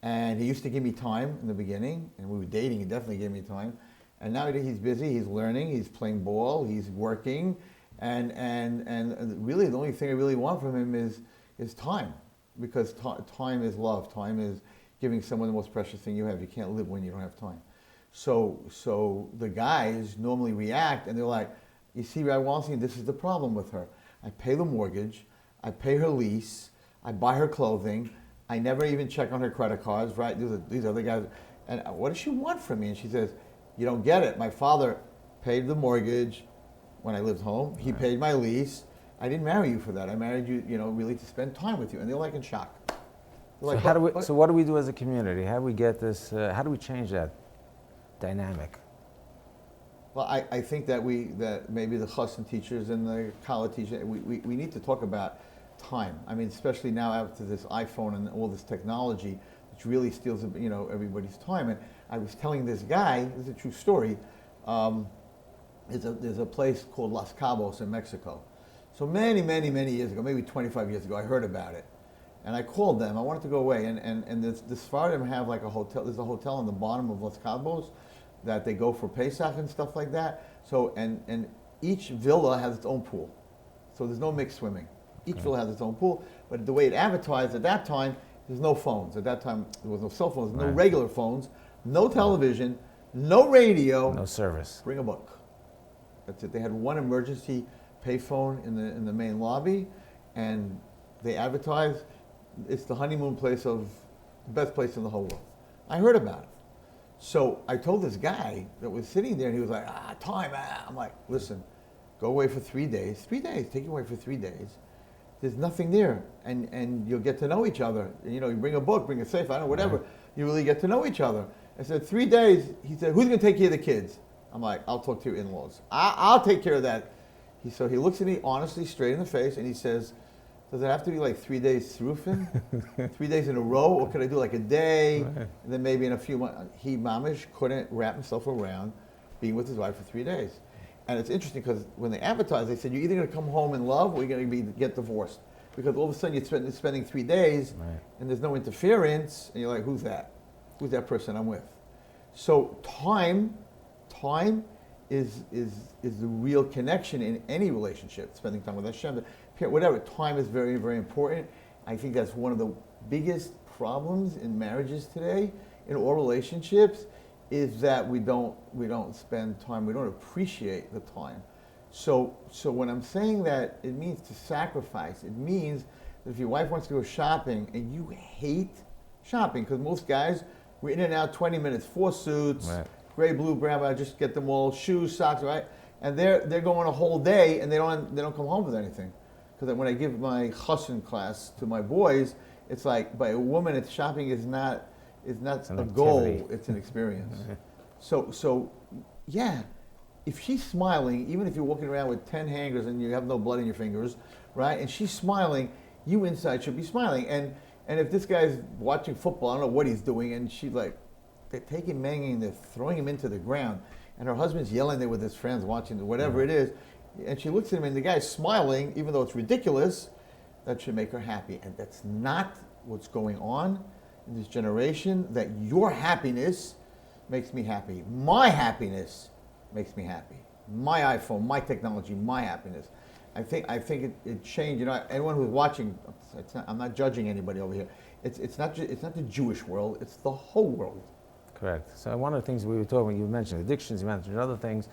and he used to give me time in the beginning, and we were dating, he definitely gave me time. And now he's busy, he's learning, he's playing ball, he's working, And really the only thing I really want from him is time, because time is love. Time is giving someone the most precious thing you have. You can't live when you don't have time. So the guys normally react and they're like, you see, Rabbi Wallenstein, this is the problem with her. I pay the mortgage, I pay her lease, I buy her clothing, I never even check on her credit cards, right? These other guys, and what does she want from me? And she says, you don't get it. My father paid the mortgage when I lived home. He paid my lease. I didn't marry you for that. I married you, really to spend time with you. And they're like in shock. They're like, so what do we do as a community? How do we get this? How do we change that dynamic? Well, I think that maybe the chassan teachers and the college teachers, we need to talk about time. I mean, especially now after this iPhone and all this technology, which really steals everybody's time. And I was telling this guy, this is a true story. There's a place called Los Cabos in Mexico. So many years ago, maybe 25 years ago, I heard about it. And I called them. I wanted to go away. And the Sephardim have like a hotel. There's a hotel on the bottom of Los Cabos that they go for Pesach and stuff like that. So, and each villa has its own pool. So there's no mixed swimming. Each villa has its own pool. But the way it advertised at that time, there's no phones. At that time, there was no cell phones, no regular phones, no television, no radio. No service. Bring a book. That's it. They had one emergency payphone in the main lobby, and they advertised it's the honeymoon place the best place in the whole world. I heard about it. So I told this guy that was sitting there, and he was like, time. I'm like, listen, go away for 3 days. 3 days, take you away for 3 days. There's nothing there, and you'll get to know each other. You bring a book, bring a safe, I don't know, whatever. Right. You really get to know each other. I said, 3 days. He said, who's going to take care of the kids? I'm like, I'll talk to your in-laws. I'll take care of that. So he looks at me honestly, straight in the face, and he says, does it have to be like 3 days through, 3 days in a row, or could I do like a day, right, and then maybe in a few months? He, mamish, couldn't wrap himself around being with his wife for 3 days. And it's interesting because when they advertised, they said, you're either going to come home in love or you're going to get divorced. Because all of a sudden you're spending 3 days, right, and there's no interference, and you're like, who's that? Who's that person I'm with? So time is the real connection in any relationship, spending time with Hashem, whatever. Time is very, very important. I think that's one of the biggest problems in marriages today, in all relationships, is that we don't spend time, we don't appreciate the time. So when I'm saying that, it means to sacrifice. It means that if your wife wants to go shopping and you hate shopping, because most guys, we're in and out 20 minutes, 4 suits, right, gray, blue, brown, I just get them all, shoes, socks, right? And they're going a whole day and they don't come home with anything. Because when I give my chassan class to my boys, it's like, by a woman, shopping is not a goal, it's an experience. So yeah, if she's smiling, even if you're walking around with 10 hangers and you have no blood in your fingers, right? And she's smiling, you inside should be smiling. And if this guy's watching football, I don't know what he's doing, and she's like, they're taking Mangy and they're throwing him into the ground, and her husband's yelling there with his friends watching whatever it is, and she looks at him and the guy's smiling, even though it's ridiculous, that should make her happy. And that's not what's going on in this generation, that your happiness makes me happy. My happiness makes me happy. My iPhone, my technology, my happiness. I think it changed. Anyone who's watching, I'm not judging anybody over here. It's not the Jewish world, it's the whole world. Correct. So one of the things we were talking, you mentioned addictions, you mentioned other things.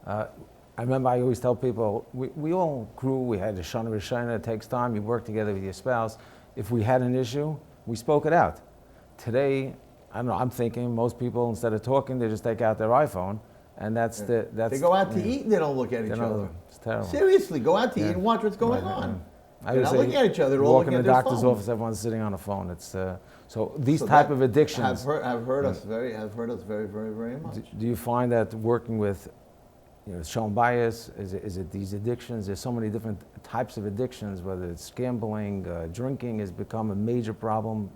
I remember I always tell people, we all grew, we had a shana rishona, it takes time, you work together with your spouse. If we had an issue, we spoke it out. Today, I don't know, I'm thinking most people, instead of talking, they just take out their iPhone, and that's. They go out to eat and they don't look at each other. It's terrible. Seriously, go out to eat and watch what's going on. They're not looking at each other, they're all looking at their phone. Walk in the doctor's office, everyone's sitting on a phone. It's so these type of addictions. Have hurt us very, very, very much. Do you find that working with, Sholom Bayis, is it these addictions? There's so many different types of addictions, whether it's gambling, drinking has become a major problem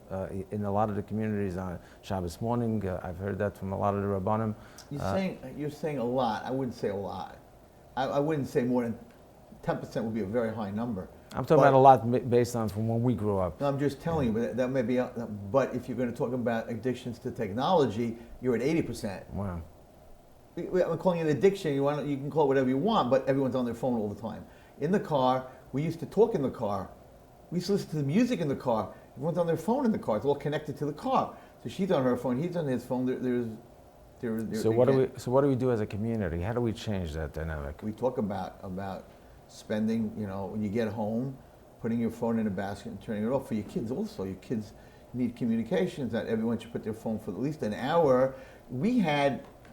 in a lot of the communities on Shabbos morning. I've heard that from a lot of the Rabbonim. You're saying a lot. I wouldn't say a lot. I wouldn't say more than 10% would be a very high number. I'm talking about a lot based on from when we grew up. No, I'm just telling you, but that may be, but if you're going to talk about addictions to technology, you're at 80%. Wow. I'm calling it an addiction. You can call it whatever you want, but everyone's on their phone all the time. In the car, we used to talk in the car. We used to listen to the music in the car. Everyone's on their phone in the car. It's all connected to the car. So she's on her phone, he's on his phone. So what do we do as a community? How do we change that dynamic? We talk about spending, when you get home, putting your phone in a basket and turning it off. For your kids also. Your kids need communications, that everyone should put their phone for at least an hour.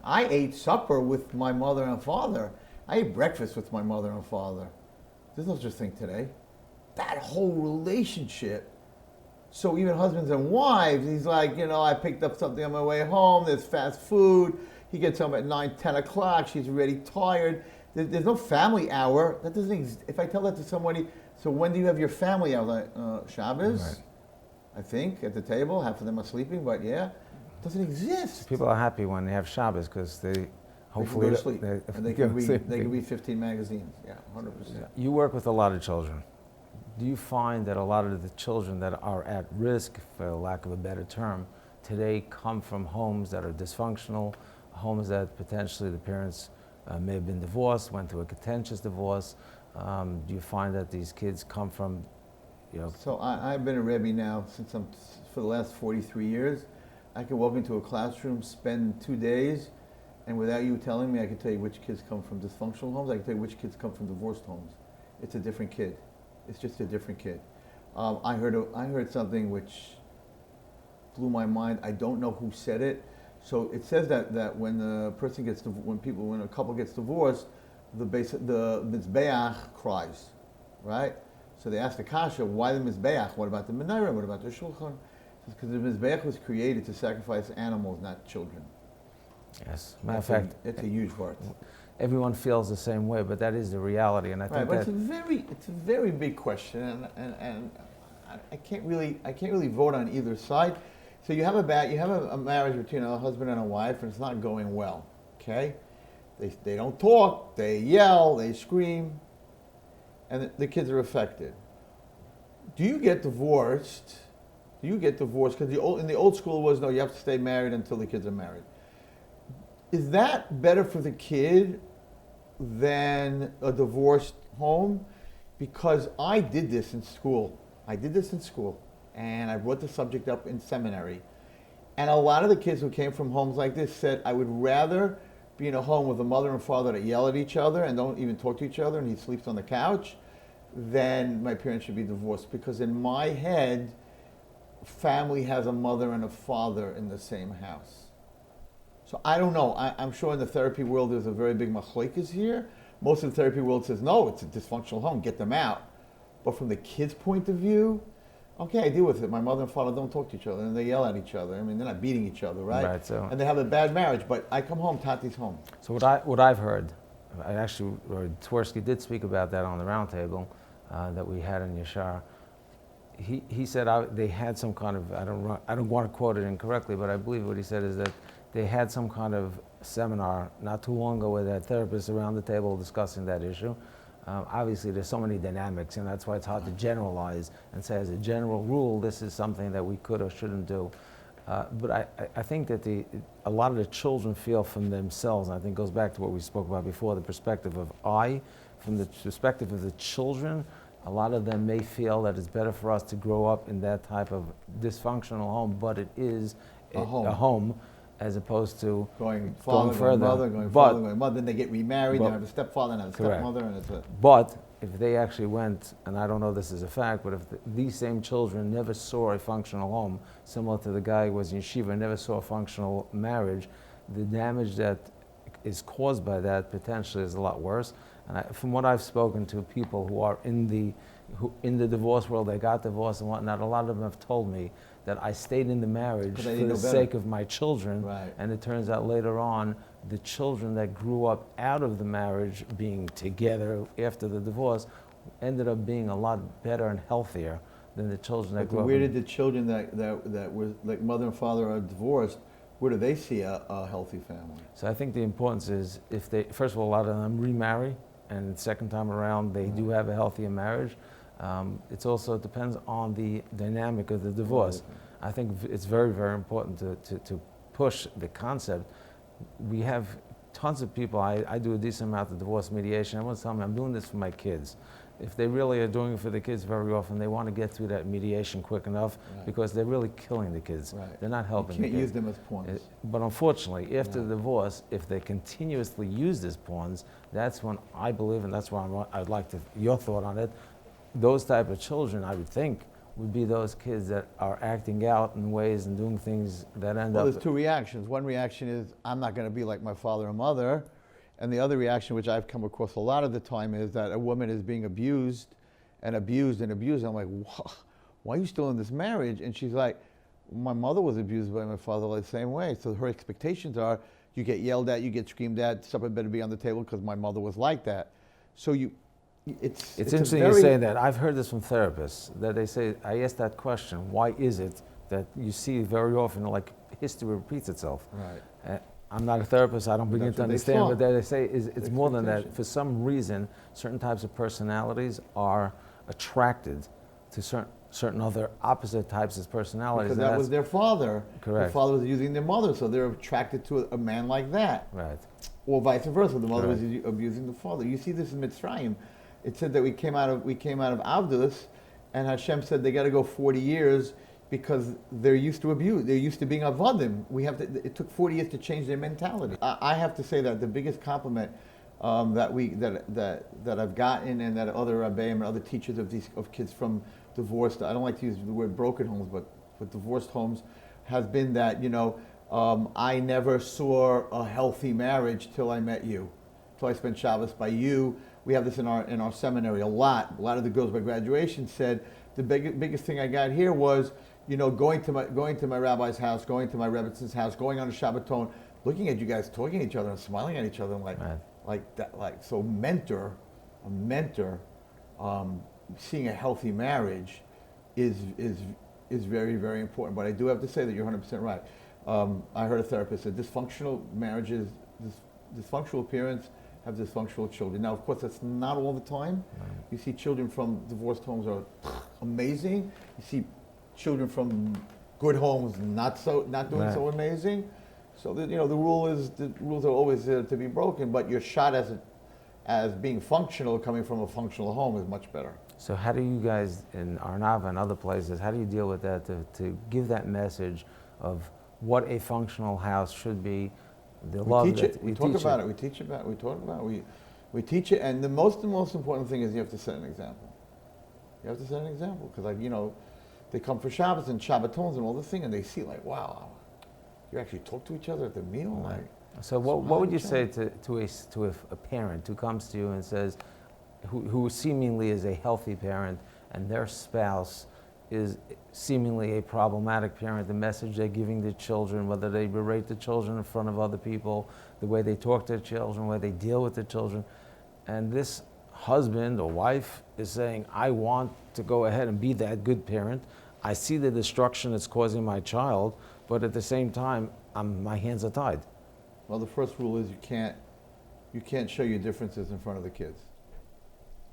I ate supper with my mother and father. I ate breakfast with my mother and father. There's no such thing today. That whole relationship. So even husbands and wives, he's like, I picked up something on my way home, there's fast food. He gets home at 9, 10 o'clock, she's already tired. There's no family hour. That doesn't exist. If I tell that to somebody, so when do you have your family hour? Like, Shabbos, right. I think, at the table. Half of them are sleeping, but yeah, it doesn't exist. People are happy when they have Shabbos because they hopefully go to sleep. And they can read 15 magazines. Yeah, 100%. You work with a lot of children. Do you find that a lot of the children that are at risk, for lack of a better term, today come from homes that are dysfunctional, homes that potentially the parents may have been divorced, went through a contentious divorce? Do you find that these kids come from, So I've been a Rebbe now for the last 43 years. I can walk into a classroom, spend 2 days, and without you telling me, I can tell you which kids come from dysfunctional homes. I can tell you which kids come from divorced homes. It's a different kid. It's just a different kid. I heard something which blew my mind. I don't know who said it. So it says that when when a couple gets divorced, the mizbeach cries, right? So they asked the kasha, why the mizbeach? What about the menorah? What about the shulchan? Because the mizbeach was created to sacrifice animals, not children. Yes, matter of fact, it's a huge part. Everyone feels the same way, but that is the reality, and I think but it's a very big question, and I can't really vote on either side. So you have a marriage between a husband and a wife, and it's not going well. Okay, they don't talk, they yell, they scream, and the kids are affected. Do you get divorced? Because in the old school was no, you have to stay married until the kids are married. Is that better for the kid than a divorced home? Because I did this in school. And I brought the subject up in seminary. And a lot of the kids who came from homes like this said, I would rather be in a home with a mother and father that yell at each other and don't even talk to each other and he sleeps on the couch than my parents should be divorced. Because in my head, family has a mother and a father in the same house. So I don't know. I'm sure in the therapy world there's a very big machlokes here. Most of the therapy world says, no, it's a dysfunctional home, get them out. But from the kid's point of view, okay, I deal with it. My mother and father don't talk to each other and they yell at each other. I mean, they're not beating each other, right? Right. So, and they have a bad marriage, but I come home, Tati's home. So what I've heard, Twersky did speak about that on the roundtable that we had in Yashar. He said they had some kind of, I don't want to quote it incorrectly, but I believe what he said is that they had some kind of seminar not too long ago where they had therapists around the table discussing that issue. Obviously, there's so many dynamics, and that's why it's hard to generalize and say, as a general rule, this is something that we could or shouldn't do. But I think that a lot of the children feel from themselves, and I think it goes back to what we spoke about before, the perspective of from the perspective of the children, a lot of them may feel that it's better for us to grow up in that type of dysfunctional home, but it is a home as opposed to going further. Going mother, then they get remarried, they have a stepfather and a stepmother. But if they actually went, and I don't know this is a fact, but if these same children never saw a functional home, similar to the guy who was in yeshiva, never saw a functional marriage, the damage that is caused by that potentially is a lot worse. And from what I've spoken to people who are in the divorce world, they got divorced and whatnot, a lot of them have told me that I stayed in the marriage for the sake of my children, and it turns out later on, the children that grew up out of the marriage being together after the divorce ended up being a lot better and healthier than the children that grew up. Where did the children that were like mother and father are divorced, where do they see a healthy family? So I think the importance is if they, first of all, a lot of them remarry, and the second time around they do have a healthier marriage. It also depends on the dynamic of the divorce. I think it's very, very important to push the concept. We have tons of people, I do a decent amount of divorce mediation. Everyone's telling me I'm doing this for my kids. If they really are doing it for the kids, very often they want to get through that mediation quick enough because they're really killing the kids. Right. They're not helping You can't the kids. use them as pawns. But unfortunately, after the divorce, if they continuously use as pawns, that's when I believe, and that's why I'd like your thought on it, those type of children, I would think, would be those kids that are acting out in ways and doing things that end Well, up... there's two reactions. One reaction is, I'm not going to be like my father and mother. And the other reaction, which I've come across a lot of the time, is that a woman is being abused and abused and abused. I'm like, why are you still in this marriage? And she's like, my mother was abused by my father the same way. So her expectations are, you get yelled at, you get screamed at, supper better be on the table because my mother was like that. So it's interesting you say that. I've heard this from therapists, that they say, I asked that question, why is it that you see very often, like, history repeats itself? Right. I'm not a therapist, I don't begin That's to what they understand, saw. but they say it's more than that. Expectation. For some reason, certain types of personalities are attracted to certain other opposite types of personalities. Because and that was their father. Correct. Their father was using their mother, so they're attracted to a man like that. Right. Or vice versa, the mother was Correct. abusing the father. You see this in Mitzrayim. It said that we came out of Avdus, and Hashem said they got to go 40 years because they're used to abuse. They're used to being avadim. It took 40 years to change their mentality. I have to say that the biggest compliment that I've gotten, and that other Rabbonim and other teachers of kids from divorced, I don't like to use the word broken homes, but divorced homes, has been that, I never saw a healthy marriage till I met you, till I spent Shabbos by you. We have this in our seminary a lot. A lot of the girls by graduation said the biggest thing I got here was, going to my rabbi's house, going to my rebbitzin's house, going on a Shabbaton, looking at you guys talking to each other and smiling at each other, and so a mentor, seeing a healthy marriage is very, very important. But I do have to say that you're 100% right. I heard a therapist say dysfunctional marriages, dysfunctional parents have dysfunctional children. Now, of course, that's not all the time. You see children from divorced homes are amazing. You see children from good homes not doing so amazing. So the rules are always there to be broken, but your shot as being functional, coming from a functional home, is much better. So how do you guys in Arnava and other places, how do you deal with that to give that message of what a functional house should be? We teach it. We talk about it. We teach about it. We talk about it. We teach it. And the most important thing is you have to set an example. You have to set an example because, they come for Shabbos and Shabbatons and all this thing, and they see wow, you actually talk to each other at the meal. Right. Like, so what would you say to a parent who comes to you and says, who seemingly is a healthy parent and their spouse is seemingly a problematic parent, the message they're giving the children, whether they berate the children in front of other people, the way they talk to their children, the way they deal with the children, and this husband or wife is saying, I want to go ahead and be that good parent. I see the destruction it's causing my child, but at the same time, my hands are tied. Well, the first rule is you can't show your differences in front of the kids.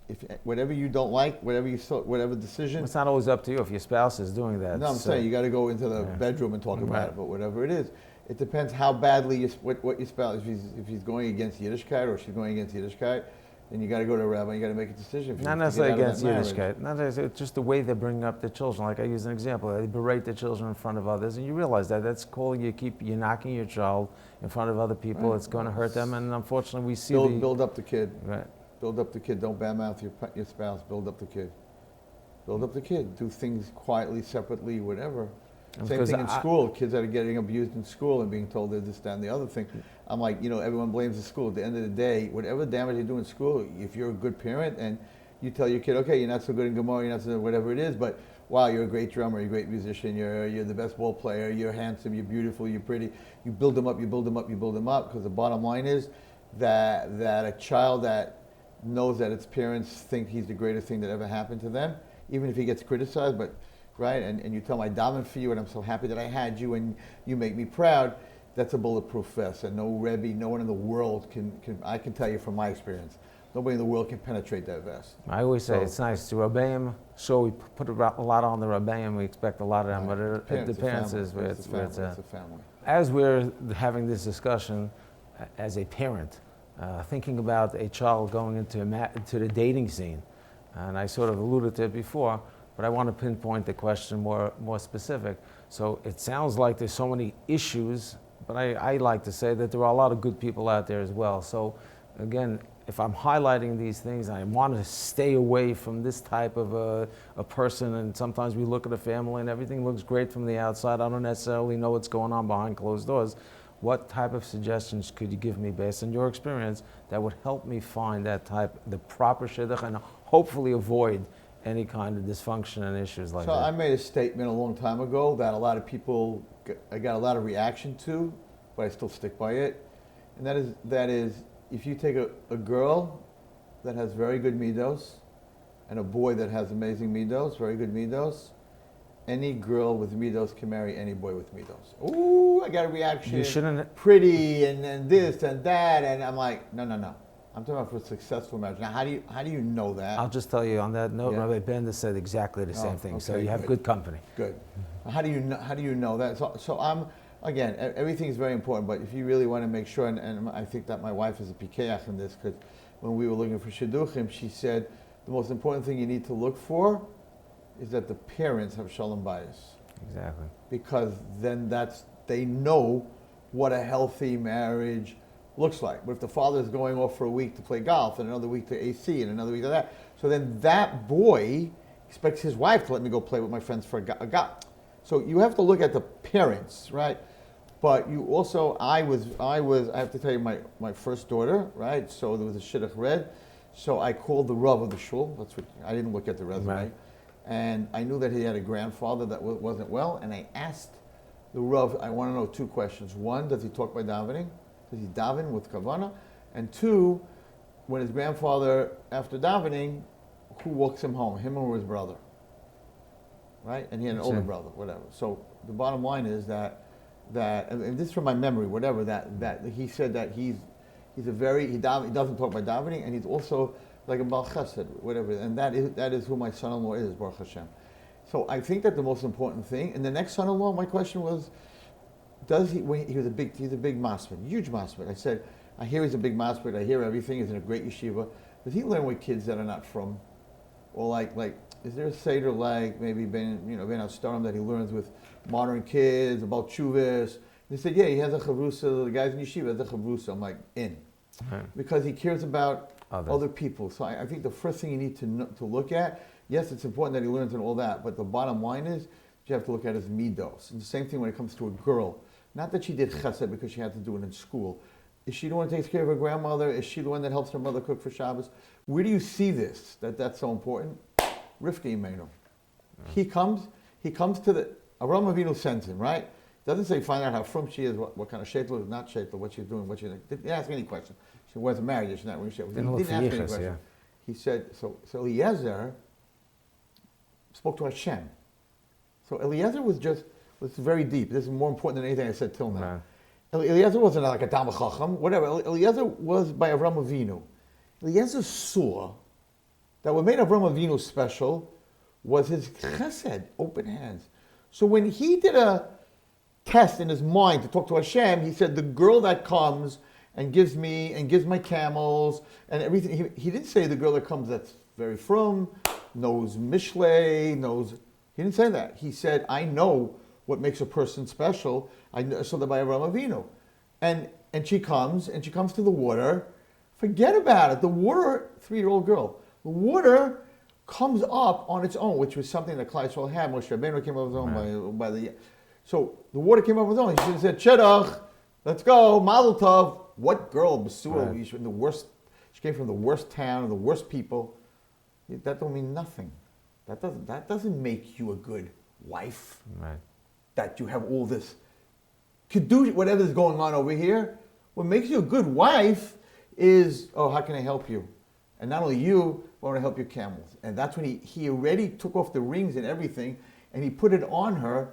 If whatever you don't like, whatever decision. It's not always up to you if your spouse is doing that. No, I'm saying you got to go into the bedroom and talk about it. But whatever it is, it depends how badly what your spouse. If he's going against Yiddishkeit or she's going against Yiddishkeit, then you got to go to a rabbi. You got to make a decision. Not necessarily against Yiddishkeit. Not necessarily. It's just the way they're bringing up the children. Like I use an example, they berate the children in front of others, and you realize that's calling you're knocking your child in front of other people. Right. It's going to hurt them, and unfortunately, we see build up the kid. Right. Build up the kid. Don't badmouth your spouse. Build up the kid. Build up the kid. Do things quietly, separately, whatever. Same thing in school. Kids that are getting abused in school and being told they're this, that, and the other thing. I'm like, everyone blames the school. At the end of the day, whatever damage you do in school, if you're a good parent and you tell your kid, okay, you're not so good in Gemara, you're not so whatever it is, but wow, you're a great drummer, you're a great musician, you're the best ball player, you're handsome, you're beautiful, you're pretty. You build them up, you build them up, you build them up, because the bottom line is that a child that knows that its parents think he's the greatest thing that ever happened to them, even if he gets criticized, but right, and you tell him I daven for you and I'm so happy that I had you and you make me proud, that's a bulletproof vest, and no Rebbe, no one in the world can I can tell you from my experience, nobody in the world can penetrate that vest. I always say it's nice to Rabbonim, so we put a lot on the Rabbonim, we expect a lot of them, but the parents is where it's a family. As we're having this discussion, as a parent, thinking about a child going into the dating scene. And I sort of alluded to it before, but I want to pinpoint the question more specific. So it sounds like there's so many issues, but I like to say that there are a lot of good people out there as well. So again, if I'm highlighting these things, I want to stay away from this type of a person. And sometimes we look at a family and everything looks great from the outside. I don't necessarily know what's going on behind closed doors. What type of suggestions could you give me based on your experience that would help me find the proper shidduch, and hopefully avoid any kind of dysfunction and issues like that? So I made a statement a long time ago that a lot of people, I got a lot of reaction to, but I still stick by it. And that is if you take a girl that has very good midos and a boy that has amazing midos, very good midos, any girl with midos can marry any boy with midos. Ooh, I got a reaction. You shouldn't. Pretty and this and that, and I'm like, no. I'm talking about for a successful marriage. Now, how do you know that? I'll just tell you on that note, Yeah. Rabbi Bender said exactly the same thing. So okay, you have good company. Good. How do you know that? So I'm, again, everything is very important, but if you really want to make sure, and I think that my wife is a pikeach in this, because when we were looking for shidduchim, she said the most important thing you need to look for is that the parents have Sholom Bayis. Exactly. Because then they know what a healthy marriage looks like. But if the father is going off for a week to play golf and another week to AC and another week to that, so then that boy expects his wife to let me go play with my friends for a golf. So you have to look at the parents, right? But you also, I have to tell you, my first daughter, right? So there was a shidduch read. So I called the Rav of the shul. I didn't look at the resume. Right. And I knew that he had a grandfather that wasn't well. And I asked the Rav, I want to know two questions. One, does he talk by davening? Does he daven with kavana? And two, when his grandfather, after davening, who walks him home, him or his brother? Right? And he had an older brother, whatever. So the bottom line is that and this is from my memory, whatever, that he said that he doesn't talk by davening, and he's also like a Baal Chesed, whatever, and that is who my son-in-law is, Baruch Hashem. So I think that the most important thing, and the next son-in-law, my question was, he's a big masmid, huge masmid. I said, I hear he's a big masmid, I hear everything, he's in a great yeshiva. Does he learn with kids that are not from? Or like is there a seder like maybe Ben Astarim that he learns with modern kids about chuvas? They said, yeah, he has a chavrusa, the guys in yeshiva has a chavrusa. I'm like, in. Right. Because he cares about other people. So I think the first thing you need to look at, yes, it's important that he learns and all that, but the bottom line is you have to look at his midos. And the same thing when it comes to a girl. Not that she did chesed because she had to do it in school. Is she the one that takes care of her grandmother? Is she the one that helps her mother cook for Shabbos? Where do you see this, that's so important? Rivka Imenu. He comes to the, Avraham Avinu sends him, right? Doesn't say find out how frum she is, what kind of shaitel is, not shaitel, what she's doing, didn't ask any question. She wasn't married, she's not really shaitel. He didn't ask any question. Yeah. He said, so Eliezer spoke to Hashem. So Eliezer was very deep. This is more important than anything I said till now. Right. Eliezer wasn't like a Talmid Chacham, whatever. Eliezer was by Avraham Avinu. Eliezer saw that what made Avraham Avinu special was his chesed, open hands. So when he did a test in his mind to talk to Hashem, he said, the girl that comes and gives my camels and everything. He didn't say the girl that comes that's very frum, knows Mishlei, he didn't say that. He said, I know what makes a person special. I saw that by Avraham Avinu. And she comes to the water. Forget about it. The water, 3-year-old girl, the water comes up on its own, which was something that Klal Yisrael had. Moshe Rabbeinu came up with his own so the water came up with his own. He should have said, Shidduch, let's go, Mazel Tov. What girl, Basura, she came from the worst town, the worst people. That don't mean nothing. That doesn't make you a good wife. Right. That you have all this, could do whatever's going on over here. What makes you a good wife is, how can I help you? And not only you, I want to help your camels. And that's when he already took off the rings and everything, and he put it on her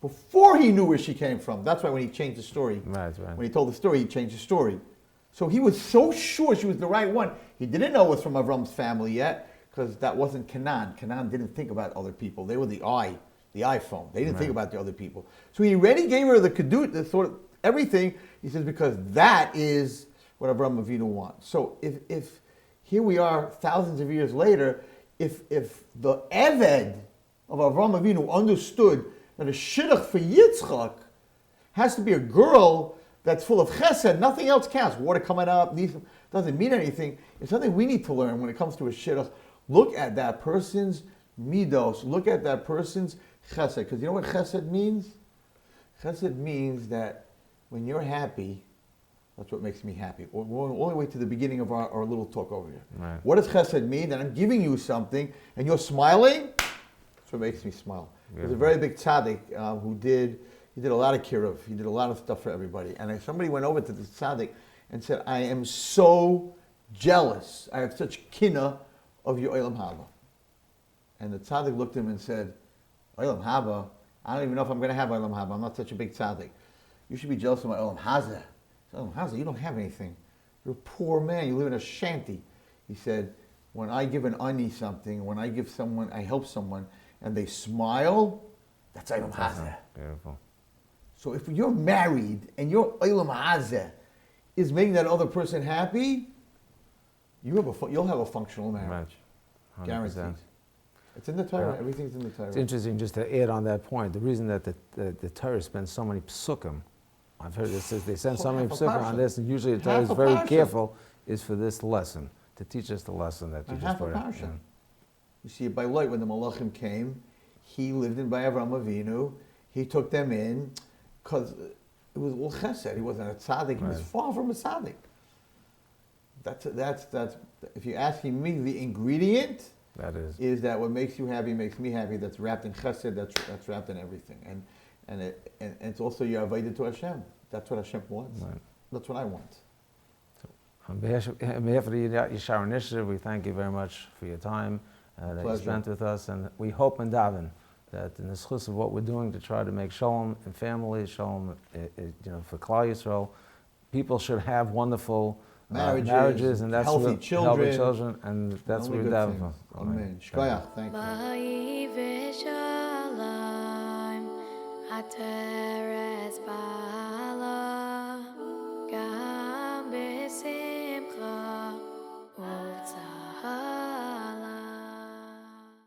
before he knew where she came from. That's why when he changed the story, right. When he told the story, he changed the story. So he was so sure she was the right one. He didn't know it was from Avram's family yet, because that wasn't Canaan. Canaan didn't think about other people. They were the iPhone. They didn't think about the other people. So he already gave her the kedut, the sort of everything. He says, because that is what Avraham Avinu wants. So if here we are thousands of years later, if the Eved of Avraham Avinu understood that a shidduch for Yitzchak has to be a girl that's full of chesed, nothing else counts. Water coming up doesn't mean anything. It's something we need to learn when it comes to a shidduch. Look at that person's midos. Look at that person's chesed. Because you know what chesed means? Chesed means that when you're happy, that's what makes me happy. We're going all the way to the beginning of our little talk over here. Right. What does chesed mean? That I'm giving you something and you're smiling? That's what makes me smile. There's a very big tzaddik who did a lot of kiruv. He did a lot of stuff for everybody. And somebody went over to the tzaddik and said, I am so jealous. I have such kinna of your olam haba. And the tzaddik looked at him and said, olam haba? I don't even know if I'm going to have olam haba. I'm not such a big tzaddik. You should be jealous of my olam hazeh. Olam hazeh, you don't have anything. You're a poor man. You live in a shanty. He said, when I give an ani something, when I help someone, and they smile, that's olam hazeh. Beautiful. So if you're married and your olam hazeh is making that other person happy, you'll have a functional marriage. 100%. Guaranteed. It's in the Torah. Everything's in the Torah. It's interesting just to add on that point. The reason that the Torah spends so many psukim, I've heard this, they send so many psukim on this, and usually the Torah is very careful, is for this lesson, to teach us the lesson that you just put out. Yeah. You see it by light. When the Malachim came, he lived in by Avraham Avinu. He took them in because it was all chesed. He wasn't a tzaddik. He was far from a tzaddik. That's if you're asking me, the ingredient is that what makes you happy makes me happy. That's wrapped in chesed. That's wrapped in everything. And it's also your avodah to Hashem. That's what Hashem wants. Right. That's what I want. On behalf of the Yashar Initiative, we thank you very much for your time that you spent with us, and we hope and daven that in the schus of what we're doing to try to make shalom in families, shalom, for Klal Yisrael, people should have wonderful marriages, and that's healthy children, and that's what we're davening for. Amen. Shkoyach. Thank you.